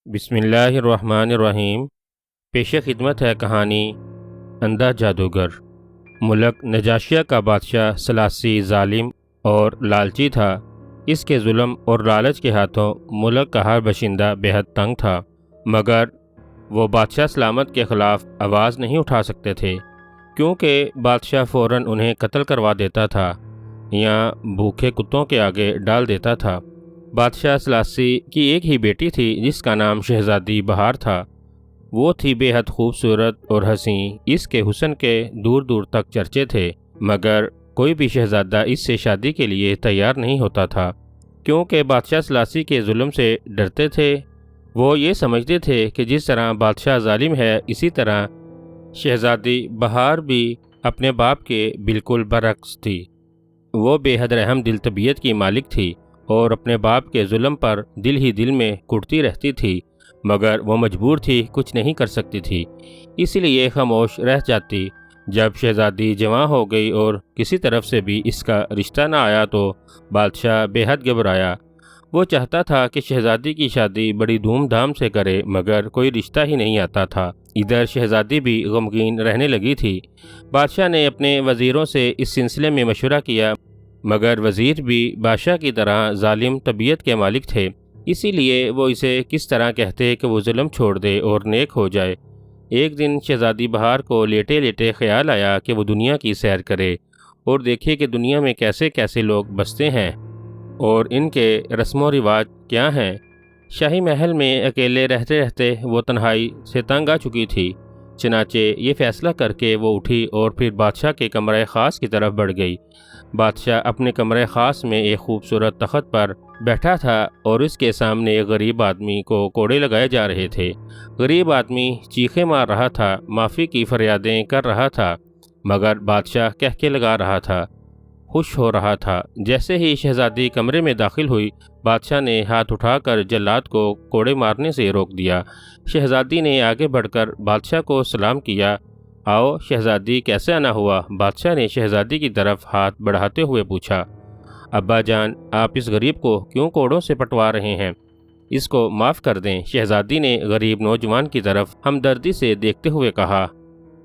بسم اللہ الرحمن الرحیم۔ پیش خدمت ہے کہانی اندھا جادوگر۔ ملک نجاشیہ کا بادشاہ سلاسی ظالم اور لالچی تھا۔ اس کے ظلم اور لالچ کے ہاتھوں ملک کا ہر باشندہ بے حد تنگ تھا، مگر وہ بادشاہ سلامت کے خلاف آواز نہیں اٹھا سکتے تھے، کیونکہ بادشاہ فوراً انہیں قتل کروا دیتا تھا یا بھوکے کتوں کے آگے ڈال دیتا تھا۔ بادشاہ سلاسی کی ایک ہی بیٹی تھی جس کا نام شہزادی بہار تھا۔ وہ تھی بے حد خوبصورت اور حسین، اس کے حسن کے دور دور تک چرچے تھے، مگر کوئی بھی شہزادہ اس سے شادی کے لیے تیار نہیں ہوتا تھا، کیونکہ بادشاہ سلاسی کے ظلم سے ڈرتے تھے۔ وہ یہ سمجھتے تھے کہ جس طرح بادشاہ ظالم ہے، اسی طرح شہزادی بہار بھی اپنے باپ کے بالکل برعکس تھی۔ وہ بے حد رحم دل طبیعت کی مالک تھی اور اپنے باپ کے ظلم پر دل ہی دل میں کڑتی رہتی تھی، مگر وہ مجبور تھی، کچھ نہیں کر سکتی تھی، اسی لیے خاموش رہ جاتی۔ جب شہزادی جوان ہو گئی اور کسی طرف سے بھی اس کا رشتہ نہ آیا تو بادشاہ بے حد گھبرایا۔ وہ چاہتا تھا کہ شہزادی کی شادی بڑی دھوم دھام سے کرے، مگر کوئی رشتہ ہی نہیں آتا تھا۔ ادھر شہزادی بھی غمگین رہنے لگی تھی۔ بادشاہ نے اپنے وزیروں سے اس سلسلے میں مشورہ کیا، مگر وزیر بھی بادشاہ کی طرح ظالم طبیعت کے مالک تھے، اسی لیے وہ اسے کس طرح کہتے کہ وہ ظلم چھوڑ دے اور نیک ہو جائے۔ ایک دن شہزادی بہار کو لیٹے لیٹے خیال آیا کہ وہ دنیا کی سیر کرے اور دیکھے کہ دنیا میں کیسے کیسے لوگ بستے ہیں اور ان کے رسم و رواج کیا ہیں۔ شاہی محل میں اکیلے رہتے رہتے وہ تنہائی سے تنگ آ چکی تھی، چنانچہ یہ فیصلہ کر کے وہ اٹھی اور پھر بادشاہ کے کمرہ خاص کی طرف بڑھ گئی۔ بادشاہ اپنے کمرہ خاص میں ایک خوبصورت تخت پر بیٹھا تھا اور اس کے سامنے ایک غریب آدمی کو کوڑے لگائے جا رہے تھے۔ غریب آدمی چیخیں مار رہا تھا، معافی کی فریادیں کر رہا تھا، مگر بادشاہ کہکے لگا رہا تھا، خوش ہو رہا تھا۔ جیسے ہی شہزادی کمرے میں داخل ہوئی، بادشاہ نے ہاتھ اٹھا کر جلاد کو کوڑے مارنے سے روک دیا۔ شہزادی نے آگے بڑھ کر بادشاہ کو سلام کیا۔ آؤ شہزادی، کیسے آنا ہوا؟ بادشاہ نے شہزادی کی طرف ہاتھ بڑھاتے ہوئے پوچھا۔ ابا جان، آپ اس غریب کو کیوں کوڑوں سے پٹوا رہے ہیں؟ اس کو معاف کر دیں۔ شہزادی نے غریب نوجوان کی طرف ہمدردی سے دیکھتے ہوئے کہا،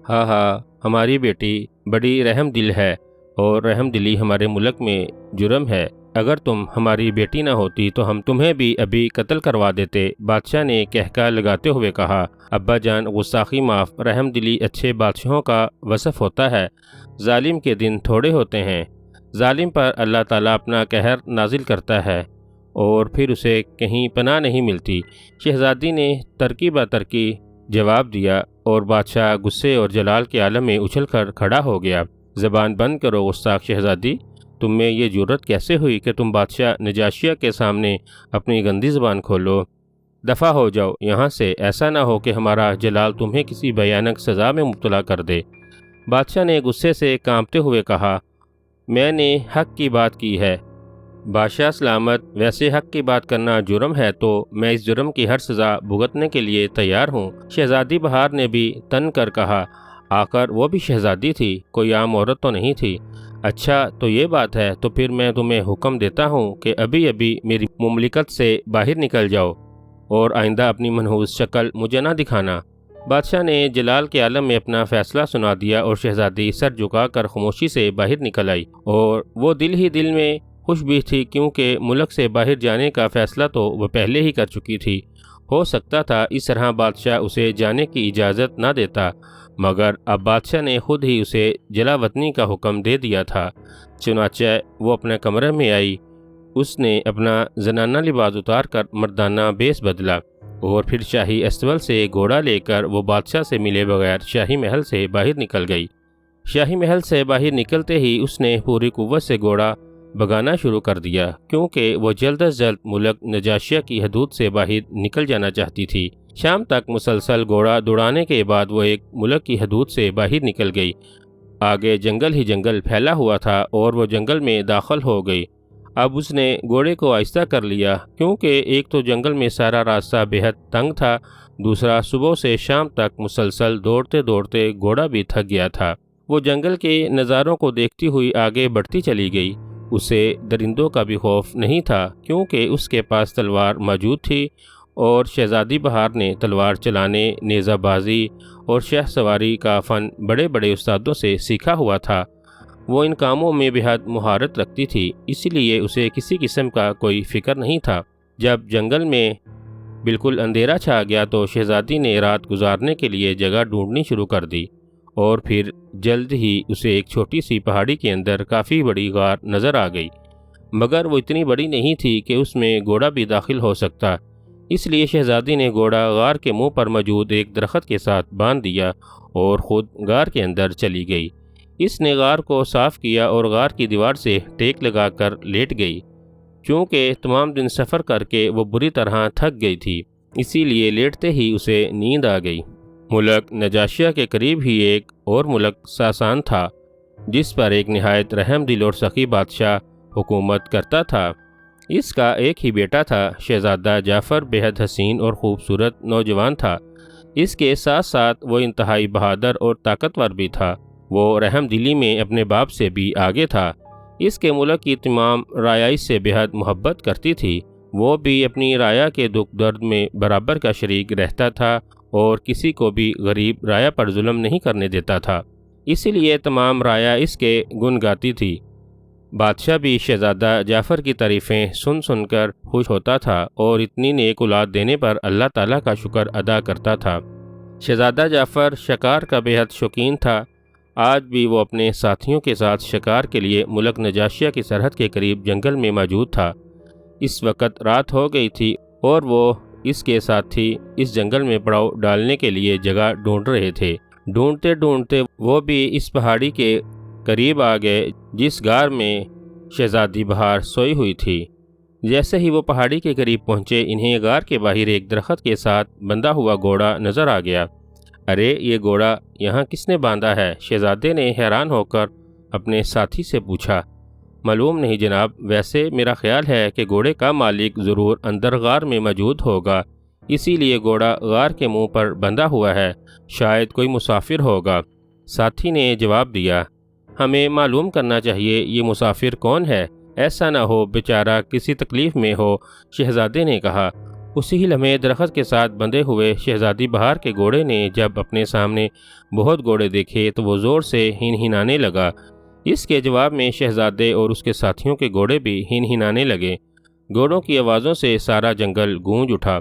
ہاں، ہماری بیٹی بڑی رحم دل ہے اور رحم دلی ہمارے ملک میں جرم ہے۔ اگر تم ہماری بیٹی نہ ہوتی تو ہم تمہیں بھی ابھی قتل کروا دیتے۔ بادشاہ نے کہکا لگاتے ہوئے کہا، ابا جان، غصاخی معاف، رحم دلی اچھے بادشاہوں کا وصف ہوتا ہے۔ ظالم کے دن تھوڑے ہوتے ہیں۔ ظالم پر اللہ تعالیٰ اپنا قہر نازل کرتا ہے اور پھر اسے کہیں پناہ نہیں ملتی۔ شہزادی نے ترکی بہ ترکی جواب دیا اور بادشاہ غصے اور جلال کے عالم میں اچھل کر کھڑا ہو گیا۔ زبان بند کرو غستاخ شہزادی، تم میں یہ جرت کیسے ہوئی کہ تم بادشاہ نجاشیہ کے سامنے اپنی گندی زبان کھولو؟ دفع ہو جاؤ یہاں سے، ایسا نہ ہو کہ ہمارا جلال تمہیں کسی بھیانک سزا میں مبتلا کر دے۔ بادشاہ نے غصے سے کانپتے ہوئے کہا، میں نے حق کی بات کی ہے۔ بادشاہ سلامت، ویسے حق کی بات کرنا جرم ہے تو میں اس جرم کی ہر سزا بھگتنے کے لیے تیار ہوں۔ شہزادی بہار نے بھی تن کر کہا، آخر وہ بھی شہزادی تھی، کوئی عام عورت تو نہیں تھی۔ اچھا تو یہ بات ہے، تو پھر میں تمہیں حکم دیتا ہوں کہ ابھی ابھی میری مملکت سے باہر نکل جاؤ اور آئندہ اپنی منحوس شکل مجھے نہ دکھانا۔ بادشاہ نے جلال کے عالم میں اپنا فیصلہ سنا دیا اور شہزادی سر جھکا کر خاموشی سے باہر نکل آئی، اور وہ دل ہی دل میں خوش بھی تھی، کیونکہ ملک سے باہر جانے کا فیصلہ تو وہ پہلے ہی کر چکی تھی۔ ہو سکتا تھا اس طرح بادشاہ اسے جانے کی اجازت نہ دیتا، مگر اب بادشاہ نے خود ہی اسے جلا وطنی کا حکم دے دیا تھا۔ چنانچہ وہ اپنے کمرے میں آئی، اس نے اپنا زنانہ لباس اتار کر مردانہ بیس بدلا اور پھر شاہی استبل سے گھوڑا لے کر وہ بادشاہ سے ملے بغیر شاہی محل سے باہر نکل گئی۔ شاہی محل سے باہر نکلتے ہی اس نے پوری قوت سے گھوڑا بھگانا شروع کر دیا، کیونکہ وہ جلد از جلد ملک نجاشیہ کی حدود سے باہر نکل جانا چاہتی تھی۔ شام تک مسلسل گھوڑا دوڑانے کے بعد وہ ایک ملک کی حدود سے باہر نکل گئی۔ آگے جنگل ہی جنگل پھیلا ہوا تھا اور وہ جنگل میں داخل ہو گئی۔ اب اس نے گھوڑے کو آہستہ کر لیا، کیونکہ ایک تو جنگل میں سارا راستہ بے حد تنگ تھا، دوسرا صبح سے شام تک مسلسل دوڑتے دوڑتے گھوڑا بھی تھک گیا تھا۔ وہ جنگل کے نظاروں کو دیکھتی ہوئی آگے بڑھتی چلی گئی۔ اسے درندوں کا بھی خوف نہیں تھا، کیونکہ اس کے پاس تلوار موجود تھی اور شہزادی بہار نے تلوار چلانے، نیزہ بازی اور شہ سواری کا فن بڑے بڑے استادوں سے سیکھا ہوا تھا۔ وہ ان کاموں میں بہت مہارت رکھتی تھی، اسی لیے اسے کسی قسم کا کوئی فکر نہیں تھا۔ جب جنگل میں بالکل اندھیرا چھا گیا تو شہزادی نے رات گزارنے کے لیے جگہ ڈھونڈنی شروع کر دی، اور پھر جلد ہی اسے ایک چھوٹی سی پہاڑی کے اندر کافی بڑی غار نظر آ گئی، مگر وہ اتنی بڑی نہیں تھی کہ اس میں گھوڑا بھی داخل ہو سکتا۔ اس لیے شہزادی نے گھوڑا غار کے منہ پر موجود ایک درخت کے ساتھ باندھ دیا اور خود غار کے اندر چلی گئی۔ اس نے غار کو صاف کیا اور غار کی دیوار سے ٹیک لگا کر لیٹ گئی۔ چونکہ تمام دن سفر کر کے وہ بری طرح تھک گئی تھی، اسی لیے لیٹتے ہی اسے نیند آ گئی۔ ملک نجاشیہ کے قریب ہی ایک اور ملک ساسان تھا، جس پر ایک نہایت رحم دل اور سخی بادشاہ حکومت کرتا تھا۔ اس کا ایک ہی بیٹا تھا، شہزادہ جعفر بہت حسین اور خوبصورت نوجوان تھا۔ اس کے ساتھ ساتھ وہ انتہائی بہادر اور طاقتور بھی تھا۔ وہ رحم دلی میں اپنے باپ سے بھی آگے تھا۔ اس کے ملک کی تمام رعایا اس سے بہت محبت کرتی تھی۔ وہ بھی اپنی رعایا کے دکھ درد میں برابر کا شریک رہتا تھا اور کسی کو بھی غریب رعایا پر ظلم نہیں کرنے دیتا تھا، اسی لیے تمام رعایا اس کے گن گاتی تھی۔ بادشاہ بھی شہزادہ جعفر کی تعریفیں سن سن کر خوش ہوتا تھا اور اتنی نیک اولاد دینے پر اللہ تعالیٰ کا شکر ادا کرتا تھا۔ شہزادہ جعفر شکار کا بہت شوقین تھا۔ آج بھی وہ اپنے ساتھیوں کے ساتھ شکار کے لیے ملک نجاشیہ کی سرحد کے قریب جنگل میں موجود تھا۔ اس وقت رات ہو گئی تھی اور وہ اس کے ساتھی اس جنگل میں پڑاؤ ڈالنے کے لیے جگہ ڈھونڈ رہے تھے۔ ڈھونڈتے ڈھونڈتے وہ بھی اس پہاڑی کے قریب آ گئے جس غار میں شہزادی بہار سوئی ہوئی تھی۔ جیسے ہی وہ پہاڑی کے قریب پہنچے، انہیں غار کے باہر ایک درخت کے ساتھ بندھا ہوا گھوڑا نظر آ گیا۔ ارے یہ گھوڑا یہاں کس نے باندھا ہے؟ شہزادے نے حیران ہو کر اپنے ساتھی سے پوچھا۔ معلوم نہیں جناب، ویسے میرا خیال ہے کہ گھوڑے کا مالک ضرور اندر غار میں موجود ہوگا، اسی لیے گھوڑا غار کے منہ پر بندھا ہوا ہے، شاید کوئی مسافر ہوگا۔ ساتھی نے جواب دیا، ہمیں معلوم کرنا چاہیے یہ مسافر کون ہے، ایسا نہ ہو بیچارہ کسی تکلیف میں ہو۔ شہزادے نے کہا۔ اسی ہی لمحے درخت کے ساتھ بندھے ہوئے شہزادی بہار کے گھوڑے نے جب اپنے سامنے بہت گھوڑے دیکھے تو وہ زور سے ہنہنانے لگا۔ اس کے جواب میں شہزادے اور اس کے ساتھیوں کے گھوڑے بھی ہنہنانے لگے۔ گھوڑوں کی آوازوں سے سارا جنگل گونج اٹھا۔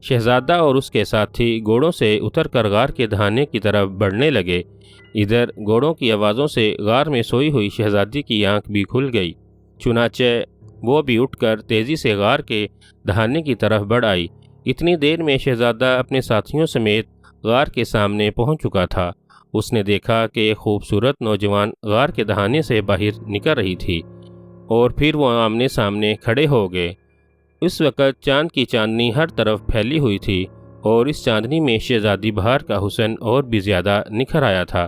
شہزادہ اور اس کے ساتھی گھوڑوں سے اتر کر غار کے دہانے کی طرف بڑھنے لگے۔ ادھر گھوڑوں کی آوازوں سے غار میں سوئی ہوئی شہزادی کی آنکھ بھی کھل گئی، چنانچہ وہ بھی اٹھ کر تیزی سے غار کے دہانے کی طرف بڑھ آئی۔ اتنی دیر میں شہزادہ اپنے ساتھیوں سمیت غار کے سامنے پہنچ چکا تھا۔ اس نے دیکھا کہ ایک خوبصورت نوجوان غار کے دہانے سے باہر نکل رہی تھی اور پھر وہ آمنے سامنے کھڑے ہو گئے۔ اس وقت چاند کی چاندنی ہر طرف پھیلی ہوئی تھی اور اس چاندنی میں شہزادی بہار کا حسن اور بھی زیادہ نکھر آیا تھا۔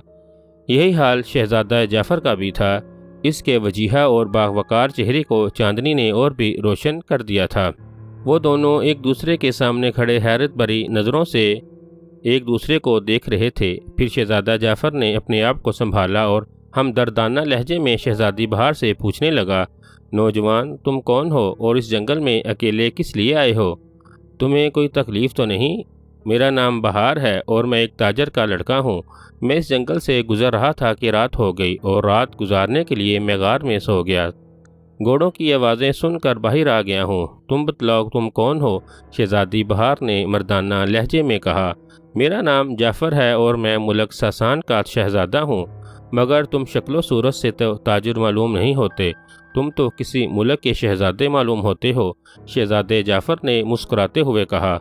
یہی حال شہزادہ جعفر کا بھی تھا۔ اس کے وجیحہ اور باوقار چہرے کو چاندنی نے اور بھی روشن کر دیا تھا۔ وہ دونوں ایک دوسرے کے سامنے کھڑے حیرت بھری نظروں سے ایک دوسرے کو دیکھ رہے تھے۔ پھر شہزادہ جعفر نے اپنے آپ کو سنبھالا اور ہمدردانہ لہجے میں شہزادی بہار سے پوچھنے لگا، نوجوان تم کون ہو اور اس جنگل میں اکیلے کس لیے آئے ہو؟ تمہیں کوئی تکلیف تو نہیں؟ میرا نام بہار ہے اور میں ایک تاجر کا لڑکا ہوں۔ میں اس جنگل سے گزر رہا تھا کہ رات ہو گئی اور رات گزارنے کے لیے میں غار میں سو گیا۔ گھوڑوں کی آوازیں سن کر باہر آ گیا ہوں۔ تم بتلاؤ تم کون ہو؟ شہزادی بہار نے مردانہ لہجے میں کہا، میرا نام جعفر ہے اور میں ملک ساسان کا شہزادہ ہوں، مگر تم شکل و صورت سے تو تاجر معلوم نہیں ہوتے، تم تو کسی ملک کے شہزادے معلوم ہوتے ہو۔ شہزادے جعفر نے مسکراتے ہوئے کہا،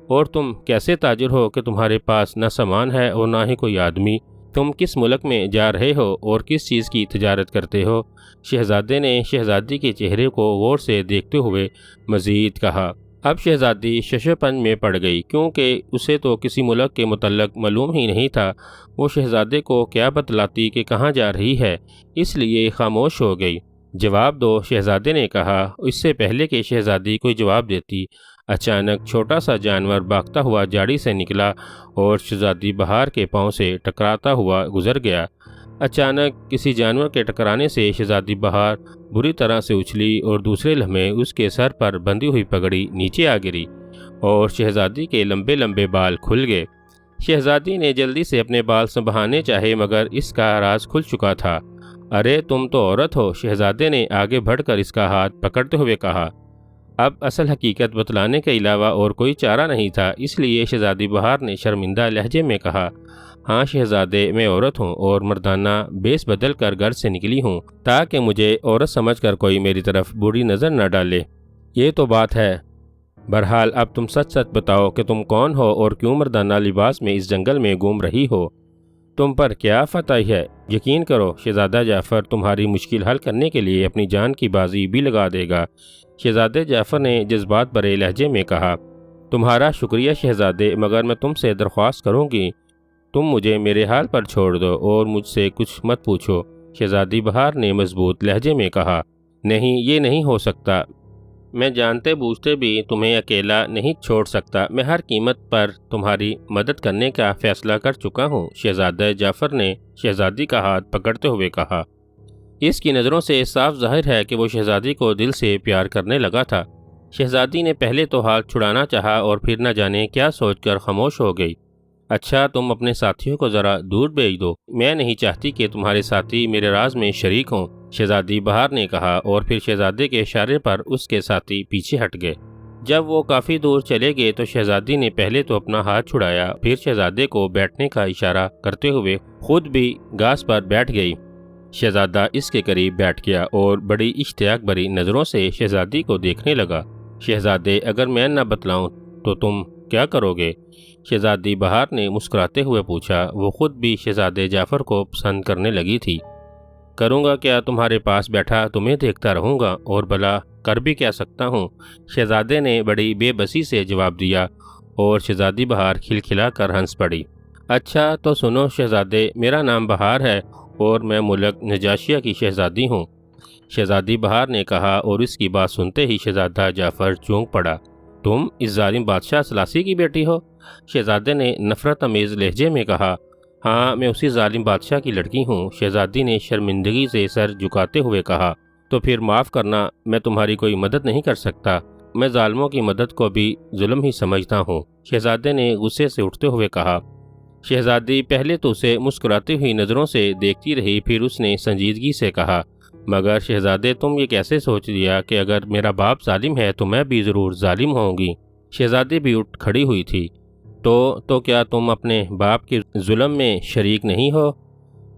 اور تم کیسے تاجر ہو کہ تمہارے پاس نہ سامان ہے اور نہ ہی کوئی آدمی؟ تم کس ملک میں جا رہے ہو اور کس چیز کی تجارت کرتے ہو؟ شہزادے نے شہزادی کے چہرے کو غور سے دیکھتے ہوئے مزید کہا۔ اب شہزادی ششپن میں پڑ گئی، کیونکہ اسے تو کسی ملک کے متعلق معلوم ہی نہیں تھا۔ وہ شہزادے کو کیا بتلاتی کہ کہاں جا رہی ہے، اس لیے خاموش ہو گئی۔ جواب دو، شہزادے نے کہا۔ اس سے پہلے کہ شہزادی کوئی جواب دیتی، اچانک چھوٹا سا جانور بھاگتا ہوا جاڑی سے نکلا اور شہزادی بہار کے پاؤں سے ٹکراتا ہوا گزر گیا۔ اچانک کسی جانور کے ٹکرانے سے شہزادی بہار بری طرح سے اچھلی اور دوسرے لمحے اس کے سر پر بندھی ہوئی پگڑی نیچے آ گری اور شہزادی کے لمبے لمبے بال کھل گئے۔ شہزادی نے جلدی سے اپنے بال سنبھالنے چاہے مگر اس کا راز کھل چکا تھا۔ ارے تم تو عورت ہو، شہزادے نے آگے بڑھ کر اس کا ہاتھ پکڑتے ہوئے کہا۔ اب اصل حقیقت بتلانے کے علاوہ اور کوئی چارہ نہیں تھا، اس لیے شہزادی بہار نے شرمندہ لہجے میں کہا، ہاں شہزادے، میں عورت ہوں اور مردانہ بیس بدل کر گھر سے نکلی ہوں تاکہ مجھے عورت سمجھ کر کوئی میری طرف بری نظر نہ ڈالے۔ یہ تو بات ہے۔ بہرحال اب تم سچ سچ بتاؤ کہ تم کون ہو اور کیوں مردانہ لباس میں اس جنگل میں گھوم رہی ہو؟ تم پر کیا فتح ہے؟ یقین کرو شہزادہ جعفر تمہاری مشکل حل کرنے کے لیے اپنی جان کی بازی بھی لگا دے گا۔ شہزادے جعفر نے جذبات بھرے لہجے میں کہا، تمہارا شکریہ شہزادے، مگر میں تم سے درخواست کروں گی تم مجھے میرے حال پر چھوڑ دو اور مجھ سے کچھ مت پوچھو۔ شہزادی بہار نے مضبوط لہجے میں کہا، نہیں، یہ نہیں ہو سکتا۔ میں جانتے بوجھتے بھی تمہیں اکیلا نہیں چھوڑ سکتا۔ میں ہر قیمت پر تمہاری مدد کرنے کا فیصلہ کر چکا ہوں۔ شہزادہ جعفر نے شہزادی کا ہاتھ پکڑتے ہوئے کہا۔ اس کی نظروں سے صاف ظاہر ہے کہ وہ شہزادی کو دل سے پیار کرنے لگا تھا۔ شہزادی نے پہلے تو ہاتھ چھڑانا چاہا اور پھر نہ جانے کیا سوچ کر خاموش ہو گئی۔ اچھا تم اپنے ساتھیوں کو ذرا دور بھیج دو، میں نہیں چاہتی کہ تمہارے ساتھی میرے راز میں شریک ہوں، شہزادی بہار نے کہا، اور پھر شہزادے کے اشارے پر اس کے ساتھی پیچھے ہٹ گئے۔ جب وہ کافی دور چلے گئے تو شہزادی نے پہلے تو اپنا ہاتھ چھڑایا، پھر شہزادے کو بیٹھنے کا اشارہ کرتے ہوئے خود بھی گھاس پر بیٹھ گئی۔ شہزادہ اس کے قریب بیٹھ گیا اور بڑی اشتیاق بھری نظروں سے شہزادی کو دیکھنے لگا۔ شہزادے، اگر میں نہ بتلاؤں تو تم کیا کرو گے؟ شہزادی بہار نے مسکراتے ہوئے پوچھا۔ وہ خود بھی شہزادے جعفر کو پسند کرنے لگی تھی۔ کروں گا کیا؟ تمہارے پاس بیٹھا تمہیں دیکھتا رہوں گا، اور بھلا کر بھی کیا سکتا ہوں؟ شہزادے نے بڑی بے بسی سے جواب دیا، اور شہزادی بہار کھلکھلا کر ہنس پڑی۔ اچھا تو سنو شہزادے، میرا نام بہار ہے اور میں ملک نجاشیہ کی شہزادی ہوں، شہزادی بہار نے کہا، اور اس کی بات سنتے ہی شہزادہ جعفر چونک پڑا۔ تم اس ظالم بادشاہ سلاسی کی بیٹی ہو؟ شہزادے نے نفرت آمیز لہجے میں کہا۔ ہاں، میں اسی ظالم بادشاہ کی لڑکی ہوں، شہزادی نے شرمندگی سے سر جھکاتے ہوئے کہا۔ تو پھر معاف کرنا، میں تمہاری کوئی مدد نہیں کر سکتا، میں ظالموں کی مدد کو بھی ظلم ہی سمجھتا ہوں، شہزادے نے غصے سے اٹھتے ہوئے کہا۔ شہزادی پہلے تو اسے مسکراتی ہوئی نظروں سے دیکھتی رہی، پھر اس نے سنجیدگی سے کہا، مگر شہزادے تم یہ کیسے سوچ لیا کہ اگر میرا باپ ظالم ہے تو میں بھی ضرور ظالم ہوں گی؟ شہزادی بھی اٹھ کھڑی ہوئی تھی۔ تو کیا تم اپنے باپ کے ظلم میں شریک نہیں ہو؟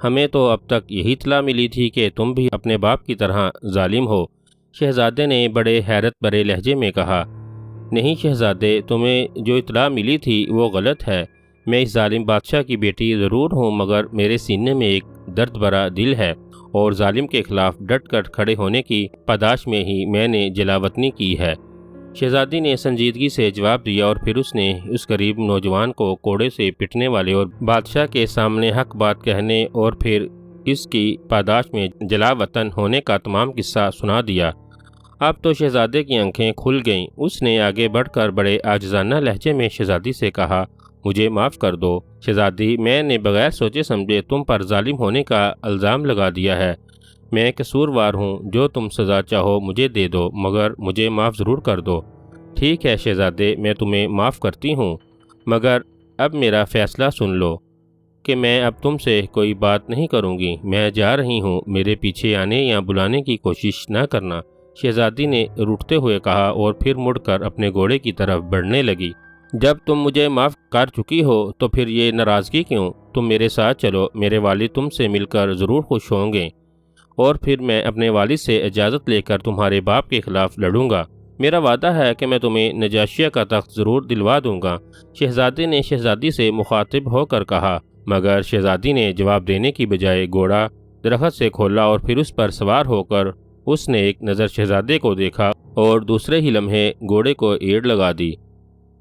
ہمیں تو اب تک یہی اطلاع ملی تھی کہ تم بھی اپنے باپ کی طرح ظالم ہو، شہزادے نے بڑے حیرت بھرے لہجے میں کہا۔ نہیں شہزادے، تمہیں جو اطلاع ملی تھی وہ غلط ہے، میں اس ظالم بادشاہ کی بیٹی ضرور ہوں، مگر میرے سینے میں ایک درد بھرا دل ہے، اور ظالم کے خلاف ڈٹ کر کھڑے ہونے کی پاداش میں ہی میں نے جلاوطنی کی ہے، شہزادی نے سنجیدگی سے جواب دیا، اور پھر اس نے اس غریب نوجوان کو کوڑے سے پٹنے والے اور بادشاہ کے سامنے حق بات کہنے اور پھر اس کی پاداش میں جلاوطن ہونے کا تمام قصہ سنا دیا۔ اب تو شہزادے کی آنکھیں کھل گئیں۔ اس نے آگے بڑھ کر بڑے عاجزانہ لہجے میں شہزادی سے کہا، مجھے معاف کر دو شہزادی، میں نے بغیر سوچے سمجھے تم پر ظالم ہونے کا الزام لگا دیا ہے، میں قصوروار ہوں، جو تم سزا چاہو مجھے دے دو، مگر مجھے معاف ضرور کر دو۔ ٹھیک ہے شہزادے، میں تمہیں معاف کرتی ہوں، مگر اب میرا فیصلہ سن لو کہ میں اب تم سے کوئی بات نہیں کروں گی، میں جا رہی ہوں، میرے پیچھے آنے یا بلانے کی کوشش نہ کرنا، شہزادی نے روٹھتے ہوئے کہا، اور پھر مڑ کر اپنے گھوڑے کی طرف بڑھنے لگی۔ جب تم مجھے معاف کر چکی ہو تو پھر یہ ناراضگی کیوں؟ تم میرے ساتھ چلو، میرے والد تم سے مل کر ضرور خوش ہوں گے، اور پھر میں اپنے والد سے اجازت لے کر تمہارے باپ کے خلاف لڑوں گا، میرا وعدہ ہے کہ میں تمہیں نجاشیہ کا تخت ضرور دلوا دوں گا، شہزادے نے شہزادی سے مخاطب ہو کر کہا، مگر شہزادی نے جواب دینے کی بجائے گھوڑا درخت سے کھولا، اور پھر اس پر سوار ہو کر اس نے ایک نظر شہزادے کو دیکھا اور دوسرے ہی لمحے گھوڑے کو ایڑ لگا دی،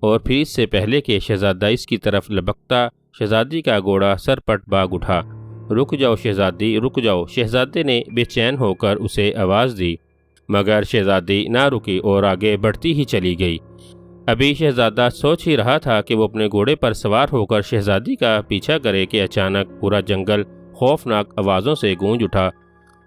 اور پھر اس سے پہلے کہ شہزادہ اس کی طرف لبکتا، شہزادی کا گھوڑا سر پٹ بھاگ اٹھا۔ رک جاؤ شہزادی، رک جاؤ، شہزادے نے بے چین ہو کر اسے آواز دی، مگر شہزادی نہ رکی اور آگے بڑھتی ہی چلی گئی۔ ابھی شہزادہ سوچ ہی رہا تھا کہ وہ اپنے گھوڑے پر سوار ہو کر شہزادی کا پیچھا کرے کہ اچانک پورا جنگل خوفناک آوازوں سے گونج اٹھا،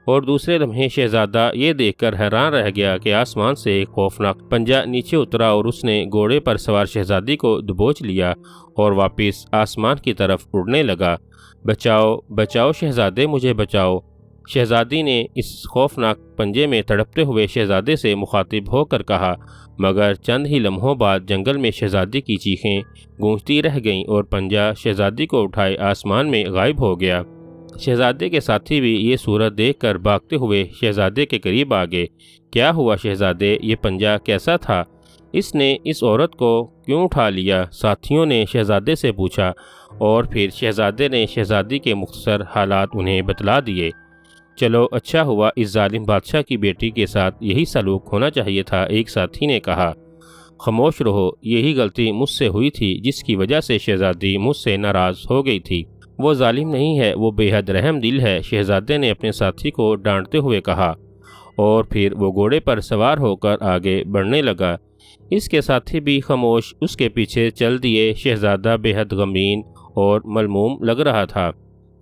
اور دوسرے لمحے شہزادہ یہ دیکھ کر حیران رہ گیا کہ آسمان سے ایک خوفناک پنجہ نیچے اترا اور اس نے گھوڑے پر سوار شہزادی کو دبوچ لیا اور واپس آسمان کی طرف اڑنے لگا۔ بچاؤ بچاؤ شہزادے، مجھے بچاؤ۔ شہزادی نے اس خوفناک پنجے میں تڑپتے ہوئے شہزادے سے مخاطب ہو کر کہا، مگر چند ہی لمحوں بعد جنگل میں شہزادی کی چیخیں گونجتی رہ گئیں اور پنجہ شہزادی کو اٹھائے آسمان میں غائب ہو گیا۔ شہزادے کے ساتھی بھی یہ صورت دیکھ کر بھاگتے ہوئے شہزادے کے قریب آ گئے۔ کیا ہوا شہزادے؟ یہ پنجہ کیسا تھا؟ اس نے اس عورت کو کیوں اٹھا لیا؟ ساتھیوں نے شہزادے سے پوچھا اور پھر شہزادے نے شہزادی کے مختصر حالات انہیں بتلا دیے۔ چلو اچھا ہوا، اس ظالم بادشاہ کی بیٹی کے ساتھ یہی سلوک ہونا چاہیے تھا، ایک ساتھی نے کہا۔ خاموش رہو، یہی غلطی مجھ سے ہوئی تھی جس کی وجہ سے شہزادی مجھ سے ناراض ہو گئی تھی۔ وہ ظالم نہیں ہے، وہ بے حد رحم دل ہے، شہزادے نے اپنے ساتھی کو ڈانٹتے ہوئے کہا، اور پھر وہ گھوڑے پر سوار ہو کر آگے بڑھنے لگا۔ اس کے ساتھی بھی خاموش اس کے پیچھے چل دیے۔ شہزادہ بے حد غمگین اور ملموم لگ رہا تھا۔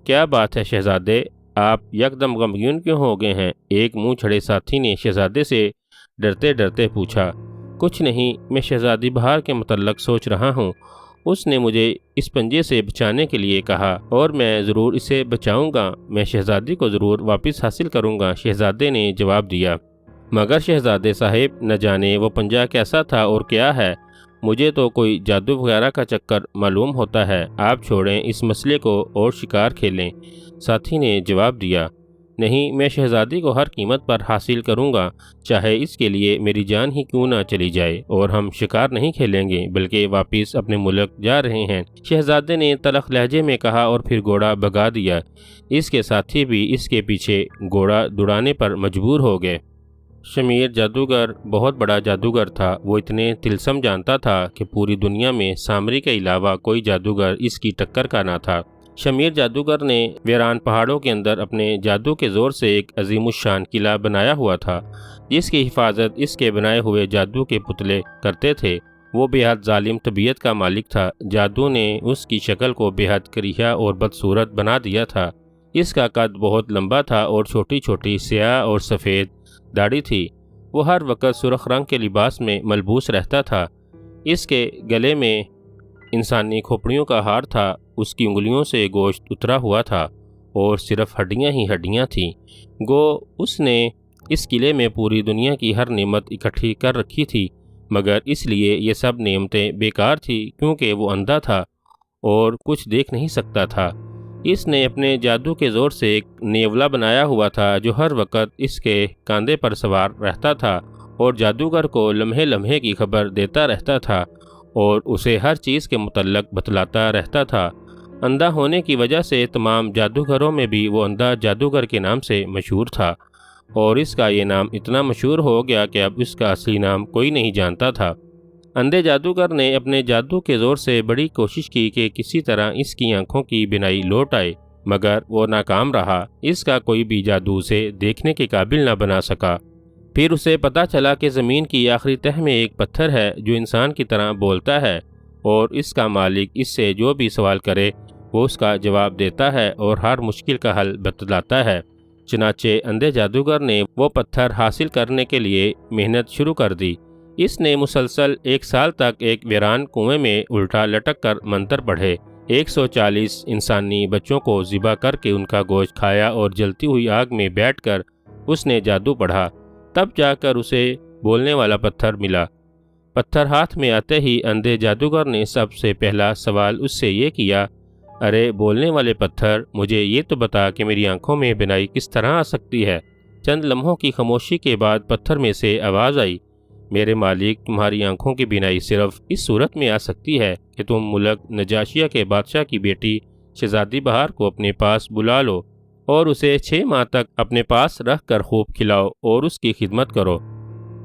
کیا بات ہے شہزادے، آپ یکدم غمگین کیوں ہو گئے ہیں؟ ایک منہ چھڑے ساتھی نے شہزادے سے ڈرتے ڈرتے پوچھا۔ کچھ نہیں، میں شہزادی بہار کے متعلق سوچ رہا ہوں۔ اس نے مجھے اس پنجے سے بچانے کے لیے کہا اور میں ضرور اسے بچاؤں گا، میں شہزادی کو ضرور واپس حاصل کروں گا، شہزادے نے جواب دیا۔ مگر شہزادے صاحب، نہ جانے وہ پنجہ کیسا تھا اور کیا ہے، مجھے تو کوئی جادو وغیرہ کا چکر معلوم ہوتا ہے، آپ چھوڑیں اس مسئلے کو اور شکار کھیلیں، ساتھی نے جواب دیا۔ نہیں، میں شہزادی کو ہر قیمت پر حاصل کروں گا، چاہے اس کے لیے میری جان ہی کیوں نہ چلی جائے، اور ہم شکار نہیں کھیلیں گے بلکہ واپس اپنے ملک جا رہے ہیں، شہزادے نے تلخ لہجے میں کہا اور پھر گھوڑا بھگا دیا۔ اس کے ساتھی بھی اس کے پیچھے گھوڑا دوڑانے پر مجبور ہو گئے۔ شمیر جادوگر بہت بڑا جادوگر تھا، وہ اتنے طلسم جانتا تھا کہ پوری دنیا میں سامری کے علاوہ کوئی جادوگر اس کی ٹکر کا نہ تھا۔ شمیر جادوگر نے ویران پہاڑوں کے اندر اپنے جادو کے زور سے ایک عظیم الشان قلعہ بنایا ہوا تھا، جس کی حفاظت اس کے بنائے ہوئے جادو کے پتلے کرتے تھے۔ وہ بے حد ظالم طبیعت کا مالک تھا، جادو نے اس کی شکل کو بے حد کریہا اور بدصورت بنا دیا تھا۔ اس کا قد بہت لمبا تھا اور چھوٹی چھوٹی سیاہ اور سفید داڑھی تھی۔ وہ ہر وقت سرخ رنگ کے لباس میں ملبوس رہتا تھا۔ اس کے گلے میں انسانی کھوپڑیوں کا ہار تھا، اس کی انگلیوں سے گوشت اترا ہوا تھا اور صرف ہڈیاں ہی ہڈیاں تھیں۔ گو اس نے اس قلعے میں پوری دنیا کی ہر نعمت اکٹھی کر رکھی تھی، مگر اس لیے یہ سب نعمتیں بیکار تھی کیونکہ وہ اندھا تھا اور کچھ دیکھ نہیں سکتا تھا۔ اس نے اپنے جادو کے زور سے ایک نیولا بنایا ہوا تھا جو ہر وقت اس کے کاندھے پر سوار رہتا تھا اور جادوگر کو لمحے لمحے کی خبر دیتا رہتا تھا اور اسے ہر چیز کے متعلق بتلاتا رہتا تھا۔ اندھا ہونے کی وجہ سے تمام جادوگروں میں بھی وہ اندھا جادوگر کے نام سے مشہور تھا، اور اس کا یہ نام اتنا مشہور ہو گیا کہ اب اس کا اصلی نام کوئی نہیں جانتا تھا۔ اندھے جادوگر نے اپنے جادو کے زور سے بڑی کوشش کی کہ کسی طرح اس کی آنکھوں کی بینائی لوٹ آئے، مگر وہ ناکام رہا۔ اس کا کوئی بھی جادو اسے دیکھنے کے قابل نہ بنا سکا۔ پھر اسے پتہ چلا کہ زمین کی آخری تہہ میں ایک پتھر ہے جو انسان کی طرح بولتا ہے، اور اس کا مالک اس سے جو بھی سوال کرے وہ اس کا جواب دیتا ہے اور ہر مشکل کا حل بتلاتا ہے۔ چنانچہ اندھے جادوگر نے وہ پتھر حاصل کرنے کے لیے محنت شروع کر دی۔ اس نے مسلسل 1 سال تک ایک ویران کنویں میں الٹا لٹک کر منتر پڑھے۔ 140 انسانی بچوں کو ذبح کر کے ان کا گوشت کھایا اور جلتی ہوئی آگ میں بیٹھ کر اس نے جادو پڑھا۔ تب جا کر اسے بولنے والا پتھر ملا۔ پتھر ہاتھ میں آتے ہی اندھے جادوگر نے سب سے پہلا سوال اس سے یہ کیا، ارے بولنے والے پتھر، مجھے یہ تو بتا کہ میری آنکھوں میں بینائی کس طرح آ سکتی ہے؟ چند لمحوں کی خاموشی کے بعد پتھر میں سے آواز آئی، میرے مالک، تمہاری آنکھوں کی بینائی صرف اس صورت میں آ سکتی ہے کہ تم ملک نجاشیہ کے بادشاہ کی بیٹی شہزادی بہار کو اپنے پاس بلا لو اور اسے 6 ماہ تک اپنے پاس رکھ کر خوب کھلاؤ اور اس کی خدمت کرو۔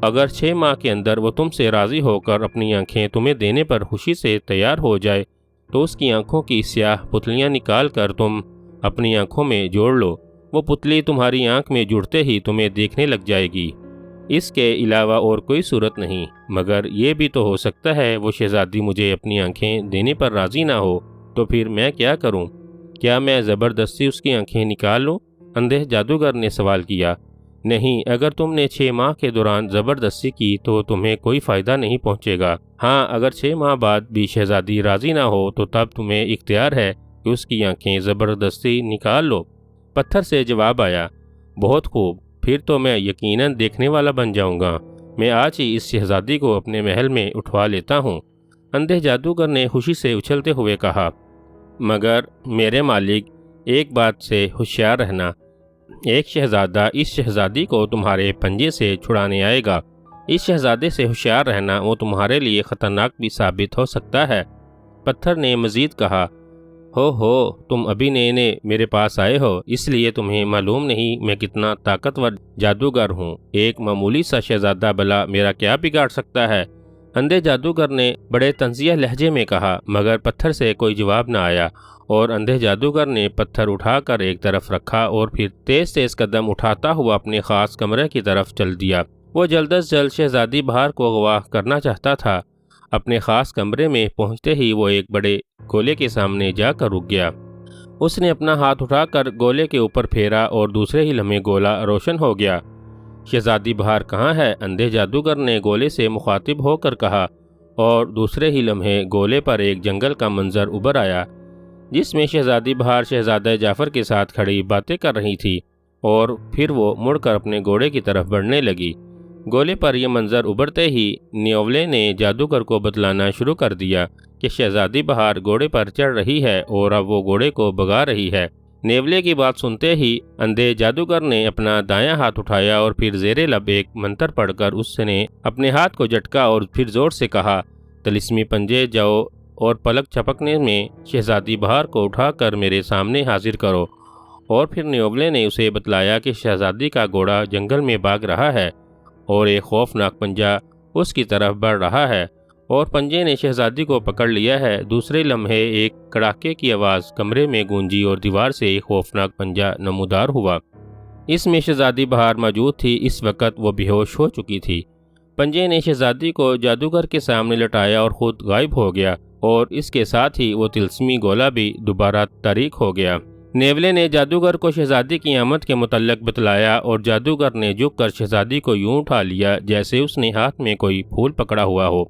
اگر 6 ماہ کے اندر وہ تم سے راضی ہو کر اپنی آنکھیں تمہیں دینے پر خوشی سے تیار ہو جائے تو اس کی آنکھوں کی سیاہ پتلیاں نکال کر تم اپنی آنکھوں میں جوڑ لو۔ وہ پتلی تمہاری آنکھ میں جڑتے ہی تمہیں دیکھنے لگ جائے گی۔ اس کے علاوہ اور کوئی صورت نہیں، مگر یہ بھی تو ہو سکتا ہے وہ شہزادی مجھے اپنی آنکھیں دینے پر راضی نہ ہو، تو پھر میں کیا کروں؟ کیا میں زبردستی اس کی آنکھیں نکال لوں؟ اندھے جادوگر نے سوال کیا۔ نہیں، اگر تم نے 6 ماہ کے دوران زبردستی کی تو تمہیں کوئی فائدہ نہیں پہنچے گا۔ ہاں، اگر 6 ماہ بعد بھی شہزادی راضی نہ ہو تو تب تمہیں اختیار ہے کہ اس کی آنکھیں زبردستی نکال لو۔ پتھر سے جواب آیا، بہت خوب، پھر تو میں یقیناً دیکھنے والا بن جاؤں گا۔ میں آج ہی اس شہزادی کو اپنے محل میں اٹھوا لیتا ہوں۔ اندھے جادوگر نے خوشی سے اچھلتے ہوئے کہا، مگر میرے مالک، ایک بات سے ہوشیار رہنا، ایک شہزادہ اس شہزادی کو تمہارے پنجے سے چھڑانے آئے گا۔ اس شہزادے سے ہوشیار رہنا، وہ تمہارے لیے خطرناک بھی ثابت ہو سکتا ہے۔ پتھر نے مزید کہا، ہو تم ابھی نئے میرے پاس آئے ہو، اس لیے تمہیں معلوم نہیں میں کتنا طاقتور جادوگر ہوں۔ ایک معمولی سا شہزادہ بھلا میرا کیا بگاڑ سکتا ہے؟ اندھے جادوگر نے بڑے طنزیہ لہجے میں کہا، مگر پتھر سے کوئی جواب نہ آیا، اور اندھے جادوگر نے پتھر اٹھا کر ایک طرف رکھا اور پھر تیز تیز قدم اٹھاتا ہوا اپنے خاص کمرے کی طرف چل دیا۔ وہ جلد از جلد شہزادی بہار کو اغوا کرنا چاہتا تھا۔ اپنے خاص کمرے میں پہنچتے ہی وہ ایک بڑے گولے کے سامنے جا کر رک گیا۔ اس نے اپنا ہاتھ اٹھا کر گولے کے اوپر پھیرا اور دوسرے ہی لمحے گولا روشن ہو گیا۔ شہزادی بہار کہاں ہے؟ اندھے جادوگر نے گولے سے مخاطب ہو کر کہا، اور دوسرے ہی لمحے گولے پر ایک جنگل کا منظر ابھر آیا، جس میں شہزادی بہار شہزادہ جعفر کے ساتھ کھڑی باتیں کر رہی تھی، اور پھر وہ مڑ کر اپنے گھوڑے کی طرف بڑھنے لگی۔ گولے پر یہ منظر ابھرتے ہی نیولے نے جادوگر کو بتلانا شروع کر دیا کہ شہزادی بہار گھوڑے پر چڑھ رہی ہے اور اب وہ گھوڑے کو بھگا رہی ہے۔ نیولے کی بات سنتے ہی اندھے جادوگر نے اپنا دایاں ہاتھ اٹھایا اور پھر زیر لب ایک منتر پڑھ کر اس نے اپنے ہاتھ کو جھٹکا اور پھر زور سے کہا، طلسمی پنجے جاؤ اور پلک چھپکنے میں شہزادی بہار کو اٹھا کر میرے سامنے حاضر کرو۔ اور پھر نیولے نے اسے بتلایا کہ شہزادی کا گھوڑا جنگل میں بھاگ رہا ہے اور ایک خوفناک پنجہ اس کی طرف بڑھ رہا ہے، اور پنجے نے شہزادی کو پکڑ لیا ہے۔ دوسرے لمحے ایک کڑاکے کی آواز کمرے میں گونجی اور دیوار سے ایک خوفناک پنجہ نمودار ہوا۔ اس میں شہزادی بہار موجود تھی۔ اس وقت وہ بے ہوش ہو چکی تھی۔ پنجے نے شہزادی کو جادوگر کے سامنے لٹایا اور خود غائب ہو گیا، اور اس کے ساتھ ہی وہ طلسمی گولا بھی دوبارہ تاریک ہو گیا۔ نیولے نے جادوگر کو شہزادی کی آمد کے متعلق بتلایا، اور جادوگر نے جھک کر شہزادی کو یوں اٹھا لیا جیسے اس نے ہاتھ میں کوئی پھول پکڑا ہوا ہو۔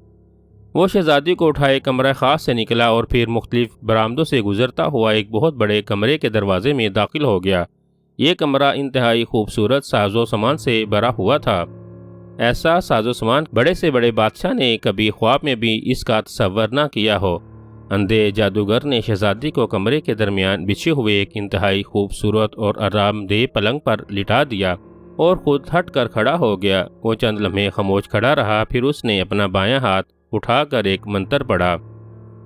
وہ شہزادی کو اٹھائے کمرہ خاص سے نکلا اور پھر مختلف برآمدوں سے گزرتا ہوا ایک بہت بڑے کمرے کے دروازے میں داخل ہو گیا۔ یہ کمرہ انتہائی خوبصورت ساز و سامان سے بھرا ہوا تھا۔ ایسا ساز و سامان بڑے سے بڑے بادشاہ نے کبھی خواب میں بھی اس کا تصور نہ کیا ہو۔ اندھے جادوگر نے شہزادی کو کمرے کے درمیان بچھے ہوئے ایک انتہائی خوبصورت اور آرام دہ پلنگ پر لٹا دیا اور خود ہٹ کر کھڑا ہو گیا۔ وہ چند لمحے خاموش کھڑا رہا، پھر اس نے اپنا بایاں ہاتھ اٹھا کر ایک منتر پڑھا،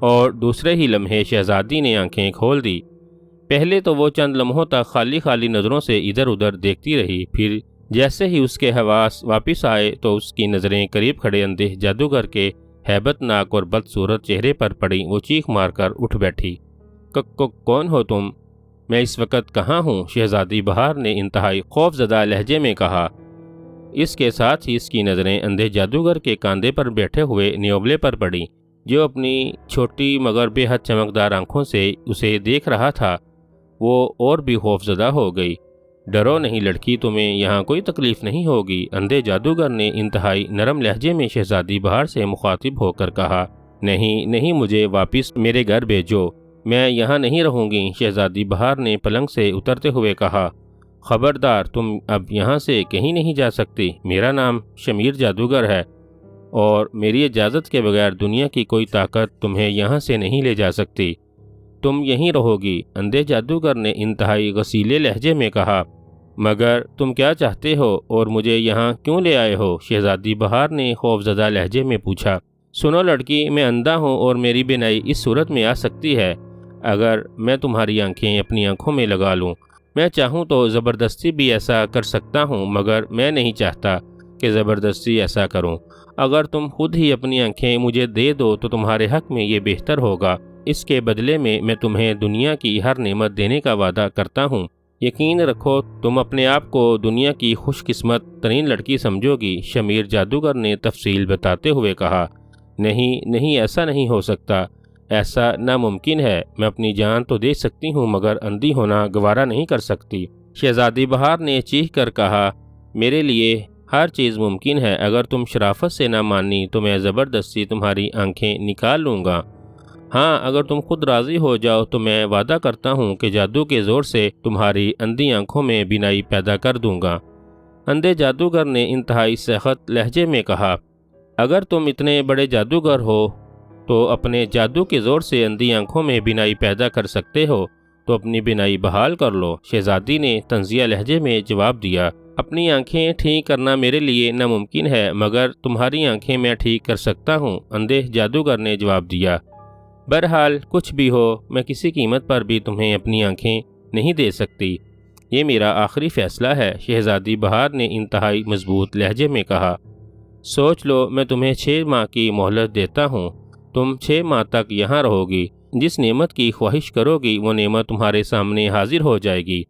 اور دوسرے ہی لمحے شہزادی نے آنکھیں کھول دی۔ پہلے تو وہ چند لمحوں تک خالی نظروں سے ادھر ادھر دیکھتی رہی، پھر جیسے ہی اس کے حواس واپس آئے تو اس کی نظریں قریب کھڑے اندھے جادوگر کے ہیبت ناک اور بدصورت چہرے پر پڑی۔ وہ چیخ مار کر اٹھ بیٹھی، کون ہو تم؟ میں اس وقت کہاں ہوں؟ شہزادی بہار نے انتہائی خوف زدہ لہجے میں کہا۔ اس کے ساتھ ہی اس کی نظریں اندھے جادوگر کے کاندھے پر بیٹھے ہوئے نیولے پر پڑی، جو اپنی چھوٹی مگر بے حد چمکدار آنکھوں سے اسے دیکھ رہا تھا۔ وہ اور بھی خوف زدہ ہو گئی۔ ڈرو نہیں لڑکی، تمہیں یہاں کوئی تکلیف نہیں ہوگی، اندھے جادوگر نے انتہائی نرم لہجے میں شہزادی بہار سے مخاطب ہو کر کہا۔ نہیں، مجھے واپس میرے گھر بھیجو، میں یہاں نہیں رہوں گی، شہزادی بہار نے پلنگ سے اترتے ہوئے کہا۔ خبردار، تم اب یہاں سے کہیں نہیں جا سکتی۔ میرا نام شمیر جادوگر ہے، اور میری اجازت کے بغیر دنیا کی کوئی طاقت تمہیں یہاں سے نہیں لے جا سکتی۔ تم یہیں رہو گی، اندھے جادوگر نے انتہائی غصیلے لہجے میں کہا۔ مگر تم کیا چاہتے ہو اور مجھے یہاں کیوں لے آئے ہو؟ شہزادی بہار نے خوفزدہ لہجے میں پوچھا۔ سنو لڑکی، میں اندھا ہوں اور میری بینائی اس صورت میں آ سکتی ہے اگر میں تمہاری آنکھیں اپنی آنکھوں میں لگا لوں۔ میں چاہوں تو زبردستی بھی ایسا کر سکتا ہوں، مگر میں نہیں چاہتا کہ زبردستی ایسا کروں۔ اگر تم خود ہی اپنی آنکھیں مجھے دے دو تو تمہارے حق میں یہ بہتر ہوگا۔ اس کے بدلے میں تمہیں دنیا کی ہر نعمت دینے کا وعدہ کرتا ہوں۔ یقین رکھو تم اپنے آپ کو دنیا کی خوش قسمت ترین لڑکی سمجھو گی، شمیر جادوگر نے تفصیل بتاتے ہوئے کہا۔ نہیں، ایسا نہیں ہو سکتا، ایسا ناممکن ہے۔ میں اپنی جان تو دے سکتی ہوں مگر اندھی ہونا گوارا نہیں کر سکتی۔ شہزادی بہار نے چیخ کر کہا، میرے لیے ہر چیز ممکن ہے، اگر تم شرافت سے نہ مانی تو میں زبردستی تمہاری آنکھیں نکال لوں گا۔ ہاں، اگر تم خود راضی ہو جاؤ تو میں وعدہ کرتا ہوں کہ جادو کے زور سے تمہاری اندھی آنکھوں میں بینائی پیدا کر دوں گا۔ اندھے جادوگر نے انتہائی سخت لہجے میں کہا، اگر تم اتنے بڑے جادوگر ہو تو اپنے جادو کے زور سے اندھی آنکھوں میں بینائی پیدا کر سکتے ہو تو اپنی بینائی بحال کر لو۔ شہزادی نے طنزیہ لہجے میں جواب دیا، اپنی آنکھیں ٹھیک کرنا میرے لیے ناممکن ہے، مگر تمہاری آنکھیں میں ٹھیک کر سکتا ہوں، اندھے جادوگر نے جواب دیا۔ بہرحال کچھ بھی ہو، میں کسی قیمت پر بھی تمہیں اپنی آنکھیں نہیں دے سکتی، یہ میرا آخری فیصلہ ہے، شہزادی بہار نے انتہائی مضبوط لہجے میں کہا۔ سوچ لو، میں تمہیں 6 ماہ کی مہلت دیتا ہوں، تم 6 ماہ تک یہاں رہو گی، جس نعمت کی خواہش کرو گی وہ نعمت تمہارے سامنے حاضر ہو جائے گی،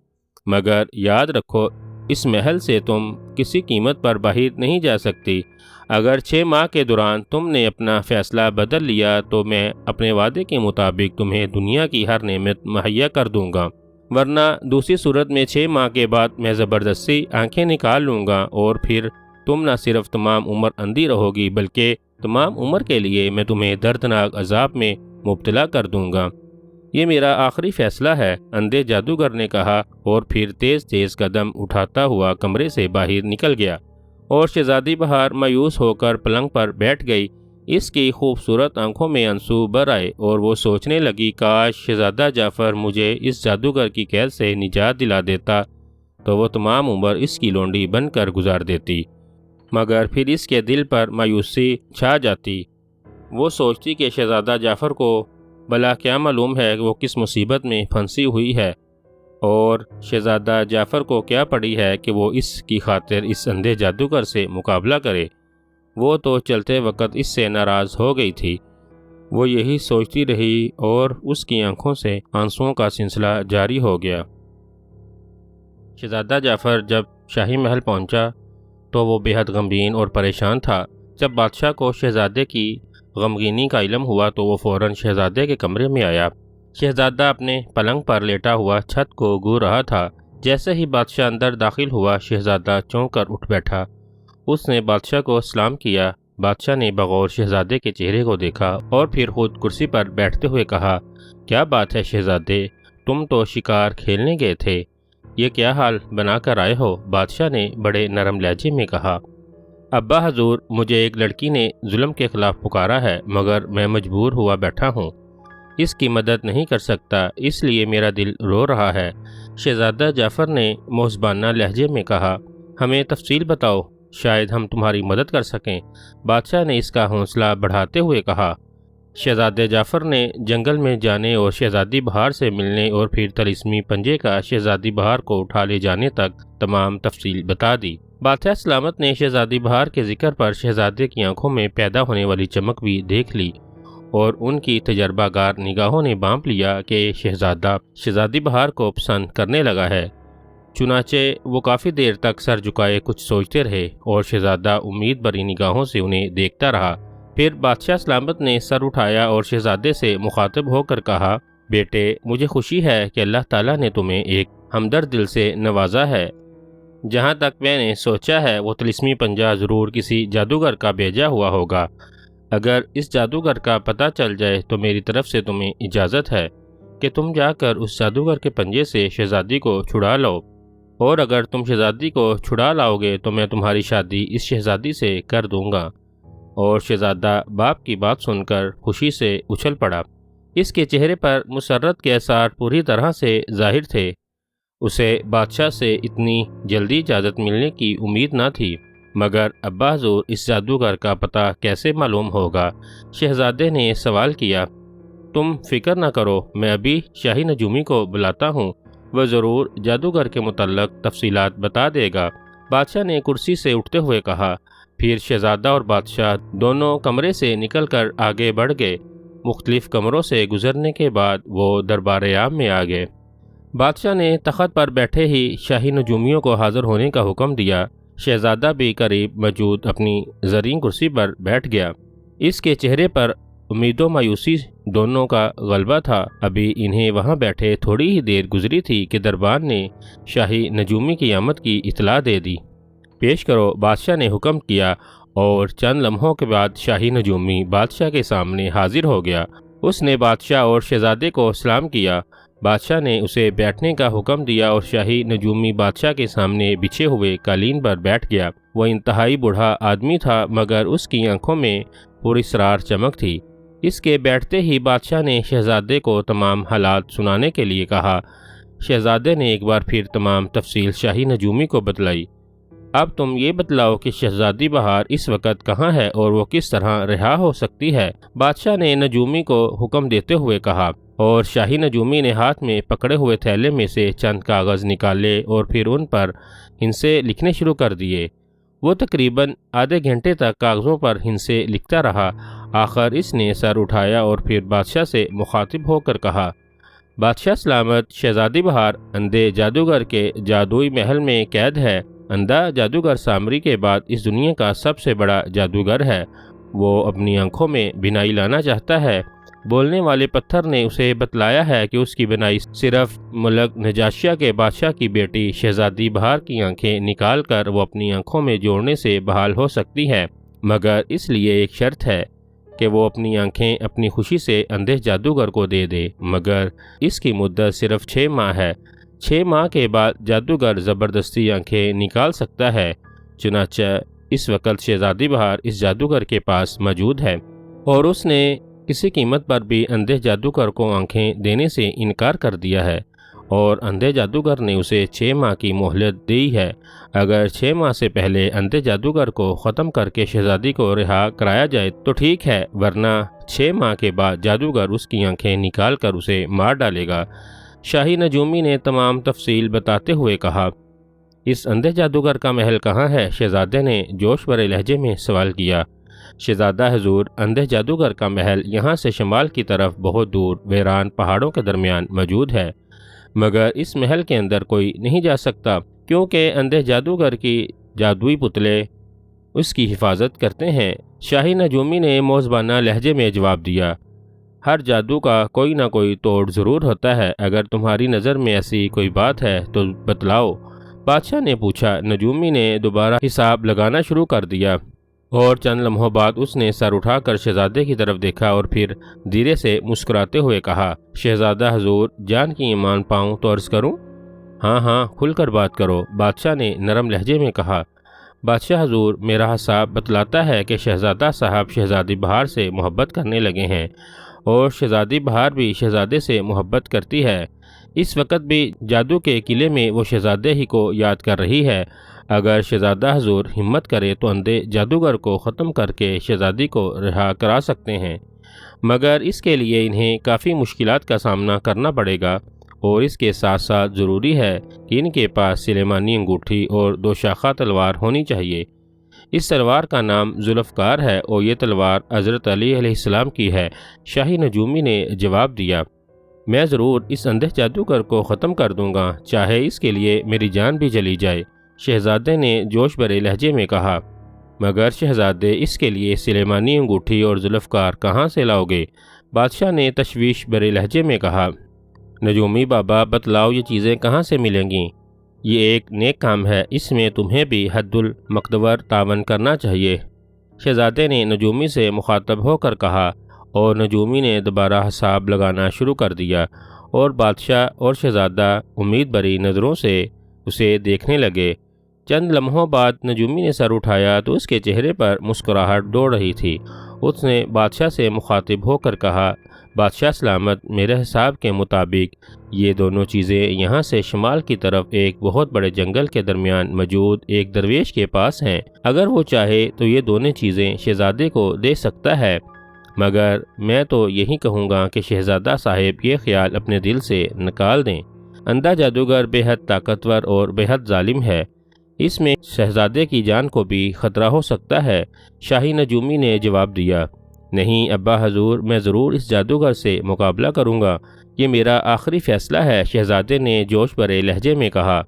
مگر یاد رکھو اس محل سے تم کسی قیمت پر باہر نہیں جا سکتی۔ اگر 6 ماہ کے دوران تم نے اپنا فیصلہ بدل لیا تو میں اپنے وعدے کے مطابق تمہیں دنیا کی ہر نعمت مہیا کر دوں گا، ورنہ دوسری صورت میں 6 ماہ کے بعد میں زبردستی آنکھیں نکال لوں گا اور پھر تم نہ صرف تمام عمر اندھی رہو گی بلکہ تمام عمر کے لیے میں تمہیں دردناک عذاب میں مبتلا کر دوں گا، یہ میرا آخری فیصلہ ہے، اندھے جادوگر نے کہا اور پھر تیز تیز قدم اٹھاتا ہوا کمرے سے باہر نکل گیا اور شہزادی بہار مایوس ہو کر پلنگ پر بیٹھ گئی۔ اس کی خوبصورت آنکھوں میں آنسو بھر آئے اور وہ سوچنے لگی، کاش شہزادہ جعفر مجھے اس جادوگر کی قید سے نجات دلا دیتا تو وہ تمام عمر اس کی لونڈی بن کر گزار دیتی، مگر پھر اس کے دل پر مایوسی چھا جاتی۔ وہ سوچتی کہ شہزادہ جعفر کو بھلا کیا معلوم ہے کہ وہ کس مصیبت میں پھنسی ہوئی ہے، اور شہزادہ جعفر کو کیا پڑی ہے کہ وہ اس کی خاطر اس اندھے جادوگر سے مقابلہ کرے۔ وہ تو چلتے وقت اس سے ناراض ہو گئی تھی۔ وہ یہی سوچتی رہی اور اس کی آنکھوں سے آنسوؤں کا سلسلہ جاری ہو گیا۔ شہزادہ جعفر جب شاہی محل پہنچا تو وہ بے حد غمگین اور پریشان تھا۔ جب بادشاہ کو شہزادے کی غمگینی کا علم ہوا تو وہ فوراً شہزادے کے کمرے میں آیا۔ شہزادہ اپنے پلنگ پر لیٹا ہوا چھت کو گور رہا تھا۔ جیسے ہی بادشاہ اندر داخل ہوا، شہزادہ چونک کر اٹھ بیٹھا۔ اس نے بادشاہ کو سلام کیا۔ بادشاہ نے بغور شہزادے کے چہرے کو دیکھا اور پھر خود کرسی پر بیٹھتے ہوئے کہا، کیا بات ہے شہزادے، تم تو شکار کھیلنے گئے تھے، یہ کیا حال بنا کر آئے ہو؟ بادشاہ نے بڑے نرم لہجے میں کہا، ابا حضور، مجھے ایک لڑکی نے ظلم کے خلاف پکارا ہے، مگر میں مجبور ہوا بیٹھا ہوں، اس کی مدد نہیں کر سکتا، اس لیے میرا دل رو رہا ہے۔ شہزادہ جعفر نے موزبانہ لہجے میں کہا، ہمیں تفصیل بتاؤ، شاید ہم تمہاری مدد کر سکیں۔ بادشاہ نے اس کا حوصلہ بڑھاتے ہوئے کہا۔ شہزادے جعفر نے جنگل میں جانے اور شہزادی بہار سے ملنے اور پھر طلسمی پنجے کا شہزادی بہار کو اٹھا لے جانے تک تمام تفصیل بتا دی۔ بادشاہ سلامت نے شہزادی بہار کے ذکر پر شہزادے کی آنکھوں میں پیدا ہونے والی چمک بھی دیکھ لی اور ان کی تجربہ کار نگاہوں نے بانپ لیا کہ شہزادہ شہزادی بہار کو پسند کرنے لگا ہے۔ چنانچہ وہ کافی دیر تک سر جھکائے کچھ سوچتے رہے اور شہزادہ امید بھری نگاہوں سے انہیں دیکھتا رہا۔ پھر بادشاہ سلامت نے سر اٹھایا اور شہزادے سے مخاطب ہو کر کہا، بیٹے، مجھے خوشی ہے کہ اللہ تعالیٰ نے تمہیں ایک ہمدرد دل سے نوازا ہے۔ جہاں تک میں نے سوچا ہے وہ طلسمی پنجہ ضرور کسی جادوگر کا بھیجا ہوا ہوگا۔ اگر اس جادوگر کا پتہ چل جائے تو میری طرف سے تمہیں اجازت ہے کہ تم جا کر اس جادوگر کے پنجے سے شہزادی کو چھڑا لو، اور اگر تم شہزادی کو چھڑا لاؤ گے تو میں تمہاری شادی اس شہزادی سے کر دوں گا۔ اور شہزادہ باپ کی بات سن کر خوشی سے اچھل پڑا۔ اس کے چہرے پر مسرت کے آثار پوری طرح سے ظاہر تھے۔ اسے بادشاہ سے اتنی جلدی اجازت ملنے کی امید نہ تھی، مگر ابا حضور، اس جادوگر کا پتہ کیسے معلوم ہوگا؟ شہزادے نے سوال کیا۔ تم فکر نہ کرو، میں ابھی شاہی نجومی کو بلاتا ہوں، وہ ضرور جادوگر کے متعلق تفصیلات بتا دے گا، بادشاہ نے کرسی سے اٹھتے ہوئے کہا۔ پھر شہزادہ اور بادشاہ دونوں کمرے سے نکل کر آگے بڑھ گئے۔ مختلف کمروں سے گزرنے کے بعد وہ دربار عام میں آ گئے۔ بادشاہ نے تخت پر بیٹھے ہی شاہی نجومیوں کو حاضر ہونے کا حکم دیا۔ شہزادہ بھی قریب موجود اپنی زرین کرسی پر بیٹھ گیا۔ اس کے چہرے پر امید و مایوسی دونوں کا غلبہ تھا۔ ابھی انہیں وہاں بیٹھے تھوڑی ہی دیر گزری تھی کہ دربان نے شاہی نجومی کی آمد کی اطلاع دے دی۔ پیش کرو، بادشاہ نے حکم کیا، اور چند لمحوں کے بعد شاہی نجومی بادشاہ کے سامنے حاضر ہو گیا۔ اس نے بادشاہ اور شہزادے کو سلام کیا۔ بادشاہ نے اسے بیٹھنے کا حکم دیا اور شاہی نجومی بادشاہ کے سامنے بچھے ہوئے قالین پر بیٹھ گیا۔ وہ انتہائی بوڑھا آدمی تھا، مگر اس کی آنکھوں میں پراسرار چمک تھی۔ اس کے بیٹھتے ہی بادشاہ نے شہزادے کو تمام حالات سنانے کے لیے کہا۔ شہزادے نے ایک بار پھر تمام تفصیل شاہی نجومی کو بتلائی۔ اب تم یہ بتلاؤ کہ شہزادی بہار اس وقت کہاں ہے اور وہ کس طرح رہا ہو سکتی ہے؟ بادشاہ نے نجومی کو حکم دیتے ہوئے کہا، اور شاہی نجومی نے ہاتھ میں پکڑے ہوئے تھیلے میں سے چند کاغذ نکالے اور پھر ان پر ہنسے لکھنے شروع کر دیے۔ وہ تقریباً آدھے گھنٹے تک کاغذوں پر ہنسے لکھتا رہا۔ آخر اس نے سر اٹھایا اور پھر بادشاہ سے مخاطب ہو کر کہا، بادشاہ سلامت، شہزادی بہار اندھے جادوگر کے جادوئی محل میں قید ہے۔ اندھا جادوگر سامری کے بعد اس دنیا کا سب سے بڑا جادوگر ہے۔ وہ اپنی آنکھوں میں بینائی لانا چاہتا ہے۔ بولنے والے پتھر نے اسے بتلایا ہے کہ اس کی بینائی صرف ملک نجاشیہ کے بادشاہ کی بیٹی شہزادی بہار کی آنکھیں نکال کر وہ اپنی آنکھوں میں جوڑنے سے بحال ہو سکتی ہے، مگر اس لیے ایک شرط ہے کہ وہ اپنی آنکھیں اپنی خوشی سے اندھے جادوگر کو دے دے، مگر اس کی مدت صرف 6 ماہ ہے۔ 6 ماہ کے بعد جادوگر زبردستی آنکھیں نکال سکتا ہے۔ چنانچہ اس وقت شہزادی بہار اس جادوگر کے پاس موجود ہے، اور اس نے کسی قیمت پر بھی اندھے جادوگر کو آنکھیں دینے سے انکار کر دیا ہے، اور اندھے جادوگر نے اسے 6 ماہ کی مہلت دی ہے۔ اگر 6 ماہ سے پہلے اندھے جادوگر کو ختم کر کے شہزادی کو رہا کرایا جائے تو ٹھیک ہے، ورنہ 6 ماہ کے بعد جادوگر اس کی آنکھیں نکال کر اسے مار ڈالے گا۔ شاہی نجومی نے تمام تفصیل بتاتے ہوئے کہا، اس اندھے جادوگر کا محل کہاں ہے؟ شہزادے نے جوش بھرے لہجے میں سوال کیا۔ شہزادہ حضور، اندھے جادوگر کا محل یہاں سے شمال کی طرف بہت دور ویران پہاڑوں کے درمیان موجود ہے، مگر اس محل کے اندر کوئی نہیں جا سکتا، کیونکہ اندھے جادوگر کی جادوئی پتلے اس کی حفاظت کرتے ہیں۔ شاہی نجومی نے موزبانہ لہجے میں جواب دیا، ہر جادو کا کوئی نہ کوئی توڑ ضرور ہوتا ہے، اگر تمہاری نظر میں ایسی کوئی بات ہے تو بتلاؤ۔ بادشاہ نے پوچھا۔ نجومی نے دوبارہ حساب لگانا شروع کر دیا، اور چند لمحوں بعد اس نے سر اٹھا کر شہزادے کی طرف دیکھا اور پھر دھیرے سے مسکراتے ہوئے کہا، شہزادہ حضور، جان کی ایمان پاؤں تو عرض کروں؟ ہاں ہاں، کھل کر بات کرو، بادشاہ نے نرم لہجے میں کہا۔ بادشاہ حضور، میرا حساب بتلاتا ہے کہ شہزادہ صاحب شہزادی بہار سے محبت کرنے لگے ہیں، اور شہزادی بہار بھی شہزادے سے محبت کرتی ہے۔ اس وقت بھی جادو کے قلعے میں وہ شہزادے ہی کو یاد کر رہی ہے۔ اگر شہزادہ حضور ہمت کرے تو اندھے جادوگر کو ختم کر کے شہزادی کو رہا کرا سکتے ہیں، مگر اس کے لیے انہیں کافی مشکلات کا سامنا کرنا پڑے گا، اور اس کے ساتھ ساتھ ضروری ہے کہ ان کے پاس سلیمانی انگوٹھی اور 2 شاخہ تلوار ہونی چاہیے۔ اس تلوار کا نام ذوالفقار ہے، اور یہ تلوار حضرت علی علیہ السلام کی ہے۔ شاہی نجومی نے جواب دیا، میں ضرور اس اندھے جادوگر کو ختم کر دوں گا، چاہے اس کے لیے میری جان بھی چلی جائے۔ شہزادے نے جوش بھرے لہجے میں کہا، مگر شہزادے، اس کے لیے سلیمانی انگوٹھی اور ذوالفقار کہاں سے لاؤ گے؟ بادشاہ نے تشویش بھرے لہجے میں کہا، نجومی بابا، بتلاؤ یہ چیزیں کہاں سے ملیں گی؟ یہ ایک نیک کام ہے، اس میں تمہیں بھی حد المقدور تعاون کرنا چاہیے۔ شہزادے نے نجومی سے مخاطب ہو کر کہا، اور نجومی نے دوبارہ حساب لگانا شروع کر دیا، اور بادشاہ اور شہزادہ امید بھری نظروں سے اسے دیکھنے لگے۔ چند لمحوں بعد نجومی نے سر اٹھایا تو اس کے چہرے پر مسکراہٹ دوڑ رہی تھی۔ اس نے بادشاہ سے مخاطب ہو کر کہا، بادشاہ سلامت، میرے حساب کے مطابق یہ دونوں چیزیں یہاں سے شمال کی طرف ایک بہت بڑے جنگل کے درمیان موجود ایک درویش کے پاس ہیں۔ اگر وہ چاہے تو یہ دونوں چیزیں شہزادے کو دے سکتا ہے، مگر میں تو یہی کہوں گا کہ شہزادہ صاحب یہ خیال اپنے دل سے نکال دیں۔ اندھا جادوگر بے حد طاقتور اور بے حد ظالم ہے، اس میں شہزادے کی جان کو بھی خطرہ ہو سکتا ہے۔ شاہی نجومی نے جواب دیا، نہیں ابا حضور، میں ضرور اس جادوگر سے مقابلہ کروں گا، یہ میرا آخری فیصلہ ہے۔ شہزادے نے جوش بھرے لہجے میں کہا،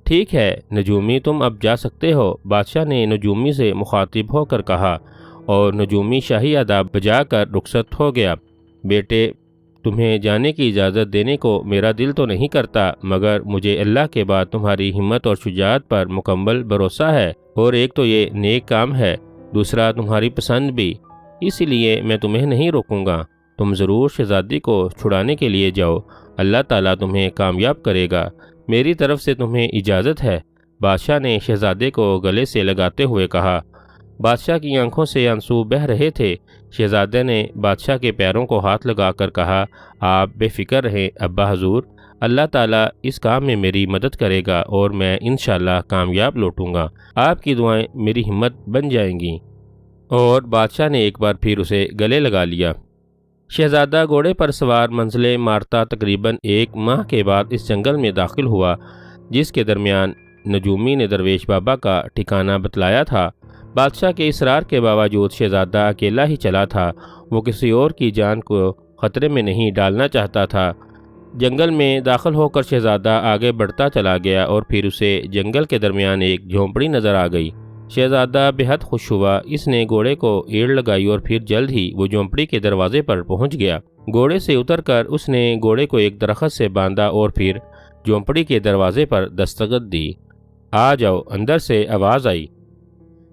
ٹھیک ہے نجومی، تم اب جا سکتے ہو۔ بادشاہ نے نجومی سے مخاطب ہو کر کہا، اور نجومی شاہی آداب بجا کر رخصت ہو گیا۔ بیٹے، تمہیں جانے کی اجازت دینے کو میرا دل تو نہیں کرتا، مگر مجھے اللہ کے بعد تمہاری ہمت اور شجاعت پر مکمل بھروسہ ہے، اور ایک تو یہ نیک کام ہے، دوسرا تمہاری پسند بھی، اسی لیے میں تمہیں نہیں روکوں گا۔ تم ضرور شہزادی کو چھڑانے کے لیے جاؤ، اللہ تعالیٰ تمہیں کامیاب کرے گا، میری طرف سے تمہیں اجازت ہے۔ بادشاہ نے شہزادے کو گلے سے لگاتے ہوئے کہا۔ بادشاہ کی آنکھوں سے آنسو بہہ رہے تھے۔ شہزادے نے بادشاہ کے پیروں کو ہاتھ لگا کر کہا، آپ بے فکر رہیں ابا حضور، اللہ تعالیٰ اس کام میں میری مدد کرے گا اور میں انشاءاللہ کامیاب لوٹوں گا، آپ کی دعائیں میری ہمت بن جائیں گی۔ اور بادشاہ نے ایک بار پھر اسے گلے لگا لیا۔ شہزادہ گھوڑے پر سوار منزل مارتا تقریباً 1 ماہ کے بعد اس جنگل میں داخل ہوا جس کے درمیان نجومی نے درویش بابا کا ٹھکانہ بتلایا تھا۔ بادشاہ کے اصرار کے باوجود شہزادہ اکیلا ہی چلا تھا، وہ کسی اور کی جان کو خطرے میں نہیں ڈالنا چاہتا تھا۔ جنگل میں داخل ہو کر شہزادہ آگے بڑھتا چلا گیا اور پھر اسے جنگل کے درمیان ایک جھونپڑی نظر آ گئی۔ شہزادہ بے حد خوش ہوا، اس نے گھوڑے کو ایڑ لگائی اور پھر جلد ہی وہ جھونپڑی کے دروازے پر پہنچ گیا۔ گھوڑے سے اتر کر اس نے گھوڑے کو ایک درخت سے باندھا اور پھر جھونپڑی کے دروازے پر دستک دی۔ آ جاؤ، اندر سے آواز آئی۔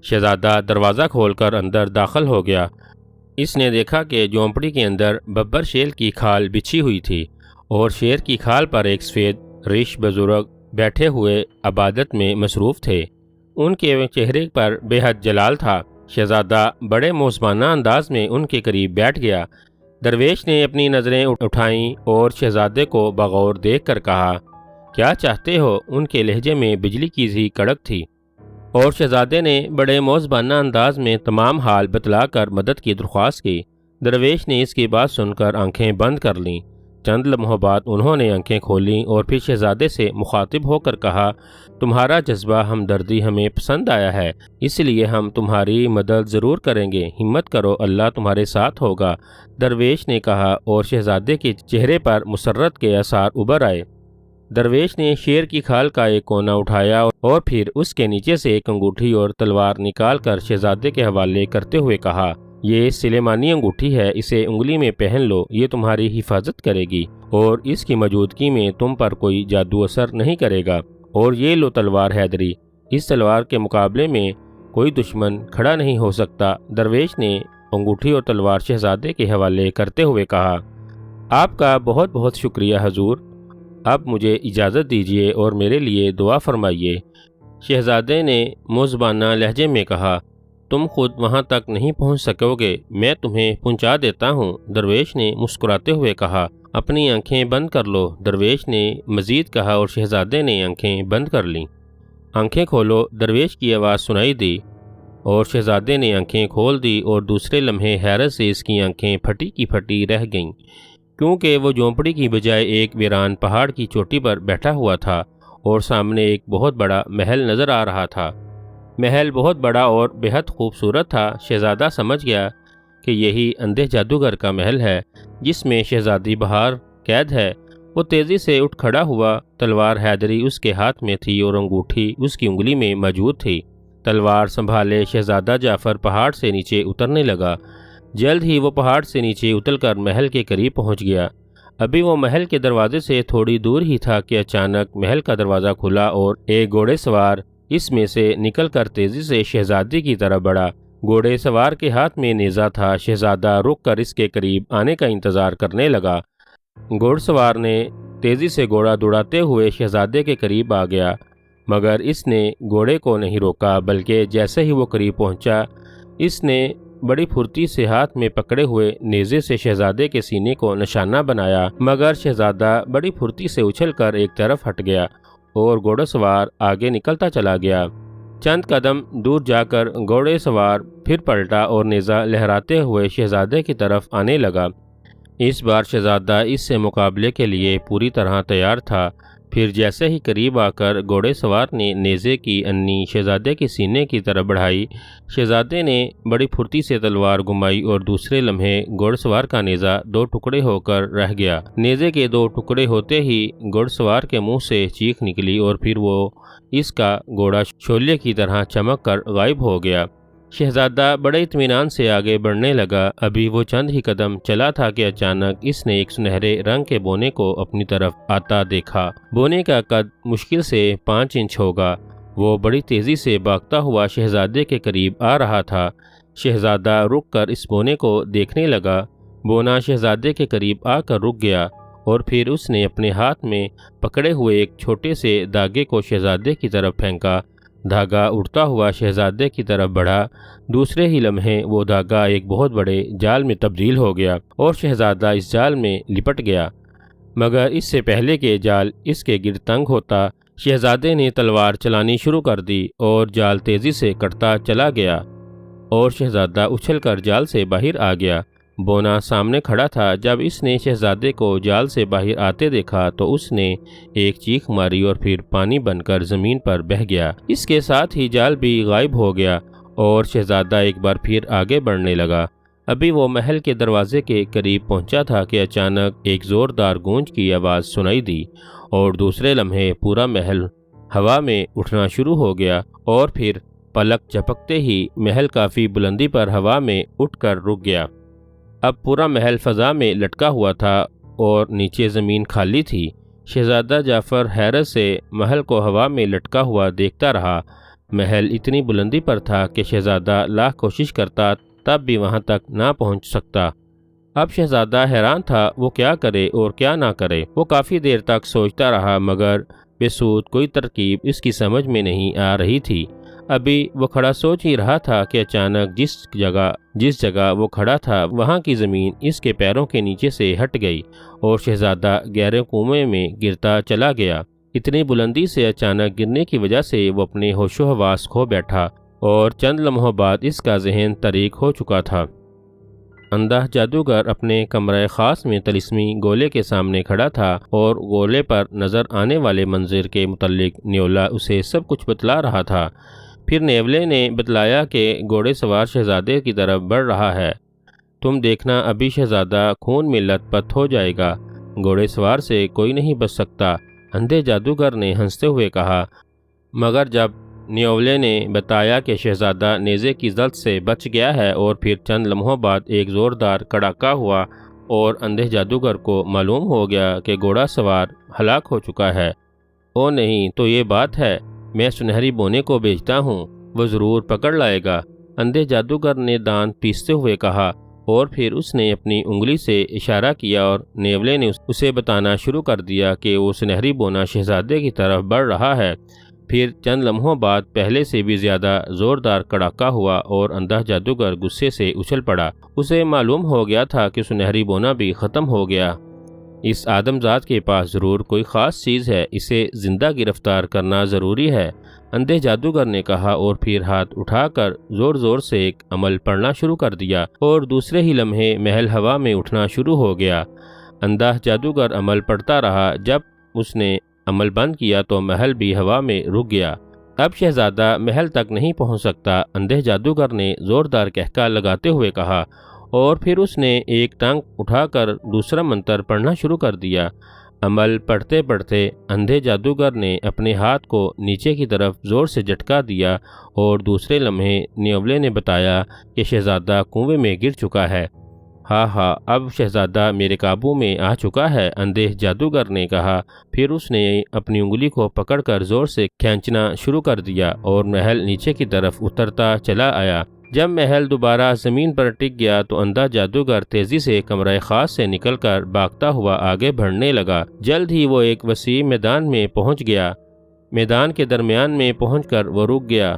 شہزادہ دروازہ کھول کر اندر داخل ہو گیا۔ اس نے دیکھا کہ جھونپڑی کے اندر ببر شیر کی کھال بچھی ہوئی تھی اور شیر کی کھال پر ایک سفید ریش بزرگ بیٹھے ہوئے عبادت میں مصروف تھے۔ ان کے چہرے پر بے حد جلال تھا۔ شہزادہ بڑے موزمانہ انداز میں ان کے قریب بیٹھ گیا۔ درویش نے اپنی نظریں اٹھائیں اور شہزادے کو بغور دیکھ کر کہا، کیا چاہتے ہو؟ ان کے لہجے میں بجلی کی سی کڑک تھی، اور شہزادے نے بڑے موزبانہ انداز میں تمام حال بتلا کر مدد کی درخواست کی۔ درویش نے اس کی بات سن کر آنکھیں بند کر لیں۔ چند لمحوں بعد انہوں نے آنکھیں کھولیں اور پھر شہزادے سے مخاطب ہو کر کہا، تمہارا جذبہ ہمدردی ہمیں پسند آیا ہے، اس لیے ہم تمہاری مدد ضرور کریں گے، ہمت کرو، اللہ تمہارے ساتھ ہوگا، درویش نے کہا، اور شہزادے کے چہرے پر مسرت کے آثار ابھر آئے۔ درویش نے شیر کی کھال کا ایک کونا اٹھایا اور پھر اس کے نیچے سے ایک انگوٹھی اور تلوار نکال کر شہزادے کے حوالے کرتے ہوئے کہا، یہ سلیمانی انگوٹھی ہے، اسے انگلی میں پہن لو، یہ تمہاری حفاظت کرے گی اور اس کی موجودگی میں تم پر کوئی جادو اثر نہیں کرے گا، اور یہ لو تلوار حیدری، اس تلوار کے مقابلے میں کوئی دشمن کھڑا نہیں ہو سکتا۔ درویش نے انگوٹھی اور تلوار شہزادے کے حوالے کرتے ہوئے کہا، آپ کا بہت بہت شکریہ حضور، اب مجھے اجازت دیجیے اور میرے لیے دعا فرمائیے۔ شہزادے نے موزبانہ لہجے میں کہا، تم خود وہاں تک نہیں پہنچ سکو گے، میں تمہیں پہنچا دیتا ہوں۔ درویش نے مسکراتے ہوئے کہا، اپنی آنکھیں بند کر لو، درویش نے مزید کہا اور شہزادے نے آنکھیں بند کر لیں۔ آنکھیں کھولو، درویش کی آواز سنائی دی اور شہزادے نے آنکھیں کھول دی، اور دوسرے لمحے حیرت سے اس کی آنکھیں پھٹی کی پھٹی رہ گئیں، کیونکہ وہ جھونپڑی کی بجائے ایک ویران پہاڑ کی چوٹی پر بیٹھا ہوا تھا اور سامنے ایک بہت بڑا محل نظر آ رہا تھا۔ محل بہت بڑا اور بے حد خوبصورت تھا۔ شہزادہ سمجھ گیا کہ یہی اندھے جادوگر کا محل ہے جس میں شہزادی بہار قید ہے۔ وہ تیزی سے اٹھ کھڑا ہوا، تلوار حیدری اس کے ہاتھ میں تھی اور انگوٹھی اس کی انگلی میں موجود تھی۔ تلوار سنبھالے شہزادہ جعفر پہاڑ سے نیچے اترنے لگا۔ جلد ہی وہ پہاڑ سے نیچے اتر کر محل کے قریب پہنچ گیا۔ ابھی وہ محل کے دروازے سے تھوڑی دور ہی تھا کہ اچانک محل کا دروازہ کھلا اور ایک گھوڑے سوار اس میں سے نکل کر تیزی سے شہزادی کی طرف بڑھا۔ گھوڑے سوار کے ہاتھ میں نیزہ تھا۔ شہزادہ رک کر اس کے قریب آنے کا انتظار کرنے لگا۔ گھوڑ سوار نے تیزی سے گھوڑا دوڑاتے ہوئے شہزادے کے قریب آ گیا، مگر اس نے گھوڑے کو نہیں روکا، بلکہ جیسے ہی وہ قریب پہنچا، اس نے بڑی پھرتی سے ہاتھ میں پکڑے ہوئے نیزے سے شہزادے کے سینے کو نشانہ بنایا، مگر شہزادہ بڑی پھرتی سے اچھل کر ایک طرف ہٹ گیا اور گھوڑا سوار آگے نکلتا چلا گیا۔ چند قدم دور جا کر گھوڑے سوار پھر پلٹا اور نیزہ لہراتے ہوئے شہزادے کی طرف آنے لگا۔ اس بار شہزادہ اس سے مقابلے کے لیے پوری طرح تیار تھا۔ پھر جیسے ہی قریب آ کر گھوڑے سوار نے نیزے کی انی شہزادے کے سینے کی طرف بڑھائی، شہزادے نے بڑی پھرتی سے تلوار گھمائی اور دوسرے لمحے گھوڑ سوار کا نیزہ 2 ٹکڑے ہو کر رہ گیا۔ نیزے کے 2 ٹکڑے ہوتے ہی گھوڑ سوار کے منہ سے چیخ نکلی اور پھر وہ اس کا گھوڑا شعلے کی طرح چمک کر غائب ہو گیا۔ شہزادہ بڑے اطمینان سے آگے بڑھنے لگا۔ ابھی وہ چند ہی قدم چلا تھا کہ اچانک اس نے ایک سنہرے رنگ کے بونے کو اپنی طرف آتا دیکھا۔ بونے کا قد مشکل سے 5 انچ ہوگا۔ وہ بڑی تیزی سے بھاگتا ہوا شہزادے کے قریب آ رہا تھا۔ شہزادہ رک کر اس بونے کو دیکھنے لگا۔ بونا شہزادے کے قریب آ کر رک گیا اور پھر اس نے اپنے ہاتھ میں پکڑے ہوئے ایک چھوٹے سے دھاگے کو شہزادے کی طرف پھینکا۔ دھاگا اڑتا ہوا شہزادے کی طرف بڑھا۔ دوسرے ہی لمحے وہ دھاگا ایک بہت بڑے جال میں تبدیل ہو گیا اور شہزادہ اس جال میں لپٹ گیا۔ مگر اس سے پہلے کہ جال اس کے گرد تنگ ہوتا، شہزادے نے تلوار چلانی شروع کر دی اور جال تیزی سے کٹتا چلا گیا اور شہزادہ اچھل کر جال سے باہر آ گیا۔ بونا سامنے کھڑا تھا۔ جب اس نے شہزادے کو جال سے باہر آتے دیکھا تو اس نے ایک چیخ ماری اور پھر پانی بن کر زمین پر بہہ گیا۔ اس کے ساتھ ہی جال بھی غائب ہو گیا اور شہزادہ ایک بار پھر آگے بڑھنے لگا۔ ابھی وہ محل کے دروازے کے قریب پہنچا تھا کہ اچانک ایک زوردار گونج کی آواز سنائی دی اور دوسرے لمحے پورا محل ہوا میں اٹھنا شروع ہو گیا اور پھر پلک جھپکتے ہی محل کافی بلندی پر ہوا میں اٹھ کر رک گیا۔ اب پورا محل فضا میں لٹکا ہوا تھا اور نیچے زمین خالی تھی۔ شہزادہ جعفر حیرت سے محل کو ہوا میں لٹکا ہوا دیکھتا رہا۔ محل اتنی بلندی پر تھا کہ شہزادہ لاکھ کوشش کرتا تب بھی وہاں تک نہ پہنچ سکتا۔ اب شہزادہ حیران تھا وہ کیا کرے اور کیا نہ کرے۔ وہ کافی دیر تک سوچتا رہا مگر بے سود کوئی ترکیب اس کی سمجھ میں نہیں آ رہی تھی۔ ابھی وہ کھڑا سوچ ہی رہا تھا کہ اچانک جس جگہ وہ کھڑا تھا وہاں کی زمین اس کے پیروں کے نیچے سے ہٹ گئی اور شہزادہ گہرے کنویں میں گرتا چلا گیا۔ اتنی بلندی سے اچانک گرنے کی وجہ سے وہ اپنے ہوش و حواس کھو بیٹھا اور چند لمحوں بعد اس کا ذہن طریق ہو چکا تھا۔ اندھا جادوگر اپنے کمرہ خاص میں طلسمی گولے کے سامنے کھڑا تھا اور گولے پر نظر آنے والے منظر کے متعلق نیولا اسے سب کچھ بتلا رہا تھا۔ پھر نیولے نے بتلایا کہ گھوڑے سوار شہزادے کی طرف بڑھ رہا ہے۔ تم دیکھنا ابھی شہزادہ خون میں لت پت ہو جائے گا۔ گھوڑے سوار سے کوئی نہیں بچ سکتا، اندھے جادوگر نے ہنستے ہوئے کہا۔ مگر جب نیولے نے بتایا کہ شہزادہ نیزے کی زد سے بچ گیا ہے اور پھر چند لمحوں بعد ایک زوردار کڑاکا ہوا اور اندھے جادوگر کو معلوم ہو گیا کہ گھوڑا سوار ہلاک ہو چکا ہے۔ او نہیں تو یہ بات ہے، میں سنہری بونے کو بیچتا ہوں، وہ ضرور پکڑ لائے گا، اندھے جادوگر نے دانت پیستے ہوئے کہا اور پھر اس نے اپنی انگلی سے اشارہ کیا اور نیولے نے اسے بتانا شروع کر دیا کہ وہ سنہری بونا شہزادے کی طرف بڑھ رہا ہے۔ پھر چند لمحوں بعد پہلے سے بھی زیادہ زوردار کڑاکا ہوا اور اندھا جادوگر غصے سے اچھل پڑا۔ اسے معلوم ہو گیا تھا کہ سنہری بونا بھی ختم ہو گیا۔ اس آدمزاد کے پاس ضرور کوئی خاص چیز ہے، اسے زندہ گرفتار کرنا ضروری ہے، اندھے جادوگر نے کہا اور پھر ہاتھ اٹھا کر زور زور سے ایک عمل پڑھنا شروع کر دیا اور دوسرے ہی لمحے محل ہوا میں اٹھنا شروع ہو گیا۔ اندھا جادوگر عمل پڑھتا رہا۔ جب اس نے عمل بند کیا تو محل بھی ہوا میں رک گیا۔ اب شہزادہ محل تک نہیں پہنچ سکتا، اندھے جادوگر نے زوردار کہکا لگاتے ہوئے کہا اور پھر اس نے ایک ٹانگ اٹھا کر دوسرا منتر پڑھنا شروع کر دیا۔ عمل پڑھتے پڑھتے اندھے جادوگر نے اپنے ہاتھ کو نیچے کی طرف زور سے جھٹکا دیا اور دوسرے لمحے نیولے نے بتایا کہ شہزادہ کنویں میں گر چکا ہے۔ ہاں اب شہزادہ میرے قابو میں آ چکا ہے، اندھے جادوگر نے کہا۔ پھر اس نے اپنی انگلی کو پکڑ کر زور سے کھینچنا شروع کر دیا اور محل نیچے کی طرف اترتا چلا آیا۔ جب محل دوبارہ زمین پر ٹک گیا تو اندھا جادوگر تیزی سے کمرہ خاص سے نکل کر بھاگتا ہوا آگے بڑھنے لگا۔ جلد ہی وہ ایک وسیع میدان میں پہنچ گیا۔ میدان کے درمیان میں پہنچ کر وہ رک گیا۔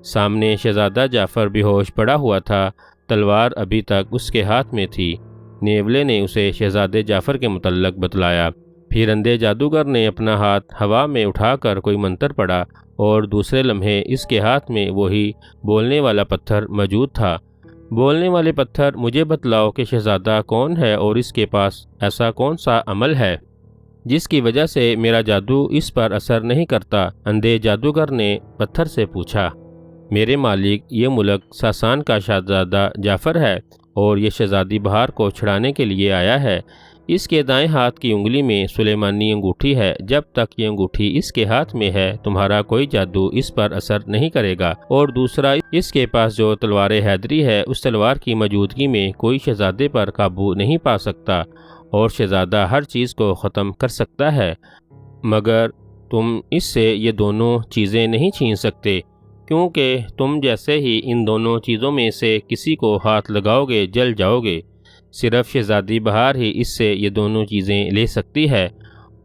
سامنے شہزادہ جعفر بے ہوش پڑا ہوا تھا، تلوار ابھی تک اس کے ہاتھ میں تھی۔ نیولے نے اسے شہزادے جعفر کے متعلق بتلایا۔ پھر اندھے جادوگر نے اپنا ہاتھ ہوا میں اٹھا کر کوئی منتر پڑھا اور دوسرے لمحے اس کے ہاتھ میں وہی بولنے والا پتھر موجود تھا۔ بولنے والے پتھر، مجھے بتلاؤ کہ شہزادہ کون ہے اور اس کے پاس ایسا کون سا عمل ہے جس کی وجہ سے میرا جادو اس پر اثر نہیں کرتا؟ اندھے جادوگر نے پتھر سے پوچھا۔ میرے مالک، یہ ملک ساسان کا شہزادہ جعفر ہے اور یہ شہزادی بہار کو چھڑانے کے لیے آیا ہے۔ اس کے دائیں ہاتھ کی انگلی میں سلیمانی انگوٹھی ہے، جب تک یہ انگوٹھی اس کے ہاتھ میں ہے تمہارا کوئی جادو اس پر اثر نہیں کرے گا، اور دوسرا اس کے پاس جو تلوار حیدری ہے اس تلوار کی موجودگی میں کوئی شہزادے پر قابو نہیں پا سکتا، اور شہزادہ ہر چیز کو ختم کر سکتا ہے، مگر تم اس سے یہ دونوں چیزیں نہیں چھین سکتے، کیونکہ تم جیسے ہی ان دونوں چیزوں میں سے کسی کو ہاتھ لگاؤ گے جل جاؤ گے۔ صرف شہزادی بہار ہی اس سے یہ دونوں چیزیں لے سکتی ہے،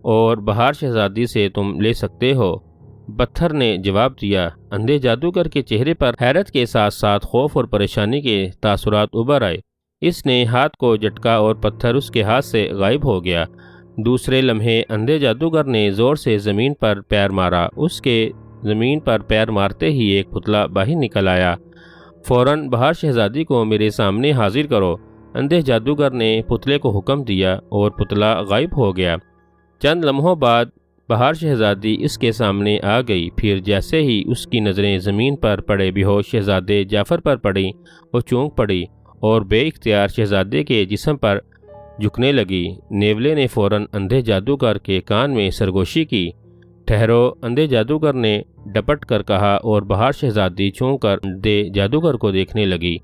اور بہار شہزادی سے تم لے سکتے ہو۔ پتھر نے جواب دیا۔ اندھے جادوگر کے چہرے پر حیرت کے ساتھ ساتھ خوف اور پریشانی کے تاثرات ابھر آئے۔ اس نے ہاتھ کو جھٹکا اور پتھر اس کے ہاتھ سے غائب ہو گیا۔ دوسرے لمحے اندھے جادوگر نے زور سے زمین پر پیر مارا۔ اس کے زمین پر پیر مارتے ہی ایک پتلا باہر نکل آیا۔ فوراً بہار شہزادی کو میرے سامنے حاضر کرو۔ اندھے جادوگر نے پتلے کو حکم دیا اور پتلا غائب ہو گیا۔ چند لمحوں بعد بہار شہزادی اس کے سامنے آ گئی۔ پھر جیسے ہی اس کی نظریں زمین پر پڑے بے ہوش شہزادے جعفر پر پڑیں، وہ چونک پڑی اور بے اختیار شہزادے کے جسم پر جھکنے لگی۔ نیولے نے فوراً اندھے جادوگر کے کان میں سرگوشی کی۔ ٹھہرو، اندھے جادوگر نے ڈپٹ کر کہا، اور بہار شہزادی چونک کر اندھے جادوگر کو دیکھنے لگی۔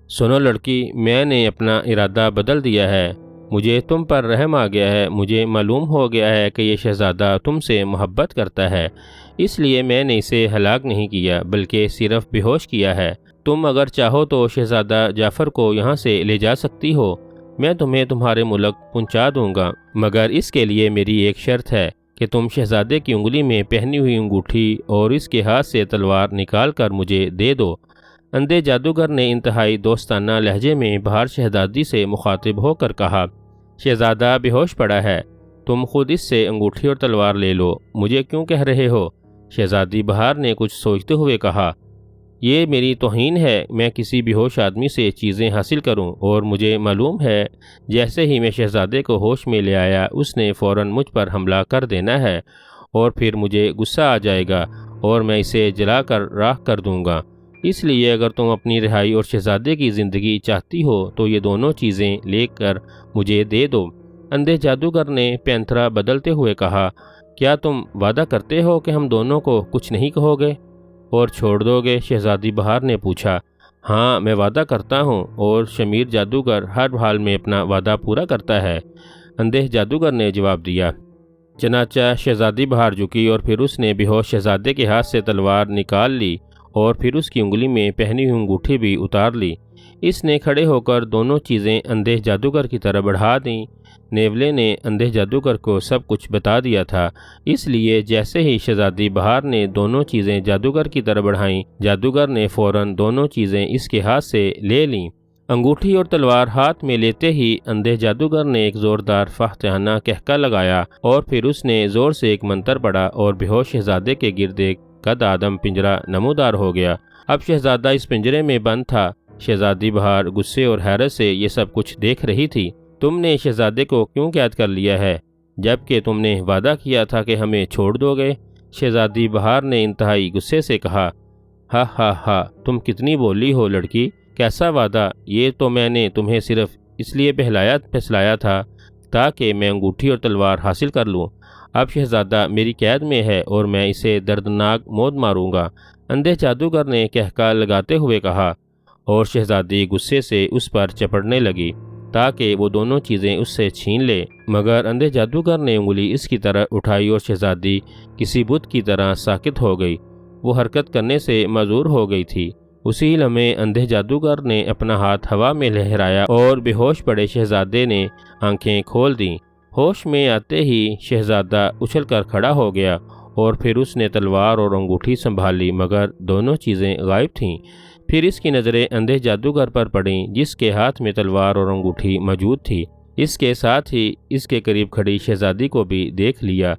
سنو لڑکی، میں نے اپنا ارادہ بدل دیا ہے۔ مجھے تم پر رحم آ گیا ہے۔ مجھے معلوم ہو گیا ہے کہ یہ شہزادہ تم سے محبت کرتا ہے، اس لیے میں نے اسے ہلاک نہیں کیا بلکہ صرف بے ہوش کیا ہے۔ تم اگر چاہو تو شہزادہ جعفر کو یہاں سے لے جا سکتی ہو، میں تمہیں تمہارے ملک پہنچا دوں گا، مگر اس کے لیے میری ایک شرط ہے کہ تم شہزادے کی انگلی میں پہنی ہوئی انگوٹھی اور اس کے ہاتھ سے تلوار نکال کر مجھے دے دو۔ اندھے جادوگر نے انتہائی دوستانہ لہجے میں بہار شہزادی سے مخاطب ہو کر کہا، شہزادہ بے ہوش پڑا ہے، تم خود اس سے انگوٹھی اور تلوار لے لو۔ مجھے کیوں کہہ رہے ہو؟ شہزادی بہار نے کچھ سوچتے ہوئے کہا، یہ میری توہین ہے، میں کسی بے ہوش آدمی سے چیزیں حاصل کروں، اور مجھے معلوم ہے جیسے ہی میں شہزادے کو ہوش میں لے آیا اس نے فوراً مجھ پر حملہ کر دینا ہے، اور پھر مجھے غصہ آ جائے گا اور میں اسے جلا کر راکھ کر دوں گا۔ اس لیے اگر تم اپنی رہائی اور شہزادے کی زندگی چاہتی ہو تو یہ دونوں چیزیں لے کر مجھے دے دو۔ اندھے جادوگر نے پینترا بدلتے ہوئے کہا، کیا تم وعدہ کرتے ہو کہ ہم دونوں کو کچھ نہیں کہو گے اور چھوڑ دو گے؟ شہزادی بہار نے پوچھا۔ ہاں، میں وعدہ کرتا ہوں، اور شمیر جادوگر ہر حال میں اپنا وعدہ پورا کرتا ہے، اندھے جادوگر نے جواب دیا۔ چنانچہ شہزادی بہار جھکی اور پھر اس نے بے ہوش شہزادے کے ہاتھ سے تلوار نکال لی اور پھر اس کی انگلی میں پہنی ہوئی انگوٹھی بھی اتار لی۔ اس نے کھڑے ہو کر دونوں چیزیں اندھے جادوگر کی طرف بڑھا دیں۔ نیولے نے اندھے جادوگر کو سب کچھ بتا دیا تھا، اس لیے جیسے ہی شہزادی بہار نے دونوں چیزیں جادوگر کی طرف بڑھائیں، جادوگر نے فوراً دونوں چیزیں اس کے ہاتھ سے لے لیں۔ انگوٹھی اور تلوار ہاتھ میں لیتے ہی اندھے جادوگر نے ایک زوردار فاتحانہ کہکا لگایا، اور پھر اس نے زور سے ایک منتر پڑھا اور بے ہوش شہزادے کے گرد ایک قد آدم پنجرا نمودار ہو گیا۔ اب شہزادہ اس پنجرے میں بند تھا۔ شہزادی بہار غصے اور حیرت سے یہ سب کچھ دیکھ رہی تھی۔ تم نے شہزادے کو کیوں قید کر لیا ہے جبکہ تم نے وعدہ کیا تھا کہ ہمیں چھوڑ دو گے؟ شہزادی بہار نے انتہائی غصے سے کہا۔ ہا ہا ہا، تم کتنی بولی ہو لڑکی، کیسا وعدہ؟ یہ تو میں نے تمہیں صرف اس لیے پھسلایا تھا تاکہ میں انگوٹھی اور تلوار حاصل کر لوں۔ اب شہزادہ میری قید میں ہے اور میں اسے دردناک موت ماروں گا، اندھے جادوگر نے کہکا لگاتے ہوئے کہا، اور شہزادی غصے سے اس پر چپڑنے لگی تاکہ وہ دونوں چیزیں اس سے چھین لے، مگر اندھے جادوگر نے انگلی اس کی طرف اٹھائی اور شہزادی کسی بت کی طرح ساکت ہو گئی۔ وہ حرکت کرنے سے معذور ہو گئی تھی۔ اسی لمحے اندھے جادوگر نے اپنا ہاتھ ہوا میں لہرایا اور بے ہوش پڑے شہزادے نے آنکھیں کھول دیں۔ ہوش میں آتے ہی شہزادہ اچھل کر کھڑا ہو گیا اور پھر اس نے تلوار اور انگوٹھی سنبھالی، مگر دونوں چیزیں غائب تھیں۔ پھر اس کی نظریں اندھے جادوگر پر پڑیں جس کے ہاتھ میں تلوار اور انگوٹھی موجود تھی۔ اس کے ساتھ ہی اس کے قریب کھڑی شہزادی کو بھی دیکھ لیا۔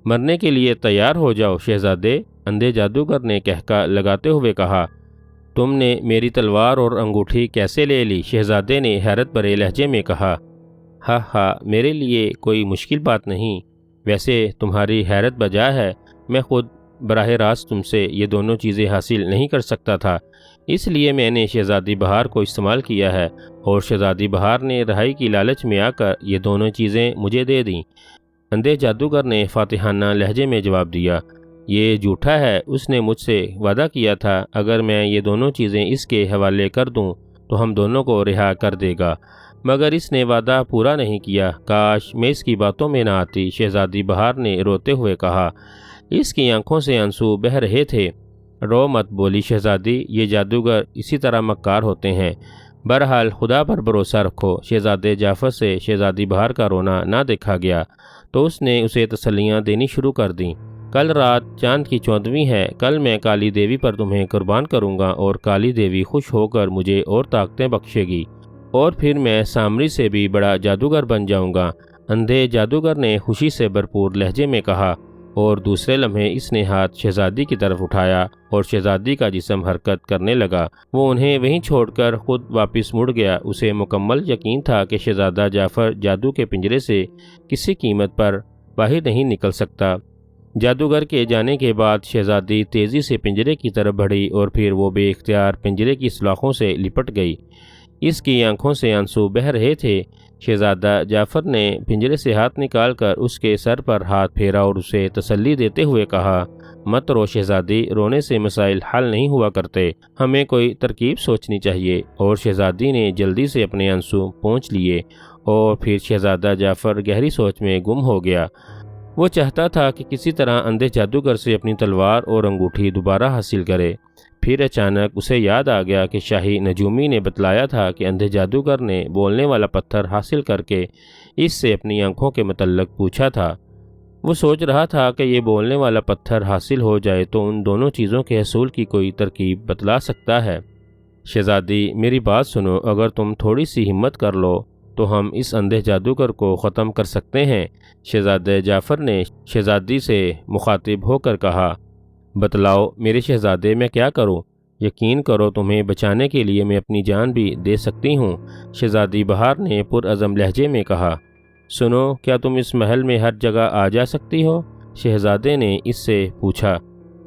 مرنے کے لیے تیار ہو جاؤ شہزادے، اندھے جادوگر نے کہکا لگاتے ہوئے کہا۔ تم نے میری تلوار اور انگوٹھی کیسے لے لی؟ شہزادے نے حیرت بھرے لہجے میں کہا۔ ہاں ہاں، میرے لیے کوئی مشکل بات نہیں، ویسے تمہاری حیرت بجا ہے، میں خود براہ راست تم سے یہ دونوں چیزیں حاصل نہیں کر سکتا تھا، اس لیے میں نے شہزادی بہار کو استعمال کیا ہے اور شہزادی بہار نے رہائی کی لالچ میں آ کر یہ دونوں چیزیں مجھے دے دیں۔ اندھے جادوگر نے فاتحانہ لہجے میں جواب دیا، یہ جھوٹا ہے، اس نے مجھ سے وعدہ کیا تھا اگر میں یہ دونوں چیزیں اس کے حوالے کر دوں تو ہم دونوں کو رہا کر دے گا، مگر اس نے وعدہ پورا نہیں کیا، کاش میں اس کی باتوں میں نہ آتی۔ شہزادی بہار نے روتے ہوئے کہا، اس کی آنکھوں سے آنسو بہہ رہے تھے۔ رو مت، بولی شہزادی، یہ جادوگر اسی طرح مکار ہوتے ہیں، بہرحال خدا پر بھروسہ رکھو۔ شہزادے جعفر سے شہزادی بہار کا رونا نہ دیکھا گیا تو اس نے اسے تسلیاں دینی شروع کر دیں۔ کل رات چاند کی 14ویں ہے، کل میں کالی دیوی پر تمہیں قربان کروں گا اور کالی دیوی خوش ہو کر مجھے اور طاقتیں بخشے گی اور پھر میں سامری سے بھی بڑا جادوگر بن جاؤں گا۔ اندھے جادوگر نے خوشی سے بھرپور لہجے میں کہا اور دوسرے لمحے اس نے ہاتھ شہزادی کی طرف اٹھایا اور شہزادی کا جسم حرکت کرنے لگا۔ وہ انہیں وہیں چھوڑ کر خود واپس مڑ گیا۔ اسے مکمل یقین تھا کہ شہزادہ جعفر جادو کے پنجرے سے کسی قیمت پر باہر نہیں نکل سکتا۔ جادوگر کے جانے کے بعد شہزادی تیزی سے پنجرے کی طرف بڑھی اور پھر وہ بے اختیار پنجرے کی سلاخوں سے لپٹ گئی۔ اس کی آنکھوں سے آنسو بہہ رہے تھے۔ شہزادہ جعفر نے پنجرے سے ہاتھ نکال کر اس کے سر پر ہاتھ پھیرا اور اسے تسلی دیتے ہوئے کہا، مت رو شہزادی، رونے سے مسائل حل نہیں ہوا کرتے، ہمیں کوئی ترکیب سوچنی چاہیے۔ اور شہزادی نے جلدی سے اپنے آنسو پونچھ لیے اور پھر شہزادہ جعفر گہری سوچ میں گم ہو گیا۔ وہ چاہتا تھا کہ کسی طرح اندھے جادوگر سے اپنی تلوار اور انگوٹھی دوبارہ حاصل کرے۔ پھر اچانک اسے یاد آ گیا کہ شاہی نجومی نے بتلایا تھا کہ اندھے جادوگر نے بولنے والا پتھر حاصل کر کے اس سے اپنی آنکھوں کے متعلق پوچھا تھا۔ وہ سوچ رہا تھا کہ یہ بولنے والا پتھر حاصل ہو جائے تو ان دونوں چیزوں کے حصول کی کوئی ترکیب بتلا سکتا ہے۔ شہزادی، میری بات سنو، اگر تم تھوڑی سی ہمت کر لو تو ہم اس اندھے جادوگر کو ختم کر سکتے ہیں۔ شہزادہ جعفر نے شہزادی سے مخاطب ہو کر کہا، بتلاؤ میرے شہزادے، میں کیا کروں؟ یقین کرو تمہیں بچانے کے لیے میں اپنی جان بھی دے سکتی ہوں۔ شہزادی بہار نے پرعزم لہجے میں کہا، سنو، کیا تم اس محل میں ہر جگہ آ جا سکتی ہو؟ شہزادے نے اس سے پوچھا۔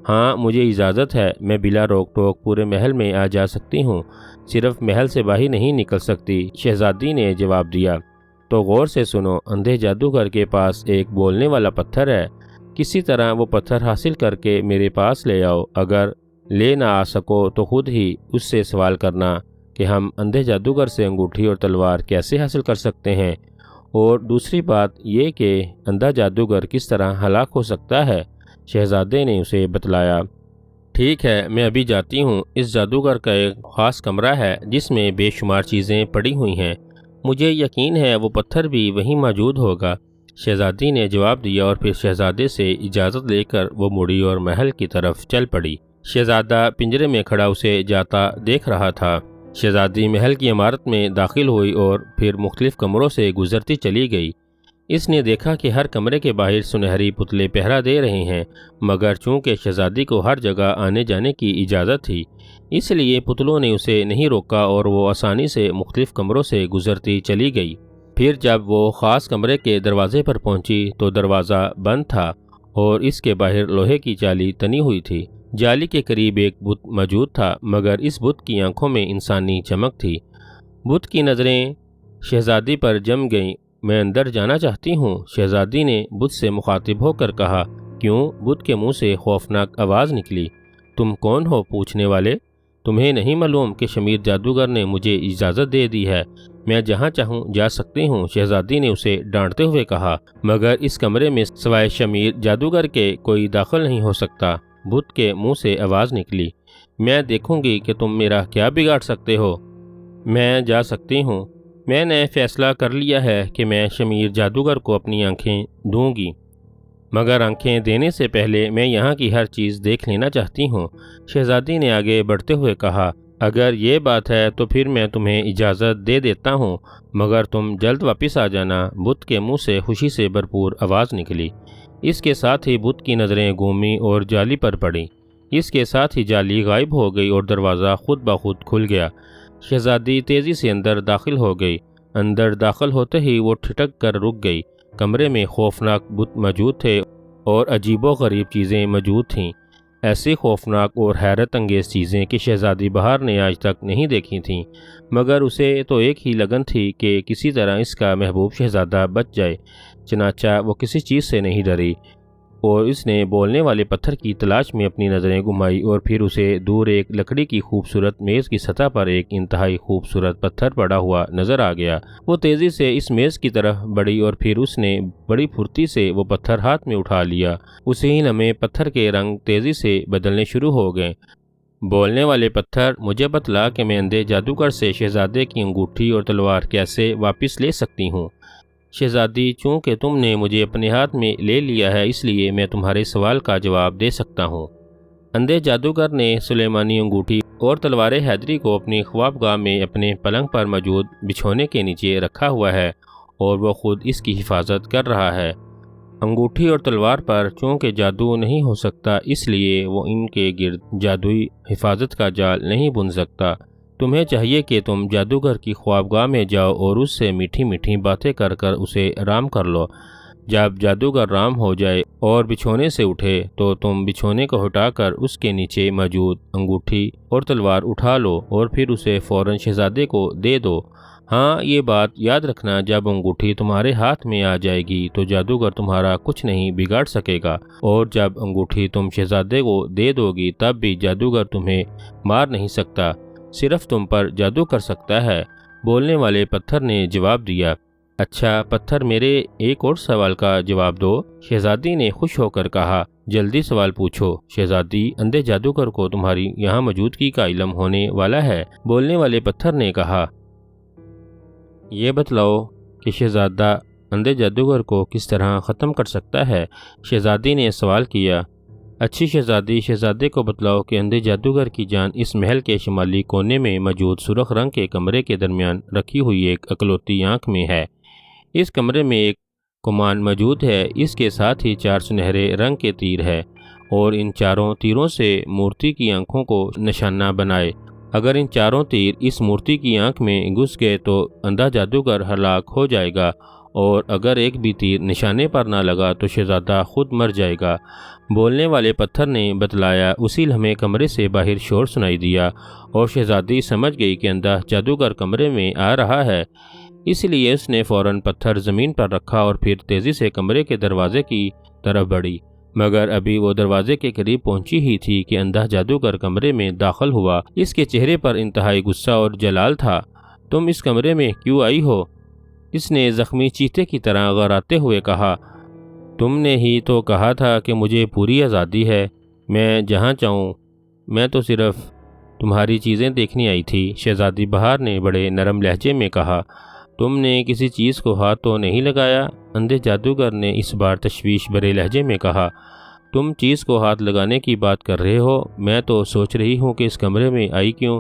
ہاں، مجھے اجازت ہے، میں بلا روک ٹوک پورے محل میں آ جا سکتی ہوں، صرف محل سے باہر نہیں نکل سکتی، شہزادی نے جواب دیا۔ تو غور سے سنو، اندھے جادوگر کے پاس ایک بولنے والا پتھر ہے، کسی طرح وہ پتھر حاصل کر کے میرے پاس لے آؤ۔ اگر لے نہ آ سکو تو خود ہی اس سے سوال کرنا کہ ہم اندھے جادوگر سے انگوٹھی اور تلوار کیسے حاصل کر سکتے ہیں، اور دوسری بات یہ کہ اندھا جادوگر کس طرح ہلاک ہو سکتا ہے۔ شہزادے نے اسے بتلایا۔ ٹھیک ہے، میں ابھی جاتی ہوں۔ اس جادوگر کا ایک خاص کمرہ ہے جس میں بے شمار چیزیں پڑی ہوئی ہیں، مجھے یقین ہے وہ پتھر بھی وہیں موجود ہوگا۔ شہزادی نے جواب دیا اور پھر شہزادے سے اجازت لے کر وہ مڑی اور محل کی طرف چل پڑی۔ شہزادہ پنجرے میں کھڑا اسے جاتا دیکھ رہا تھا۔ شہزادی محل کی عمارت میں داخل ہوئی اور پھر مختلف کمروں سے گزرتی چلی گئی۔ اس نے دیکھا کہ ہر کمرے کے باہر سنہری پتلے پہرا دے رہے ہیں، مگر چونکہ شہزادی کو ہر جگہ آنے جانے کی اجازت تھی، اس لیے پتلوں نے اسے نہیں روکا اور وہ آسانی سے مختلف کمروں سے گزرتی چلی گئی۔ پھر جب وہ خاص کمرے کے دروازے پر پہنچی تو دروازہ بند تھا اور اس کے باہر لوہے کی جالی تنی ہوئی تھی۔ جالی کے قریب ایک بت موجود تھا، مگر اس بت کی آنکھوں میں انسانی چمک تھی۔ بت کی نظریں شہزادی پر جم گئیں۔ میں اندر جانا چاہتی ہوں، شہزادی نے بت سے مخاطب ہو کر کہا۔ کیوں؟ بت کے منہ سے خوفناک آواز نکلی۔ تم کون ہو پوچھنے والے؟ تمہیں نہیں معلوم کہ شمیر جادوگر نے مجھے اجازت دے دی ہے، میں جہاں چاہوں جا سکتی ہوں، شہزادی نے اسے ڈانٹتے ہوئے کہا۔ مگر اس کمرے میں سوائے شمیر جادوگر کے کوئی داخل نہیں ہو سکتا۔ بت کے منہ سے آواز نکلی۔ میں دیکھوں گی کہ تم میرا کیا بگاڑ سکتے ہو۔ میں جا سکتی ہوں، میں نے فیصلہ کر لیا ہے کہ میں شمیر جادوگر کو اپنی آنکھیں دوں گی، مگر آنکھیں دینے سے پہلے میں یہاں کی ہر چیز دیکھ لینا چاہتی ہوں، شہزادی نے آگے بڑھتے ہوئے کہا۔ اگر یہ بات ہے تو پھر میں تمہیں اجازت دے دیتا ہوں، مگر تم جلد واپس آ جانا۔ بت کے منہ سے خوشی سے بھرپور آواز نکلی۔ اس کے ساتھ ہی بت کی نظریں گھومی اور جالی پر پڑیں۔ اس کے ساتھ ہی جالی غائب ہو گئی اور دروازہ خود بخود کھل گیا۔ شہزادی تیزی سے اندر داخل ہو گئی۔ اندر داخل ہوتے ہی وہ ٹھٹک کر رک گئی۔ کمرے میں خوفناک بت موجود تھے اور عجیب و غریب چیزیں موجود تھیں۔ ایسی خوفناک اور حیرت انگیز چیزیں کہ شہزادی بہار نے آج تک نہیں دیکھی تھیں، مگر اسے تو ایک ہی لگن تھی کہ کسی طرح اس کا محبوب شہزادہ بچ جائے۔ چنانچہ وہ کسی چیز سے نہیں ڈری اور اس نے بولنے والے پتھر کی تلاش میں اپنی نظریں گھمائی، اور پھر اسے دور ایک لکڑی کی خوبصورت میز کی سطح پر ایک انتہائی خوبصورت پتھر پڑا ہوا نظر آ گیا۔ وہ تیزی سے اس میز کی طرف بڑھی اور پھر اس نے بڑی پھرتی سے وہ پتھر ہاتھ میں اٹھا لیا۔ اسی ہی لمحے پتھر کے رنگ تیزی سے بدلنے شروع ہو گئے۔ بولنے والے پتھر، مجھے بتلا کہ میں اندھے جادوگر سے شہزادے کی انگوٹھی اور تلوار کیسے واپس لے سکتی ہوں؟ شہزادی، چونکہ تم نے مجھے اپنے ہاتھ میں لے لیا ہے اس لیے میں تمہارے سوال کا جواب دے سکتا ہوں۔ اندھے جادوگر نے سلیمانی انگوٹھی اور تلوار حیدری کو اپنی خوابگاہ میں اپنے پلنگ پر موجود بچھونے کے نیچے رکھا ہوا ہے اور وہ خود اس کی حفاظت کر رہا ہے۔ انگوٹھی اور تلوار پر چونکہ جادو نہیں ہو سکتا اس لیے وہ ان کے گرد جادوئی حفاظت کا جال نہیں بن سکتا۔ تمہیں چاہیے کہ تم جادوگر کی خوابگاہ میں جاؤ اور اس سے میٹھی میٹھی باتیں کر کر اسے رام کر لو۔ جب جادوگر رام ہو جائے اور بچھونے سے اٹھے تو تم بچھونے کو ہٹا کر اس کے نیچے موجود انگوٹھی اور تلوار اٹھا لو اور پھر اسے فوراً شہزادے کو دے دو۔ ہاں، یہ بات یاد رکھنا، جب انگوٹھی تمہارے ہاتھ میں آ جائے گی تو جادوگر تمہارا کچھ نہیں بگاڑ سکے گا، اور جب انگوٹھی تم شہزادے کو دے دو گی تب بھی جادوگر تمہیں مار نہیں سکتا، صرف تم پر جادو کر سکتا ہے۔ بولنے والے پتھر نے جواب دیا، اچھا پتھر، میرے ایک اور سوال کا جواب دو۔ شہزادی نے خوش ہو کر کہا، جلدی سوال پوچھو۔ شہزادی، اندھے جادوگر کو تمہاری یہاں موجودگی کا علم ہونے والا ہے؟ بولنے والے پتھر نے کہا، یہ بتلاؤ کہ شہزادہ اندھے جادوگر کو کس طرح ختم کر سکتا ہے؟ شہزادی نے سوال کیا، اچھی شہزادی، شہزادے کو بتلاؤ کہ اندھے جادوگر کی جان اس محل کے شمالی کونے میں موجود سرخ رنگ کے کمرے کے درمیان رکھی ہوئی ایک اکلوتی آنکھ میں ہے۔ اس کمرے میں ایک کمان موجود ہے، اس کے ساتھ ہی 4 سنہرے رنگ کے تیر ہے، اور ان چاروں تیروں سے مورتی کی آنکھوں کو نشانہ بنائے۔ اگر ان چاروں تیر اس مورتی کی آنکھ میں گھس گئے تو اندھا جادوگر ہلاک ہو جائے گا، اور اگر ایک بھی تیر نشانے پر نہ لگا تو شہزادہ خود مر جائے گا۔ بولنے والے پتھر نے بتلایا۔ اسی لمحے کمرے سے باہر شور سنائی دیا اور شہزادی سمجھ گئی کہ اندھا جادوگر کمرے میں آ رہا ہے، اس لیے اس نے فوراً پتھر زمین پر رکھا اور پھر تیزی سے کمرے کے دروازے کی طرف بڑھی، مگر ابھی وہ دروازے کے قریب پہنچی ہی تھی کہ اندھا جادوگر کمرے میں داخل ہوا۔ اس کے چہرے پر انتہائی غصہ اور جلال تھا۔ تم اس کمرے میں کیوں آئی ہو؟ اس نے زخمی چیتے کی طرح غراتے ہوئے کہا، تم نے ہی تو کہا تھا کہ مجھے پوری آزادی ہے، میں جہاں چاہوں۔ میں تو صرف تمہاری چیزیں دیکھنے آئی تھی، شہزادی بہار نے بڑے نرم لہجے میں کہا۔ تم نے کسی چیز کو ہاتھ تو نہیں لگایا؟ اندھے جادوگر نے اس بار تشویش بھرے لہجے میں کہا۔ تم چیز کو ہاتھ لگانے کی بات کر رہے ہو؟ میں تو سوچ رہی ہوں کہ اس کمرے میں آئی کیوں؟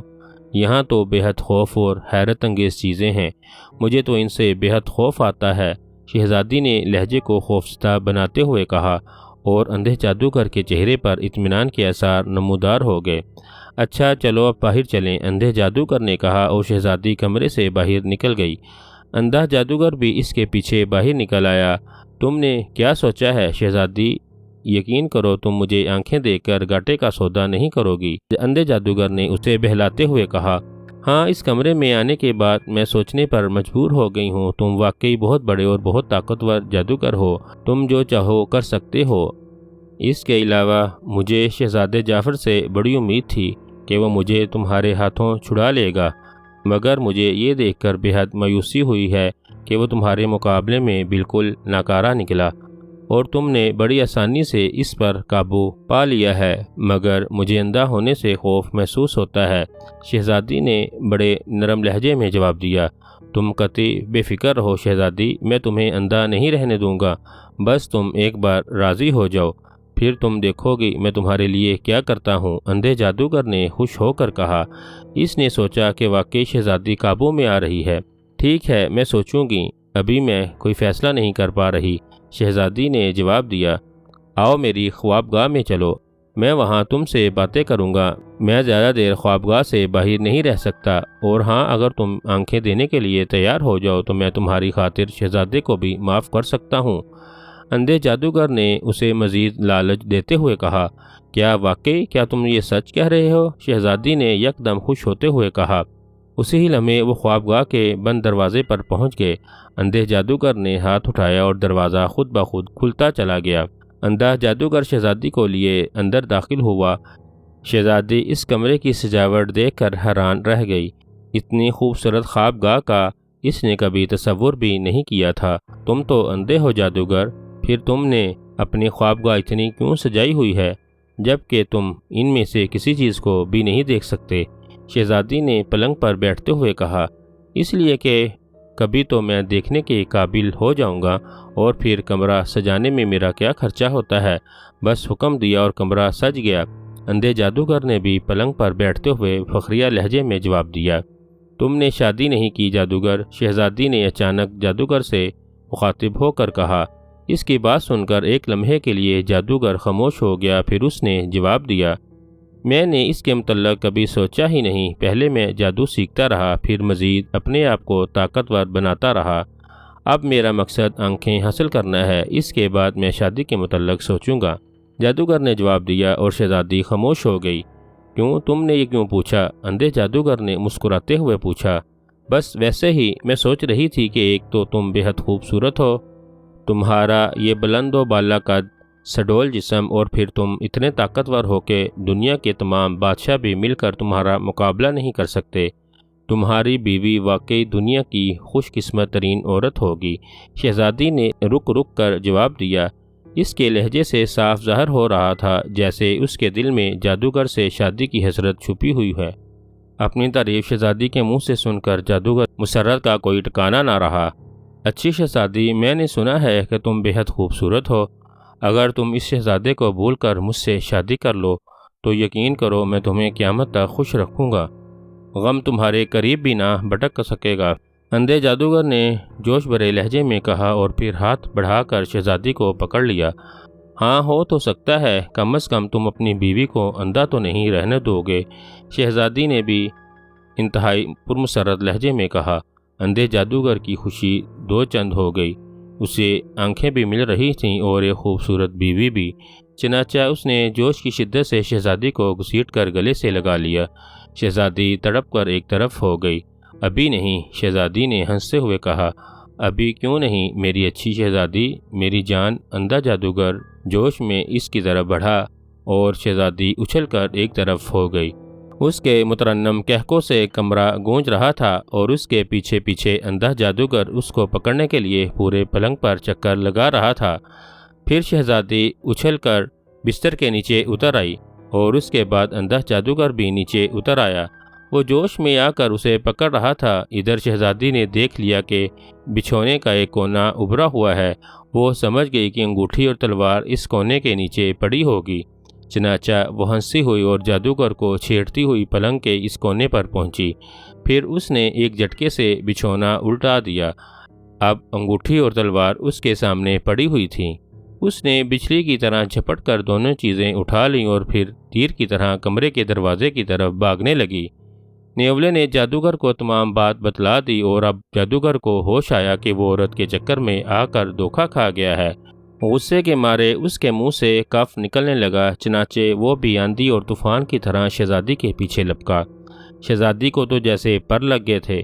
یہاں تو بے حد خوف اور حیرت انگیز چیزیں ہیں، مجھے تو ان سے بے حد خوف آتا ہے، شہزادی نے لہجے کو خوفزدہ بناتے ہوئے کہا، اور اندھے جادوگر کے چہرے پر اطمینان کے آثار نمودار ہو گئے۔ اچھا چلو اب باہر چلیں، اندھے جادوگر نے کہا، اور شہزادی کمرے سے باہر نکل گئی۔ اندھا جادوگر بھی اس کے پیچھے باہر نکل آیا۔ تم نے کیا سوچا ہے شہزادی؟ یقین کرو تم مجھے آنکھیں دے کر گاٹے کا سودا نہیں کرو گی، اندھے جادوگر نے اسے بہلاتے ہوئے کہا۔ ہاں، اس کمرے میں آنے کے بعد میں سوچنے پر مجبور ہو گئی ہوں، تم واقعی بہت بڑے اور بہت طاقتور جادوگر ہو، تم جو چاہو کر سکتے ہو۔ اس کے علاوہ مجھے شہزادے جعفر سے بڑی امید تھی کہ وہ مجھے تمہارے ہاتھوں چھڑا لے گا، مگر مجھے یہ دیکھ کر بے حد مایوسی ہوئی ہے کہ وہ تمہارے مقابلے میں بالکل ناکارہ نکلا، اور تم نے بڑی آسانی سے اس پر قابو پا لیا ہے، مگر مجھے اندھا ہونے سے خوف محسوس ہوتا ہے۔ شہزادی نے بڑے نرم لہجے میں جواب دیا، تم قطعی بے فکر رہو شہزادی، میں تمہیں اندھا نہیں رہنے دوں گا، بس تم ایک بار راضی ہو جاؤ، پھر تم دیکھو گی میں تمہارے لیے کیا کرتا ہوں، اندھے جادوگر نے خوش ہو کر کہا۔ اس نے سوچا کہ واقعی شہزادی قابو میں آ رہی ہے۔ ٹھیک ہے، میں سوچوں گی، ابھی میں کوئی فیصلہ نہیں کر پا رہی، شہزادی نے جواب دیا۔ آؤ میری خوابگاہ میں چلو، میں وہاں تم سے باتیں کروں گا، میں زیادہ دیر خوابگاہ سے باہر نہیں رہ سکتا، اور ہاں اگر تم آنکھیں دینے کے لیے تیار ہو جاؤ تو میں تمہاری خاطر شہزادے کو بھی معاف کر سکتا ہوں۔ اندھے جادوگر نے اسے مزید لالچ دیتے ہوئے کہا، کیا تم یہ سچ کہہ رہے ہو؟ شہزادی نے یکدم خوش ہوتے ہوئے کہا۔ اسی ہی لمحے وہ خوابگاہ کے بند دروازے پر پہنچ گئے۔ اندھے جادوگر نے ہاتھ اٹھایا اور دروازہ خود بخود کھلتا چلا گیا۔ اندھا جادوگر شہزادی کو لیے اندر داخل ہوا۔ شہزادی اس کمرے کی سجاوٹ دیکھ کر حیران رہ گئی۔ اتنی خوبصورت خوابگاہ کا اس نے کبھی تصور بھی نہیں کیا تھا۔ تم تو اندھے ہو جادوگر، پھر تم نے اپنی خوابگاہ اتنی کیوں سجائی ہوئی ہے جبکہ تم ان میں سے کسی چیز کو بھی نہیں دیکھ سکتے؟ شہزادی نے پلنگ پر بیٹھتے ہوئے کہا، اس لیے کہ کبھی تو میں دیکھنے کے قابل ہو جاؤں گا، اور پھر کمرہ سجانے میں میرا کیا خرچہ ہوتا ہے؟ بس حکم دیا اور کمرہ سج گیا۔ اندھے جادوگر نے بھی پلنگ پر بیٹھتے ہوئے فخریہ لہجے میں جواب دیا، تم نے شادی نہیں کی جادوگر؟ شہزادی نے اچانک جادوگر سے مخاطب ہو کر کہا۔ اس کی بات سن کر ایک لمحے کے لیے جادوگر خاموش ہو گیا، پھر اس نے جواب دیا، میں نے اس کے متعلق کبھی سوچا ہی نہیں۔ پہلے میں جادو سیکھتا رہا، پھر مزید اپنے آپ کو طاقتور بناتا رہا۔ اب میرا مقصد آنکھیں حاصل کرنا ہے، اس کے بعد میں شادی کے متعلق سوچوں گا، جادوگر نے جواب دیا، اور شہزادی خاموش ہو گئی۔ کیوں؟ تم نے یہ کیوں پوچھا؟ اندھے جادوگر نے مسکراتے ہوئے پوچھا۔ بس ویسے ہی، میں سوچ رہی تھی کہ ایک تو تم بے حد خوبصورت ہو، تمہارا یہ بلند و بالا قد، سڈول جسم، اور پھر تم اتنے طاقتور ہو کہ دنیا کے تمام بادشاہ بھی مل کر تمہارا مقابلہ نہیں کر سکتے۔ تمہاری بیوی واقعی دنیا کی خوش قسمت ترین عورت ہوگی۔ شہزادی نے رک رک کر جواب دیا۔ اس کے لہجے سے صاف ظاہر ہو رہا تھا جیسے اس کے دل میں جادوگر سے شادی کی حسرت چھپی ہوئی ہے۔ اپنی تعریف شہزادی کے منہ سے سن کر جادوگر مسرت کا کوئی ٹھکانہ نہ رہا۔ اچھی شہزادی، میں نے سنا ہے کہ تم بے حد خوبصورت ہو۔ اگر تم اس شہزادے کو بھول کر مجھ سے شادی کر لو تو یقین کرو میں تمہیں قیامت تک خوش رکھوں گا، غم تمہارے قریب بھی نہ بٹک سکے گا۔ اندھے جادوگر نے جوش بھرے لہجے میں کہا اور پھر ہاتھ بڑھا کر شہزادی کو پکڑ لیا۔ ہاں، ہو تو سکتا ہے، کم از کم تم اپنی بیوی کو اندھا تو نہیں رہنے دو گے، شہزادی نے بھی انتہائی پرمسرت لہجے میں کہا۔ اندھے جادوگر کی خوشی دو چند ہو گئی، اسے آنکھیں بھی مل رہی تھیں اور ایک خوبصورت بیوی بھی، چنانچہ اس نے جوش کی شدت سے شہزادی کو گھسیٹ کر گلے سے لگا لیا۔ شہزادی تڑپ کر ایک طرف ہو گئی۔ ابھی نہیں، شہزادی نے ہنستے ہوئے کہا۔ ابھی کیوں نہیں میری اچھی شہزادی، میری جان؟ اندھا جادوگر جوش میں اس کی طرف بڑھا اور شہزادی اچھل کر ایک طرف ہو گئی۔ اس کے مترنم کہکوں سے کمرہ گونج رہا تھا اور اس کے پیچھے پیچھے اندھا جادوگر اس کو پکڑنے کے لیے پورے پلنگ پر چکر لگا رہا تھا۔ پھر شہزادی اچھل کر بستر کے نیچے اتر آئی اور اس کے بعد اندھا جادوگر بھی نیچے اتر آیا۔ وہ جوش میں آ کر اسے پکڑ رہا تھا۔ ادھر شہزادی نے دیکھ لیا کہ بچھونے کا ایک کونا ابھرا ہوا ہے۔ وہ سمجھ گئی کہ انگوٹھی اور تلوار اس کونے کے نیچے پڑی ہوگی، چنانچہ وہ ہنسی ہوئی اور جادوگر کو چھیڑتی ہوئی پلنگ کے اس کونے پر پہنچی۔ پھر اس نے ایک جھٹکے سے بچھونا الٹا دیا۔ اب انگوٹھی اور تلوار اس کے سامنے پڑی ہوئی تھیں۔ اس نے بچھلی کی طرح جھپٹ کر دونوں چیزیں اٹھا لیں اور پھر تیر کی طرح کمرے کے دروازے کی طرف بھاگنے لگی۔ نیولے نے جادوگر کو تمام بات بتلا دی اور اب جادوگر کو ہوش آیا کہ وہ عورت کے چکر میں آ کر دھوکہ کھا گیا ہے۔ غصے کے مارے اس کے منہ سے کف نکلنے لگا، چنانچہ وہ بھی آندھی اور طوفان کی طرح شہزادی کے پیچھے لپکا۔ شہزادی کو تو جیسے پر لگ گئے تھے۔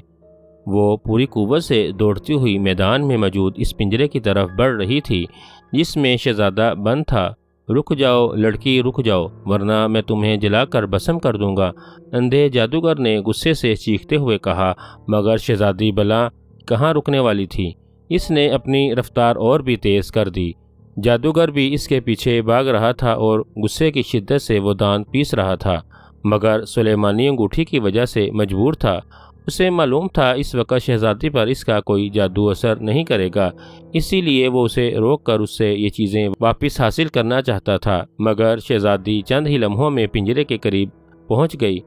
وہ پوری قوت سے دوڑتی ہوئی میدان میں موجود اس پنجرے کی طرف بڑھ رہی تھی جس میں شہزادہ بند تھا۔ رک جاؤ لڑکی، رک جاؤ، ورنہ میں تمہیں جلا کر بھسم کر دوں گا، اندھے جادوگر نے غصے سے چیختے ہوئے کہا۔ مگر شہزادی بلا کہاں رکنے والی تھی، اس نے اپنی رفتار اور بھی تیز کر دی۔ جادوگر بھی اس کے پیچھے بھاگ رہا تھا اور غصے کی شدت سے وہ دانت پیس رہا تھا، مگر سلیمانی انگوٹھی کی وجہ سے مجبور تھا۔ اسے معلوم تھا اس وقت شہزادی پر اس کا کوئی جادو اثر نہیں کرے گا، اسی لیے وہ اسے روک کر اس سے یہ چیزیں واپس حاصل کرنا چاہتا تھا۔ مگر شہزادی چند ہی لمحوں میں پنجرے کے قریب پہنچ گئی۔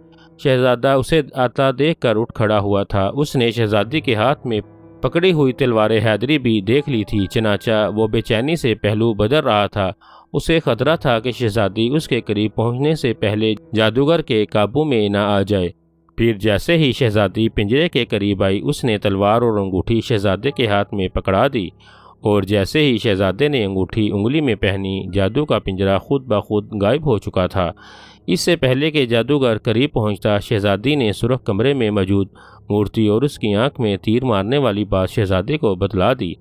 شہزادہ اسے آتا دیکھ کر اٹھ کھڑا ہوا تھا۔ اس نے شہزادی کے ہاتھ میں پکڑی ہوئی تلوار حیدری بھی دیکھ لی تھی، چنانچہ وہ بے چینی سے پہلو بدل رہا تھا۔ اسے خطرہ تھا کہ شہزادی اس کے قریب پہنچنے سے پہلے جادوگر کے قابو میں نہ آ جائے۔ پھر جیسے ہی شہزادی پنجرے کے قریب آئی، اس نے تلوار اور انگوٹھی شہزادے کے ہاتھ میں پکڑا دی اور جیسے ہی شہزادے نے انگوٹھی انگلی میں پہنی، جادو کا پنجرا خود بخود غائب ہو چکا تھا۔ اس سے پہلے کہ جادوگر قریب پہنچتا، شہزادی نے سرخ کمرے میں موجود مورتی اور اس کی آنکھ میں تیر مارنے والی بات شہزادے کو بتلا دی۔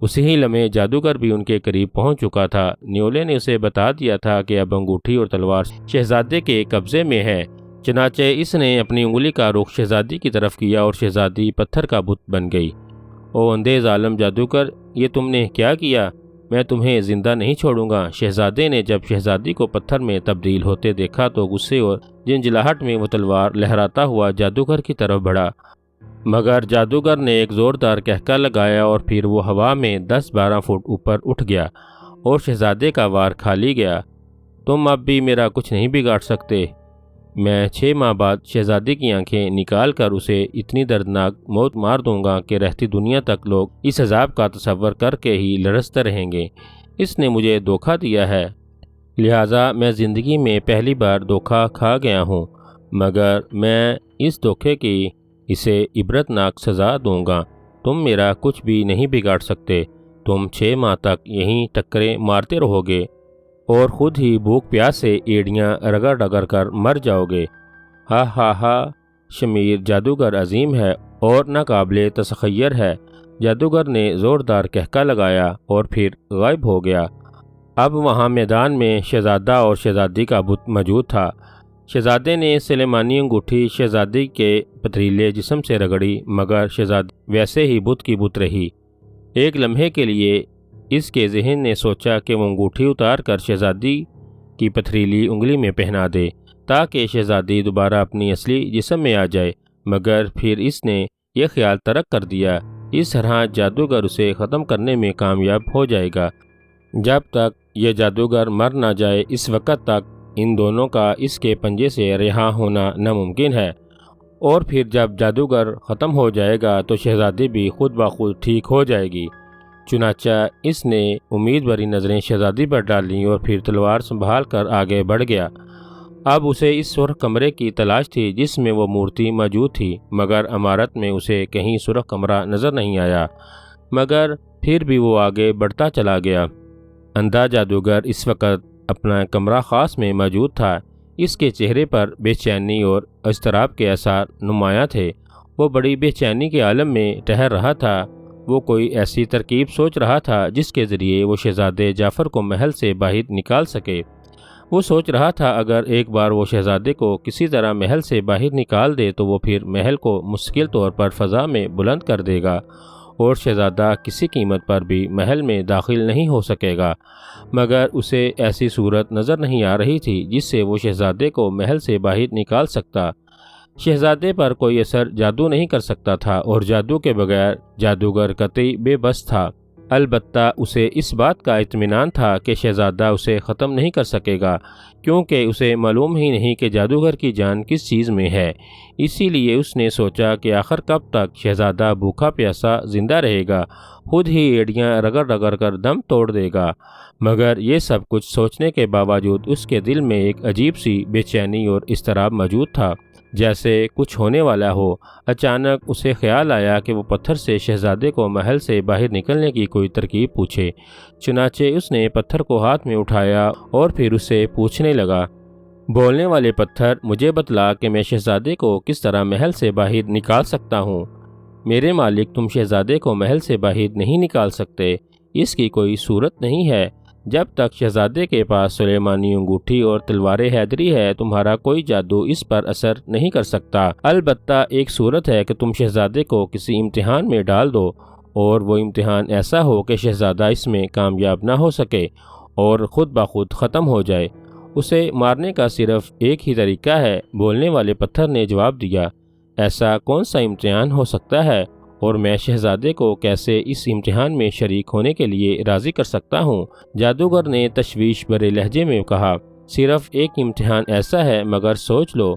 اسی ہی لمحے جادوگر بھی ان کے قریب پہنچ چکا تھا۔ نیولے نے اسے بتا دیا تھا کہ اب انگوٹھی اور تلوار شہزادے کے قبضے میں ہے۔ چنانچہ اس نے اپنی انگلی کا رخ شہزادی کی طرف کیا اور شہزادی پتھر کا بت بن گئی۔ او اندھے ظالم جادوگر، یہ تم نے کیا کیا؟ میں تمہیں زندہ نہیں چھوڑوں گا۔ شہزادے نے جب شہزادی کو پتھر میں تبدیل ہوتے دیکھا تو غصے اور جنجلاہٹ میں وہ تلوار لہراتا ہوا جادوگر کی طرف بڑھا، مگر جادوگر نے ایک زوردار کہکا لگایا اور پھر وہ ہوا میں 10-12 فٹ اوپر اٹھ گیا اور شہزادے کا وار کھا لی گیا۔ تم اب بھی میرا کچھ نہیں بگاڑ سکتے۔ میں 6 ماہ بعد شہزادی کی آنکھیں نکال کر اسے اتنی دردناک موت مار دوں گا کہ رہتی دنیا تک لوگ اس عذاب کا تصور کر کے ہی لرزتے رہیں گے۔ اس نے مجھے دھوکہ دیا ہے، لہٰذا میں زندگی میں پہلی بار دھوکہ کھا گیا ہوں، مگر میں اس دھوکے کی اسے عبرتناک سزا دوں گا۔ تم میرا کچھ بھی نہیں بگاڑ سکتے۔ تم 6 ماہ تک یہیں ٹکریں مارتے رہو گے اور خود ہی بھوک پیاس سے ایڑیاں رگڑ رگڑ کر مر جاؤ گے۔ ہا ہا ہا، شمیر جادوگر عظیم ہے اور ناقابل تسخیر ہے۔ جادوگر نے زوردار کہکا لگایا اور پھر غائب ہو گیا۔ اب وہاں میدان میں شہزادہ اور شہزادی کا بت موجود تھا۔ شہزادے نے سلیمانی انگوٹھی شہزادی کے پتھریلے جسم سے رگڑی، مگر شہزادی ویسے ہی بت کی بت رہی۔ ایک لمحے کے لیے اس کے ذہن نے سوچا کہ وہ انگوٹھی اتار کر شہزادی کی پتھریلی انگلی میں پہنا دے تاکہ شہزادی دوبارہ اپنی اصلی جسم میں آ جائے، مگر پھر اس نے یہ خیال ترک کر دیا۔ اس طرح جادوگر اسے ختم کرنے میں کامیاب ہو جائے گا۔ جب تک یہ جادوگر مر نہ جائے، اس وقت تک ان دونوں کا اس کے پنجے سے رہا ہونا ناممکن ہے، اور پھر جب جادوگر ختم ہو جائے گا تو شہزادی بھی خود بخود ٹھیک ہو جائے گی۔ چنانچہ اس نے امید بھری نظریں شہزادی پر ڈالیں اور پھر تلوار سنبھال کر آگے بڑھ گیا۔ اب اسے اس سرخ کمرے کی تلاش تھی جس میں وہ مورتی موجود تھی، مگر عمارت میں اسے کہیں سرخ کمرہ نظر نہیں آیا، مگر پھر بھی وہ آگے بڑھتا چلا گیا۔ اندھا جادوگر اس وقت اپنا کمرہ خاص میں موجود تھا۔ اس کے چہرے پر بے چینی اور اضطراب کے آثار نمایاں تھے۔ وہ بڑی بے چینی کے عالم میں ٹہر رہا تھا۔ وہ کوئی ایسی ترکیب سوچ رہا تھا جس کے ذریعے وہ شہزادے جعفر کو محل سے باہر نکال سکے۔ وہ سوچ رہا تھا اگر ایک بار وہ شہزادے کو کسی طرح محل سے باہر نکال دے تو وہ پھر محل کو مستقل طور پر فضا میں بلند کر دے گا اور شہزادہ کسی قیمت پر بھی محل میں داخل نہیں ہو سکے گا، مگر اسے ایسی صورت نظر نہیں آ رہی تھی جس سے وہ شہزادے کو محل سے باہر نکال سکتا۔ شہزادے پر کوئی اثر جادو نہیں کر سکتا تھا اور جادو کے بغیر جادوگر قطعی بے بس تھا۔ البتہ اسے اس بات کا اطمینان تھا کہ شہزادہ اسے ختم نہیں کر سکے گا، کیونکہ اسے معلوم ہی نہیں کہ جادوگر کی جان کس چیز میں ہے۔ اسی لیے اس نے سوچا کہ آخر کب تک شہزادہ بھوکا پیاسا زندہ رہے گا، خود ہی ایڑیاں رگڑ رگڑ کر دم توڑ دے گا۔ مگر یہ سب کچھ سوچنے کے باوجود اس کے دل میں ایک عجیب سی بے چینی اور اضطراب موجود تھا، جیسے کچھ ہونے والا ہو۔ اچانک اسے خیال آیا کہ وہ پتھر سے شہزادے کو محل سے باہر نکلنے کی کوئی ترکیب پوچھے۔ چنانچہ اس نے پتھر کو ہاتھ میں اٹھایا اور پھر اسے پوچھنے لگا، بولنے والے پتھر، مجھے بتلا کہ میں شہزادے کو کس طرح محل سے باہر نکال سکتا ہوں۔ میرے مالک، تم شہزادے کو محل سے باہر نہیں نکال سکتے، اس کی کوئی صورت نہیں ہے۔ جب تک شہزادے کے پاس سلیمانی انگوٹھی اور تلوار حیدری ہے، تمہارا کوئی جادو اس پر اثر نہیں کر سکتا۔ البتہ ایک صورت ہے کہ تم شہزادے کو کسی امتحان میں ڈال دو اور وہ امتحان ایسا ہو کہ شہزادہ اس میں کامیاب نہ ہو سکے اور خود بخود ختم ہو جائے۔ اسے مارنے کا صرف ایک ہی طریقہ ہے، بولنے والے پتھر نے جواب دیا۔ ایسا کون سا امتحان ہو سکتا ہے اور میں شہزادے کو کیسے اس امتحان میں شریک ہونے کے لیے راضی کر سکتا ہوں؟ جادوگر نے تشویش بھرے لہجے میں کہا، صرف ایک امتحان ایسا ہے، مگر سوچ لو،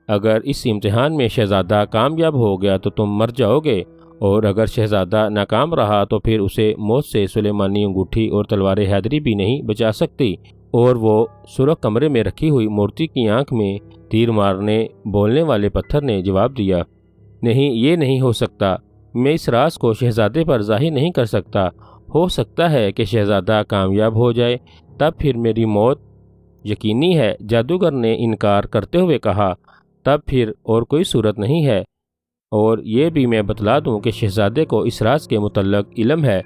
اگر اس امتحان میں شہزادہ کامیاب ہو گیا تو تم مر جاؤ گے، اور اگر شہزادہ ناکام رہا تو پھر اسے موت سے سلیمانی انگوٹھی اور تلوار حیدری بھی نہیں بچا سکتی۔ اور وہ سرخ کمرے میں رکھی ہوئی مورتی کی آنکھ میں تیر مارنے بولنے والے پتھر نے جواب دیا، نہیں، یہ نہیں ہو سکتا۔ میں اس راز کو شہزادے پر ظاہر نہیں کر سکتا۔ ہو سکتا ہے کہ شہزادہ کامیاب ہو جائے، تب پھر میری موت یقینی ہے۔ جادوگر نے انکار کرتے ہوئے کہا، تب پھر اور کوئی صورت نہیں ہے، اور یہ بھی میں بتلا دوں کہ شہزادے کو اس راز کے متعلق علم ہے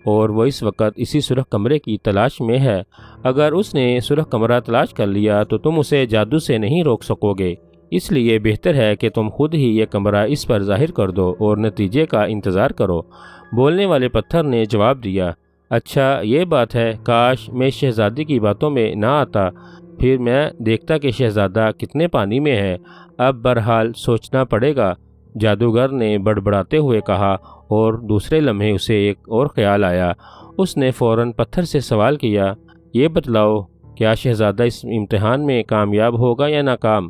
اور وہ اس وقت اسی سرخ کمرے کی تلاش میں ہے۔ اگر اس نے سرخ کمرہ تلاش کر لیا تو تم اسے جادو سے نہیں روک سکو گے، اس لیے بہتر ہے کہ تم خود ہی یہ کمرہ اس پر ظاہر کر دو اور نتیجے کا انتظار کرو۔ بولنے والے پتھر نے جواب دیا، اچھا یہ بات ہے، کاش میں شہزادی کی باتوں میں نہ آتا، پھر میں دیکھتا کہ شہزادہ کتنے پانی میں ہے۔ اب بہرحال سوچنا پڑے گا، جادوگر نے بڑبڑاتے ہوئے کہا، اور دوسرے لمحے اسے ایک اور خیال آیا۔ اس نے فوراً پتھر سے سوال کیا، یہ بتلاؤ کیا شہزادہ اس امتحان میں کامیاب ہوگا یا ناکام؟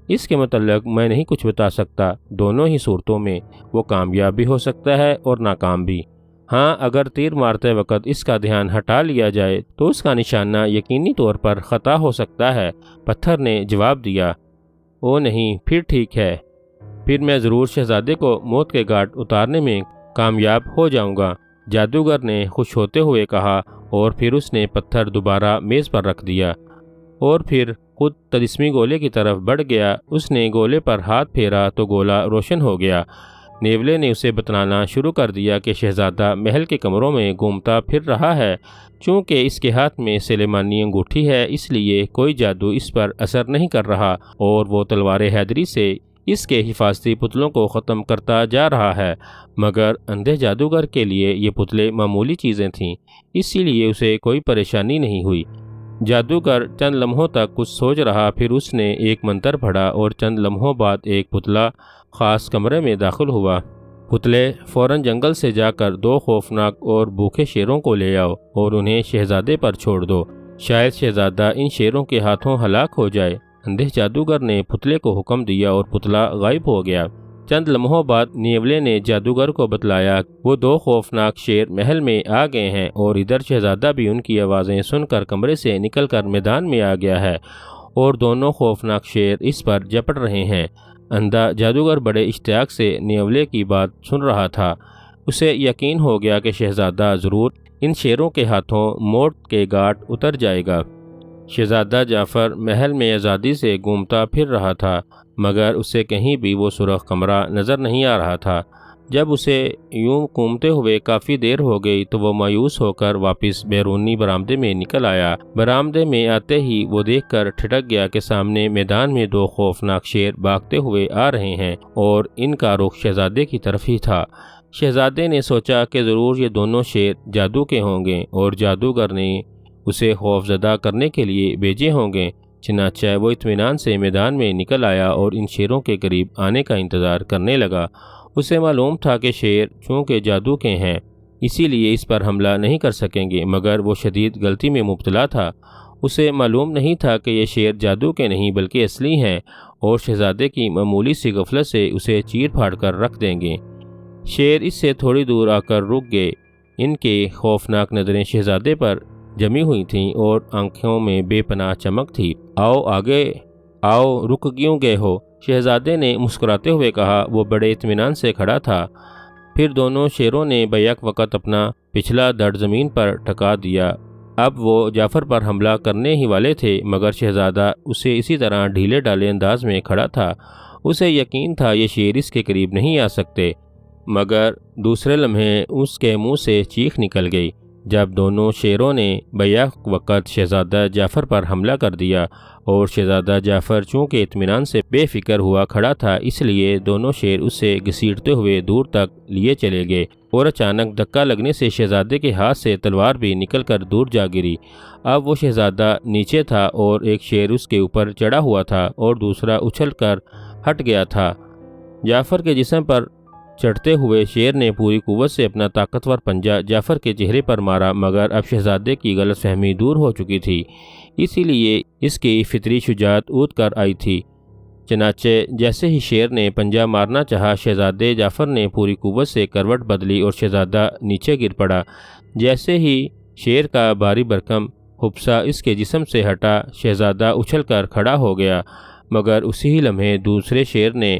اس کے متعلق میں نہیں کچھ بتا سکتا، دونوں ہی صورتوں میں وہ کامیاب بھی ہو سکتا ہے اور ناکام بھی۔ ہاں، اگر تیر مارتے وقت اس کا دھیان ہٹا لیا جائے تو اس کا نشانہ یقینی طور پر خطا ہو سکتا ہے، پتھر نے جواب دیا۔ او نہیں، پھر ٹھیک ہے، پھر میں ضرور شہزادے کو موت کے گھاٹ اتارنے میں کامیاب ہو جاؤں گا، جادوگر نے خوش ہوتے ہوئے کہا، اور پھر اس نے پتھر دوبارہ میز پر رکھ دیا اور پھر خود طلسمی گولے کی طرف بڑھ گیا۔ اس نے گولے پر ہاتھ پھیرا تو گولا روشن ہو گیا۔ نیولے نے اسے بتلانا شروع کر دیا کہ شہزادہ محل کے کمروں میں گھومتا پھر رہا ہے، چونکہ اس کے ہاتھ میں سلیمانی انگوٹھی ہے اس لیے کوئی جادو اس پر اثر نہیں کر رہا، اور وہ تلوار حیدری سے اس کے حفاظتی پتلوں کو ختم کرتا جا رہا ہے، مگر اندھے جادوگر کے لیے یہ پتلے معمولی چیزیں تھیں، اسی لیے اسے کوئی پریشانی نہیں ہوئی۔ جادوگر چند لمحوں تک کچھ سوچ رہا، پھر اس نے ایک منتر پڑھا اور چند لمحوں بعد ایک پتلا خاص کمرے میں داخل ہوا۔ پتلے فوراً جنگل سے جا کر دو خوفناک اور بھوکے شیروں کو لے آؤ اور انہیں شہزادے پر چھوڑ دو، شاید شہزادہ ان شیروں کے ہاتھوں ہلاک ہو جائے۔ اندھے جادوگر نے پتلے کو حکم دیا اور پتلا غائب ہو گیا۔ چند لمحوں بعد نیولے نے جادوگر کو بتلایا وہ دو خوفناک شیر محل میں آ گئے ہیں، اور ادھر شہزادہ بھی ان کی آوازیں سن کر کمرے سے نکل کر میدان میں آ گیا ہے، اور دونوں خوفناک شیر اس پر جپٹ رہے ہیں۔ اندھا جادوگر بڑے اشتیاق سے نیولے کی بات سن رہا تھا، اسے یقین ہو گیا کہ شہزادہ ضرور ان شیروں کے ہاتھوں موت کے گھاٹ اتر جائے گا۔ شہزادہ جعفر محل میں آزادی سے گھومتا پھر رہا تھا، مگر اسے کہیں بھی وہ سرخ کمرہ نظر نہیں آ رہا تھا۔ جب اسے یوں گھومتے ہوئے کافی دیر ہو گئی تو وہ مایوس ہو کر واپس بیرونی برآمدے میں نکل آیا۔ برآمدے میں آتے ہی وہ دیکھ کر ٹھٹک گیا کہ سامنے میدان میں دو خوفناک شیر بھاگتے ہوئے آ رہے ہیں، اور ان کا رخ شہزادے کی طرف ہی تھا۔ شہزادے نے سوچا کہ ضرور یہ دونوں شیر جادو کے ہوں گے اور جادوگر نے اسے خوف زدہ کرنے کے لیے بھیجے ہوں گے، چنانچہ وہ اطمینان سے میدان میں نکل آیا اور ان شیروں کے قریب آنے کا انتظار کرنے لگا۔ اسے معلوم تھا کہ شیر چونکہ جادو کے ہیں اسی لیے اس پر حملہ نہیں کر سکیں گے، مگر وہ شدید غلطی میں مبتلا تھا۔ اسے معلوم نہیں تھا کہ یہ شیر جادو کے نہیں بلکہ اصلی ہیں، اور شہزادے کی معمولی سی غفلت سے اسے چیر پھاڑ کر رکھ دیں گے۔ شیر اس سے تھوڑی دور آ کر رک گئے، ان کے خوفناک نظریں شہزادے پر جمی ہوئی تھیں اور آنکھوں میں بے پناہ چمک تھی۔ آؤ آگے آؤ، رک کیوں گئے ہو؟ شہزادے نے مسکراتے ہوئے کہا۔ وہ بڑے اطمینان سے کھڑا تھا۔ پھر دونوں شیروں نے بیک وقت اپنا پچھلا دڑ زمین پر ٹکا دیا۔ اب وہ جعفر پر حملہ کرنے ہی والے تھے، مگر شہزادہ اسے اسی طرح ڈھیلے ڈالے انداز میں کھڑا تھا۔ اسے یقین تھا یہ شیر اس کے قریب نہیں آ سکتے، مگر دوسرے لمحے اس کے منہ سے چیخ نکل گئی جب دونوں شیروں نے بیک وقت شہزادہ جعفر پر حملہ کر دیا، اور شہزادہ جعفر چونکہ اطمینان سے بے فکر ہوا کھڑا تھا اس لیے دونوں شیر اسے گھسیٹتے ہوئے دور تک لیے چلے گئے، اور اچانک دھکا لگنے سے شہزادے کے ہاتھ سے تلوار بھی نکل کر دور جا گری۔ اب وہ شہزادہ نیچے تھا اور ایک شیر اس کے اوپر چڑھا ہوا تھا اور دوسرا اچھل کر ہٹ گیا تھا۔ جعفر کے جسم پر چڑھتے ہوئے شیر نے پوری قوت سے اپنا طاقتور پنجہ جعفر کے چہرے پر مارا، مگر اب شہزادے کی غلط فہمی دور ہو چکی تھی، اسی لیے اس کی فطری شجاعت اٹھ کر آئی تھی۔ چنانچہ جیسے ہی شیر نے پنجہ مارنا چاہا، شہزادے جعفر نے پوری قوت سے کروٹ بدلی اور شہزادہ نیچے گر پڑا۔ جیسے ہی شیر کا بھاری بھرکم حبسہ اس کے جسم سے ہٹا، شہزادہ اچھل کر کھڑا ہو گیا، مگر اسی ہی لمحے دوسرے شیر نے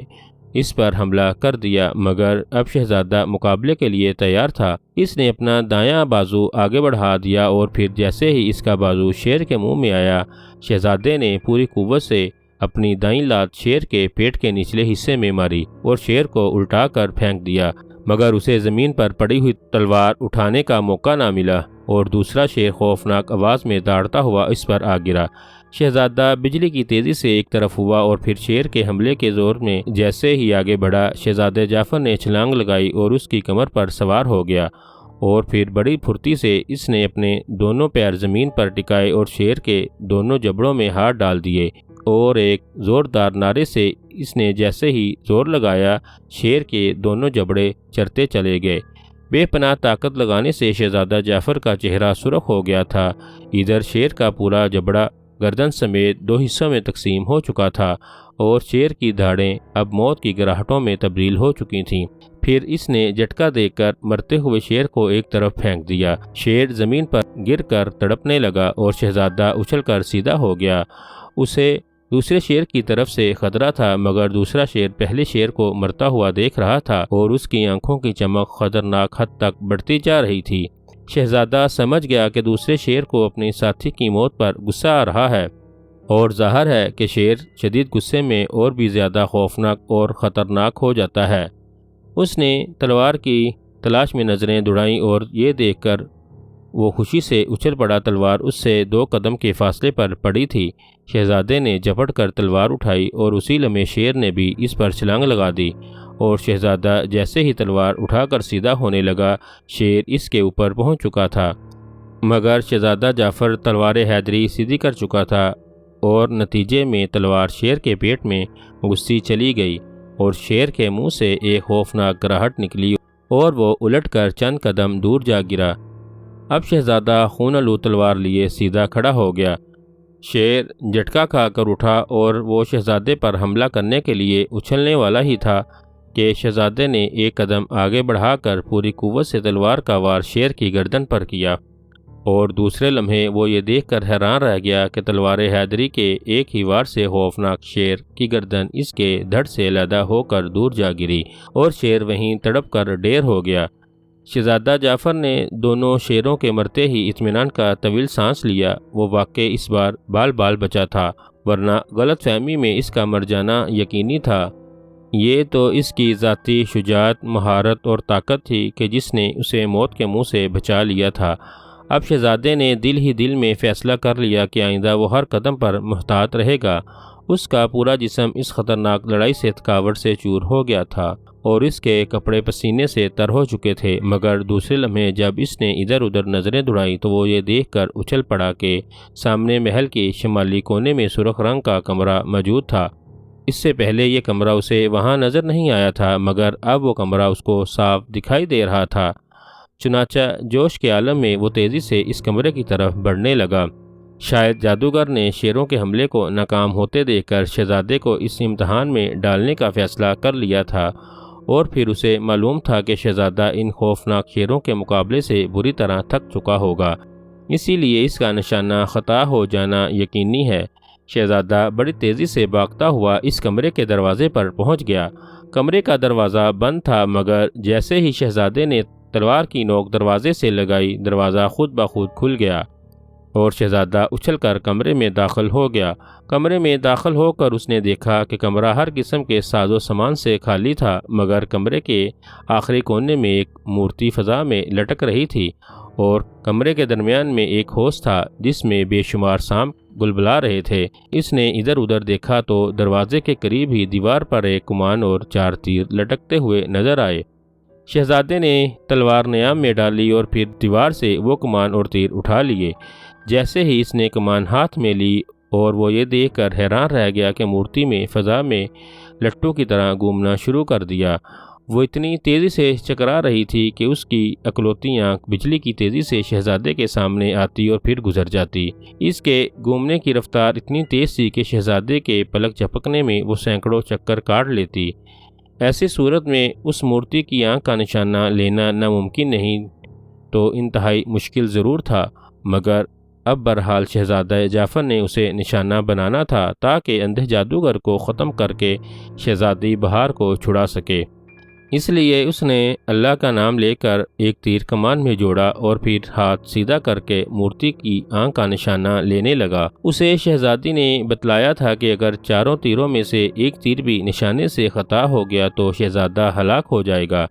اس پر حملہ کر دیا، مگر اب شہزادہ مقابلے کے لیے تیار تھا۔ اس نے اپنا دایاں بازو آگے بڑھا دیا اور پھر جیسے ہی اس کا بازو شیر کے منہ میں آیا، شہزادے نے پوری قوت سے اپنی دائیں لات شیر کے پیٹ کے نچلے حصے میں ماری اور شیر کو الٹا کر پھینک دیا، مگر اسے زمین پر پڑی ہوئی تلوار اٹھانے کا موقع نہ ملا اور دوسرا شیر خوفناک آواز میں داڑتا ہوا اس پر آ گرا۔ شہزادہ بجلی کی تیزی سے ایک طرف ہوا اور پھر شیر کے حملے کے زور میں جیسے ہی آگے بڑھا، شہزادہ جعفر نے چھلانگ لگائی اور اس کی کمر پر سوار ہو گیا، اور پھر بڑی پھرتی سے اس نے اپنے دونوں پیر زمین پر ٹکائے اور شیر کے دونوں جبڑوں میں ہاتھ ڈال دیے، اور ایک زوردار نعرے سے اس نے جیسے ہی زور لگایا، شیر کے دونوں جبڑے چرتے چلے گئے۔ بے پناہ طاقت لگانے سے شہزادہ جعفر کا چہرہ سرخ ہو گیا تھا۔ ادھر شیر کا پورا جبڑا گردن سمیت دو حصوں میں تقسیم ہو چکا تھا اور شیر کی دھاڑیں اب موت کی گراہٹوں میں تبدیل ہو چکی تھیں۔ پھر اس نے جھٹکا دے کر مرتے ہوئے شیر کو ایک طرف پھینک دیا۔ شیر زمین پر گر کر تڑپنے لگا اور شہزادہ اچھل کر سیدھا ہو گیا۔ اسے دوسرے شیر کی طرف سے خطرہ تھا، مگر دوسرا شیر پہلے شیر کو مرتا ہوا دیکھ رہا تھا اور اس کی آنکھوں کی چمک خطرناک حد تک بڑھتی جا رہی تھی۔ شہزادہ سمجھ گیا کہ دوسرے شیر کو اپنے ساتھی کی موت پر غصہ آ رہا ہے، اور ظاہر ہے کہ شیر شدید غصے میں اور بھی زیادہ خوفناک اور خطرناک ہو جاتا ہے۔ اس نے تلوار کی تلاش میں نظریں دوڑائیں اور یہ دیکھ کر وہ خوشی سے اچھل پڑا۔ تلوار اس سے 2 قدم کے فاصلے پر پڑی تھی۔ شہزادے نے جھپٹ کر تلوار اٹھائی اور اسی لمحے شیر نے بھی اس پر چھلانگ لگا دی، اور شہزادہ جیسے ہی تلوار اٹھا کر سیدھا ہونے لگا، شیر اس کے اوپر پہنچ چکا تھا، مگر شہزادہ جعفر تلوار حیدری سیدھی کر چکا تھا، اور نتیجے میں تلوار شیر کے پیٹ میں گھسی چلی گئی اور شیر کے منہ سے ایک خوفناک گراہٹ نکلی اور وہ الٹ کر چند قدم دور جا گرا۔ اب شہزادہ خون آلود تلوار لیے سیدھا کھڑا ہو گیا۔ شیر جھٹکا کھا کر اٹھا اور وہ شہزادے پر حملہ کرنے کے لیے اچھلنے والا ہی تھا کہ شہزادے نے ایک قدم آگے بڑھا کر پوری قوت سے تلوار کا وار شیر کی گردن پر کیا، اور دوسرے لمحے وہ یہ دیکھ کر حیران رہ گیا کہ تلوار حیدری کے ایک ہی وار سے خوفناک شیر کی گردن اس کے دھڑ سے علیحدہ ہو کر دور جا گری اور شیر وہیں تڑپ کر ڈھیر ہو گیا۔ شہزادہ جعفر نے دونوں شیروں کے مرتے ہی اطمینان کا طویل سانس لیا۔ وہ واقعی اس بار بال بال بچا تھا، ورنہ غلط فہمی میں اس کا مر جانا یقینی تھا۔ یہ تو اس کی ذاتی شجاعت، مہارت اور طاقت تھی کہ جس نے اسے موت کے منہ سے بچا لیا تھا۔ اب شہزادے نے دل ہی دل میں فیصلہ کر لیا کہ آئندہ وہ ہر قدم پر محتاط رہے گا۔ اس کا پورا جسم اس خطرناک لڑائی سے تھکاوٹ سے چور ہو گیا تھا اور اس کے کپڑے پسینے سے تر ہو چکے تھے، مگر دوسرے لمحے جب اس نے ادھر ادھر نظریں دوڑائیں تو وہ یہ دیکھ کر اچھل پڑا کہ سامنے محل کے شمالی کونے میں سرخ رنگ کا کمرہ موجود تھا۔ اس سے پہلے یہ کمرہ اسے وہاں نظر نہیں آیا تھا، مگر اب وہ کمرہ اس کو صاف دکھائی دے رہا تھا۔ چنانچہ جوش کے عالم میں وہ تیزی سے اس کمرے کی طرف بڑھنے لگا۔ شاید جادوگر نے شیروں کے حملے کو ناکام ہوتے دیکھ کر شہزادے کو اس امتحان میں ڈالنے کا فیصلہ کر لیا تھا، اور پھر اسے معلوم تھا کہ شہزادہ ان خوفناک شیروں کے مقابلے سے بری طرح تھک چکا ہوگا، اسی لیے اس کا نشانہ خطا ہو جانا یقینی ہے۔ شہزادہ بڑی تیزی سے بھاگتا ہوا اس کمرے کے دروازے پر پہنچ گیا۔ کمرے کا دروازہ بند تھا، مگر جیسے ہی شہزادے نے تلوار کی نوک دروازے سے لگائی، دروازہ خود بخود کھل گیا اور شہزادہ اچھل کر کمرے میں داخل ہو گیا۔ کمرے میں داخل ہو کر اس نے دیکھا کہ کمرہ ہر قسم کے ساز و سامان سے خالی تھا، مگر کمرے کے آخری کونے میں ایک مورتی فضا میں لٹک رہی تھی، اور کمرے کے درمیان میں ایک حوض تھا جس میں بے شمار سانپ بلبلا رہے تھے۔ اس نے ادھر ادھر دیکھا تو دروازے کے قریب ہی دیوار پر ایک کمان اور 4 تیر لٹکتے ہوئے نظر آئے۔ شہزادے نے تلوار نیام میں ڈالی اور پھر دیوار سے وہ کمان اور تیر اٹھا لیے۔ جیسے ہی اس نے کمان ہاتھ میں لی اور وہ یہ دیکھ کر حیران رہ گیا کہ مورتی میں فضا میں لٹو کی طرح گھومنا شروع کر دیا۔ وہ اتنی تیزی سے چکرا رہی تھی کہ اس کی اکلوتی آنکھ بجلی کی تیزی سے شہزادے کے سامنے آتی اور پھر گزر جاتی۔ اس کے گھومنے کی رفتار اتنی تیز تھی کہ شہزادے کے پلک جھپکنے میں وہ سینکڑوں چکر کاٹ لیتی۔ ایسی صورت میں اس مورتی کی آنکھ کا نشانہ لینا ناممکن نہیں تو انتہائی مشکل ضرور تھا، مگر اب بہرحال شہزادہ جعفر نے اسے نشانہ بنانا تھا تاکہ اندھے جادوگر کو ختم کر کے شہزادی بہار کو چھڑا سکے۔ اس لیے اس نے اللہ کا نام لے کر ایک تیر کمان میں جوڑا اور پھر ہاتھ سیدھا کر کے مورتی کی آنکھ کا نشانہ لینے لگا۔ اسے شہزادی نے بتلایا تھا کہ اگر چاروں تیروں میں سے ایک تیر بھی نشانے سے خطا ہو گیا تو شہزادہ ہلاک ہو جائے گا،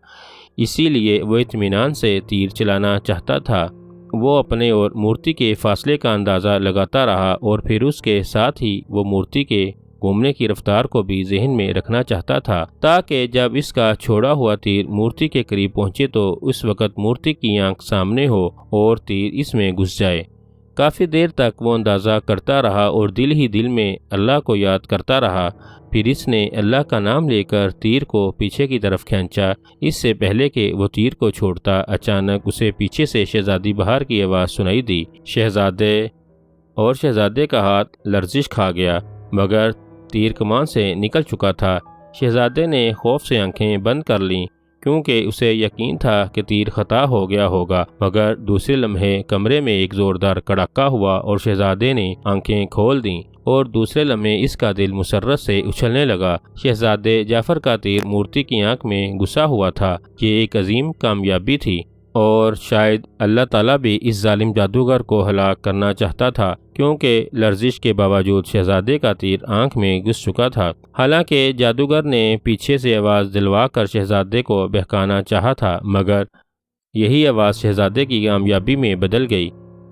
اسی لیے وہ اطمینان سے تیر چلانا چاہتا تھا۔ وہ اپنے اور مورتی کے فاصلے کا اندازہ لگاتا رہا اور پھر اس کے ساتھ ہی وہ مورتی کے گھومنے کی رفتار کو بھی ذہن میں رکھنا چاہتا تھا تاکہ جب اس کا چھوڑا ہوا تیر مورتی کے قریب پہنچے تو اس وقت مورتی کی آنکھ سامنے ہو اور تیر اس میں گھس جائے۔ کافی دیر تک وہ اندازہ کرتا رہا اور دل ہی دل میں اللہ کو یاد کرتا رہا۔ پھر اس نے اللہ کا نام لے کر تیر کو پیچھے کی طرف کھینچا۔ اس سے پہلے کہ وہ تیر کو چھوڑتا اچانک اسے پیچھے سے شہزادی بہار کی آواز سنائی دی۔ شہزادے کا ہاتھ لرزش کھا گیا مگر تیر کمان سے نکل چکا تھا۔ شہزادے نے خوف سے آنکھیں بند کر لیں کیونکہ اسے یقین تھا کہ تیر خطا ہو گیا ہوگا، مگر دوسرے لمحے کمرے میں ایک زوردار کڑاکا ہوا اور شہزادے نے آنکھیں کھول دیں اور دوسرے لمحے اس کا دل مسرت سے اچھلنے لگا۔ شہزادے جعفر کا تیر مورتی کی آنکھ میں گھسا ہوا تھا۔ یہ ایک عظیم کامیابی تھی اور شاید اللہ تعالیٰ بھی اس ظالم جادوگر کو ہلاک کرنا چاہتا تھا کیونکہ لرزش کے باوجود شہزادے کا تیر آنکھ میں گھس چکا تھا۔ حالانکہ جادوگر نے پیچھے سے آواز دلوا کر شہزادے کو بہکانا چاہا تھا مگر یہی آواز شہزادے کی کامیابی میں بدل گئی۔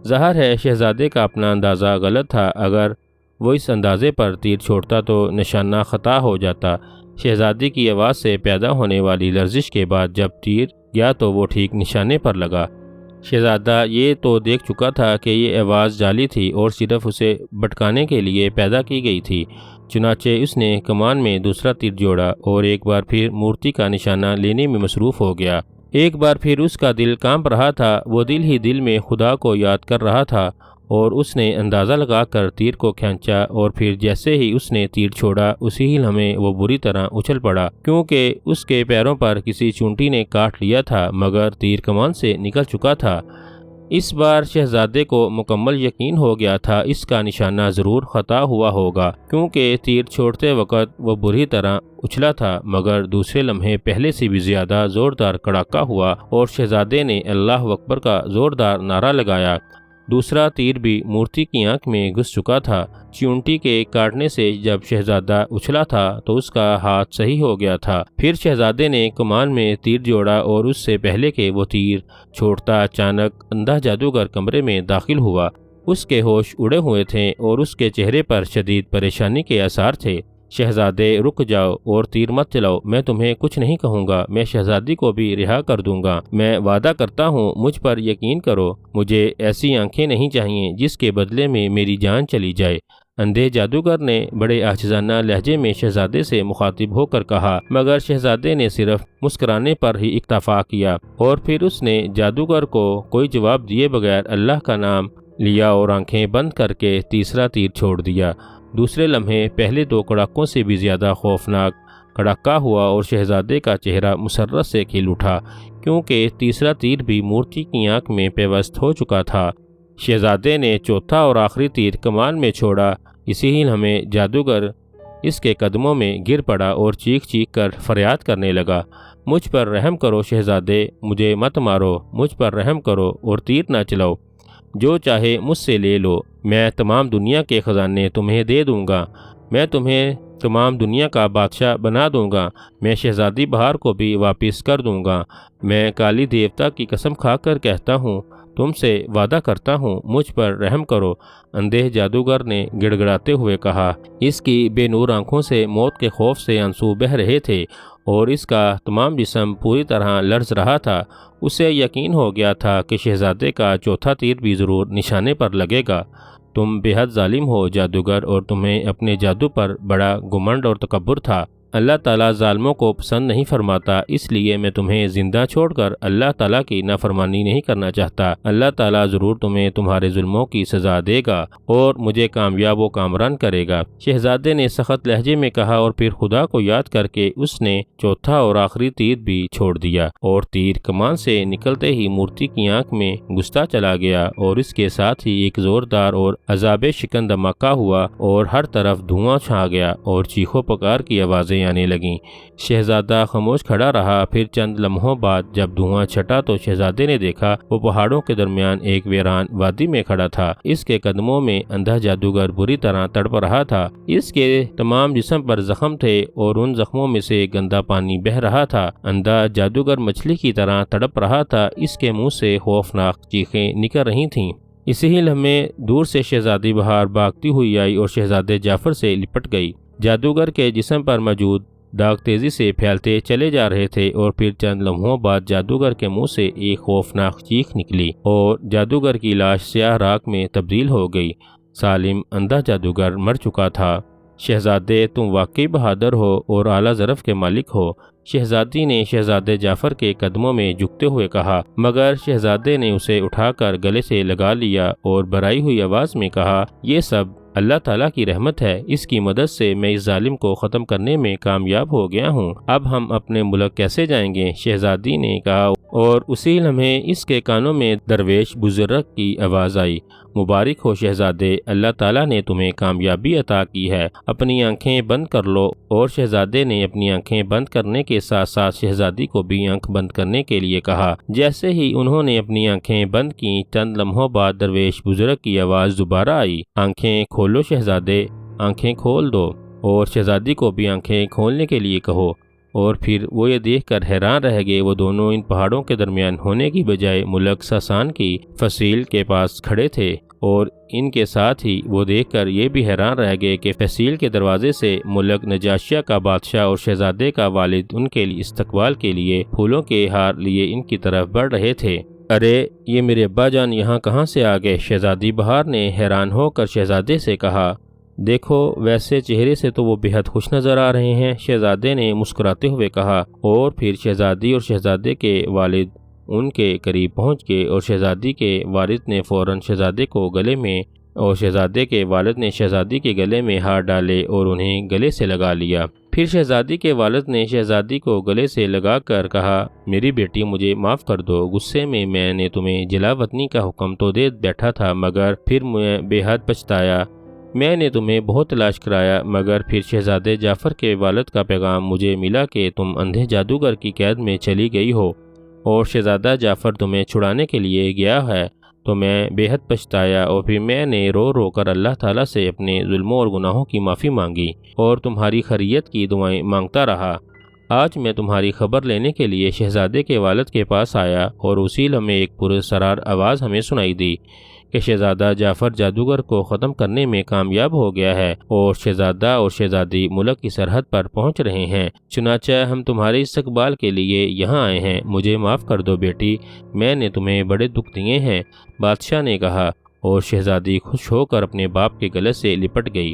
ظاہر ہے شہزادے کا اپنا اندازہ غلط تھا، اگر وہ اس اندازے پر تیر چھوڑتا تو نشانہ خطا ہو جاتا۔ شہزادی کی آواز سے پیدا ہونے والی لرزش کے بعد جب تیر گیا تو وہ ٹھیک نشانے پر لگا۔ شہزادہ یہ تو دیکھ چکا تھا کہ یہ آواز جعلی تھی اور صرف اسے بھٹکانے کے لیے پیدا کی گئی تھی، چنانچہ اس نے کمان میں دوسرا تیر جوڑا اور ایک بار پھر مورتی کا نشانہ لینے میں مصروف ہو گیا۔ ایک بار پھر اس کا دل کانپ رہا تھا، وہ دل ہی دل میں خدا کو یاد کر رہا تھا اور اس نے اندازہ لگا کر تیر کو کھینچا اور پھر جیسے ہی اس نے تیر چھوڑا اسی ہی لمحے وہ بری طرح اچھل پڑا کیونکہ اس کے پیروں پر کسی چونٹی نے کاٹ لیا تھا مگر تیر کمان سے نکل چکا تھا۔ اس بار شہزادے کو مکمل یقین ہو گیا تھا اس کا نشانہ ضرور خطا ہوا ہوگا کیونکہ تیر چھوڑتے وقت وہ بری طرح اچھلا تھا، مگر دوسرے لمحے پہلے سے بھی زیادہ زوردار کڑاکا ہوا اور شہزادے نے اللہ اکبر کا زوردار نعرہ لگایا۔ دوسرا تیر بھی مورتی کی آنکھ میں گھس چکا تھا۔ چونٹی کے کاٹنے سے جب شہزادہ اچھلا تھا تو اس کا ہاتھ صحیح ہو گیا تھا۔ پھر شہزادے نے کمان میں تیر جوڑا اور اس سے پہلے کہ وہ تیر چھوڑتا اچانک اندھا جادوگر کمرے میں داخل ہوا۔ اس کے ہوش اڑے ہوئے تھے اور اس کے چہرے پر شدید پریشانی کے آثار تھے۔ شہزادے رک جاؤ اور تیر مت چلاؤ، میں تمہیں کچھ نہیں کہوں گا، میں شہزادی کو بھی رہا کر دوں گا، میں وعدہ کرتا ہوں، مجھ پر یقین کرو، مجھے ایسی آنکھیں نہیں چاہیے جس کے بدلے میں میری جان چلی جائے۔ اندھے جادوگر نے بڑے عاجزانہ لہجے میں شہزادے سے مخاطب ہو کر کہا مگر شہزادے نے صرف مسکرانے پر ہی اکتفا کیا اور پھر اس نے جادوگر کو کوئی جواب دیے بغیر اللہ کا نام لیا اور آنکھیں بند کر کے تیسرا تیر چھوڑ دیا۔ دوسرے لمحے پہلے دو کڑاکوں سے بھی زیادہ خوفناک کڑاکا ہوا اور شہزادے کا چہرہ مسرت سے کھل اٹھا کیونکہ تیسرا تیر بھی مورتی کی آنکھ میں پیوست ہو چکا تھا۔ شہزادے نے چوتھا اور آخری تیر کمان میں چھوڑا، اسی ہی لمحے جادوگر اس کے قدموں میں گر پڑا اور چیخ چیخ کر فریاد کرنے لگا، مجھ پر رحم کرو شہزادے، مجھے مت مارو، مجھ پر رحم کرو اور تیر نہ چلاؤ، جو چاہے مجھ سے لے لو، میں تمام دنیا کے خزانے تمہیں دے دوں گا، میں تمہیں تمام دنیا کا بادشاہ بنا دوں گا، میں شہزادی بہار کو بھی واپس کر دوں گا، میں کالی دیوتا کی قسم کھا کر کہتا ہوں، تم سے وعدہ کرتا ہوں، مجھ پر رحم کرو۔ اندھے جادوگر نے گڑ گڑاتے ہوئے کہا۔ اس کی بے نور آنکھوں سے موت کے خوف سے آنسو بہہ رہے تھے اور اس کا تمام جسم پوری طرح لرز رہا تھا۔ اسے یقین ہو گیا تھا کہ شہزادے کا چوتھا تیر بھی ضرور نشانے پر لگے گا۔ تم بے حد ظالم ہو جادوگر اور تمہیں اپنے جادو پر بڑا گھمنڈ اور تکبر تھا۔ اللہ تعالیٰ ظالموں کو پسند نہیں فرماتا، اس لیے میں تمہیں زندہ چھوڑ کر اللہ تعالیٰ کی نافرمانی نہیں کرنا چاہتا۔ اللہ تعالیٰ ضرور تمہیں تمہارے ظلموں کی سزا دے گا اور مجھے کامیاب و کامران کرے گا۔ شہزادے نے سخت لہجے میں کہا اور پھر خدا کو یاد کر کے اس نے چوتھا اور آخری تیر بھی چھوڑ دیا، اور تیر کمان سے نکلتے ہی مورتی کی آنکھ میں گھستا چلا گیا، اور اس کے ساتھ ہی ایک زوردار اور عذاب شکن دھماکہ ہوا اور ہر طرف دھواں چھا گیا اور چیخو پکار کی آوازیں آنے لگیں۔ شہزادہ خاموش کھڑا رہا۔ پھر چند لمحوں بعد جب دھواں چھٹا تو شہزادے نے دیکھا وہ پہاڑوں کے درمیان ایک ویران وادی میں کھڑا تھا۔ اس کے قدموں میں اندھا جادوگر بری طرح تڑپ رہا تھا۔ اس کے تمام جسم پر زخم تھے اور ان زخموں میں سے گندا پانی بہہ رہا تھا۔ اندھا جادوگر مچھلی کی طرح تڑپ رہا تھا۔ اس کے منہ سے خوفناک چیخیں نکل رہی تھیں۔ اسی ہی لمحے دور سے شہزادی بہار بھاگتی ہوئی آئی اور شہزادے جعفر سے لپٹ گئی۔ جادوگر کے جسم پر موجود داغ تیزی سے پھیلتے چلے جا رہے تھے، اور پھر چند لمحوں بعد جادوگر کے منہ سے ایک خوفناک چیخ نکلی اور جادوگر کی لاش سیاہ راکھ میں تبدیل ہو گئی۔ سالم اندھا جادوگر مر چکا تھا۔ شہزادے، تم واقعی بہادر ہو اور اعلیٰ ظرف کے مالک ہو، شہزادی نے شہزادے جعفر کے قدموں میں جھکتے ہوئے کہا، مگر شہزادے نے اسے اٹھا کر گلے سے لگا لیا اور بھرائی ہوئی آواز میں کہا، یہ سب اللہ تعالیٰ کی رحمت ہے، اس کی مدد سے میں اس ظالم کو ختم کرنے میں کامیاب ہو گیا ہوں۔ اب ہم اپنے ملک کیسے جائیں گے؟ شہزادی نے کہا، اور اسی لمحے اس کے کانوں میں درویش بزرگ کی آواز آئی، مبارک ہو شہزادے، اللہ تعالیٰ نے تمہیں کامیابی عطا کی ہے، اپنی آنکھیں بند کر لو۔ اور شہزادے نے اپنی آنکھیں بند کرنے کے ساتھ ساتھ شہزادی کو بھی آنکھ بند کرنے کے لیے کہا۔ جیسے ہی انہوں نے اپنی آنکھیں بند کیں، چند لمحوں بعد درویش بزرگ کی آواز دوبارہ آئی، آنکھیں کھولو شہزادے، آنکھیں کھول دو، اور شہزادی کو بھی آنکھیں کھولنے کے لیے کہو۔ اور پھر وہ یہ دیکھ کر حیران رہ گئے، وہ دونوں ان پہاڑوں کے درمیان ہونے کی بجائے ملک ساسان کی فصیل کے پاس کھڑے تھے، اور ان کے ساتھ ہی وہ دیکھ کر یہ بھی حیران رہ گئے کہ فصیل کے دروازے سے ملک نجاشیہ کا بادشاہ اور شہزادے کا والد ان کے استقبال کے لیے پھولوں کے ہار لیے ان کی طرف بڑھ رہے تھے۔ ارے یہ میرے ابا جان یہاں کہاں سے آ گئے؟ شہزادی بہار نے حیران ہو کر شہزادے سے کہا۔ دیکھو ویسے چہرے سے تو وہ بے حد خوش نظر آ رہے ہیں، شہزادے نے مسکراتے ہوئے کہا، اور پھر شہزادی اور شہزادے کے والد ان کے قریب پہنچ گئے، اور شہزادی کے والد نے فوراً شہزادے کو گلے میں اور شہزادے کے والد نے شہزادی کے گلے میں ہار ڈالے اور انہیں گلے سے لگا لیا۔ پھر شہزادی کے والد نے شہزادی کو گلے سے لگا کر کہا، میری بیٹی مجھے معاف کر دو، غصے میں نے تمہیں جلا وطنی کا حکم تو دے بیٹھا تھا، مگر پھر میں بے حد پچھتایا۔ میں نے تمہیں بہت تلاش کرایا، مگر پھر شہزادے جعفر کے والد کا پیغام مجھے ملا کہ تم اندھے جادوگر کی قید میں چلی گئی ہو اور شہزادہ جعفر تمہیں چھڑانے کے لیے گیا ہے، تو میں بے حد پچھتایا، اور پھر میں نے رو رو کر اللہ تعالیٰ سے اپنے ظلموں اور گناہوں کی معافی مانگی اور تمہاری خیریت کی دعائیں مانگتا رہا۔ آج میں تمہاری خبر لینے کے لیے شہزادے کے والد کے پاس آیا، اور اسی لمحے ایک پراسرار آواز ہمیں سنائی دی کہ شہزادہ جعفر جادوگر کو ختم کرنے میں کامیاب ہو گیا ہے، اور شہزادہ اور شہزادی ملک کی سرحد پر پہنچ رہے ہیں، چنانچہ ہم تمہارے استقبال کے لیے یہاں آئے ہیں، مجھے معاف کر دو بیٹی، میں نے تمہیں بڑے دکھ دیے ہیں، بادشاہ نے کہا، اور شہزادی خوش ہو کر اپنے باپ کے گلے سے لپٹ گئی۔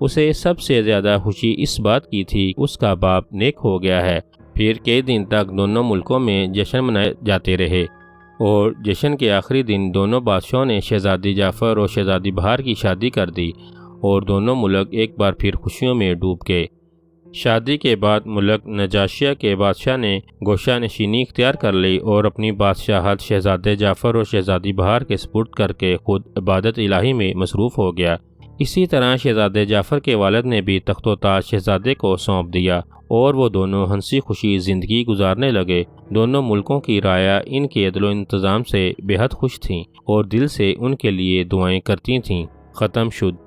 اسے سب سے زیادہ خوشی اس بات کی تھی اس کا باپ نیک ہو گیا ہے۔ پھر کئی دن تک دونوں ملکوں میں جشن منائے جاتے رہے، اور جشن کے آخری دن دونوں بادشاہوں نے شہزادی جعفر اور شہزادی بہار کی شادی کر دی، اور دونوں ملک ایک بار پھر خوشیوں میں ڈوب گئے۔ شادی کے بعد ملک نجاشیہ کے بادشاہ نے گوشہ نشینی اختیار کر لی اور اپنی بادشاہت شہزادے جعفر اور شہزادی بہار کے سپرد کر کے خود عبادت الہی میں مصروف ہو گیا۔ اسی طرح شہزادے جعفر کے والد نے بھی تخت و تاج شہزادے کو سونپ دیا، اور وہ دونوں ہنسی خوشی زندگی گزارنے لگے۔ دونوں ملکوں کی رعایا ان کے عدل و انتظام سے بے حد خوش تھیں اور دل سے ان کے لیے دعائیں کرتی تھیں۔ ختم شد۔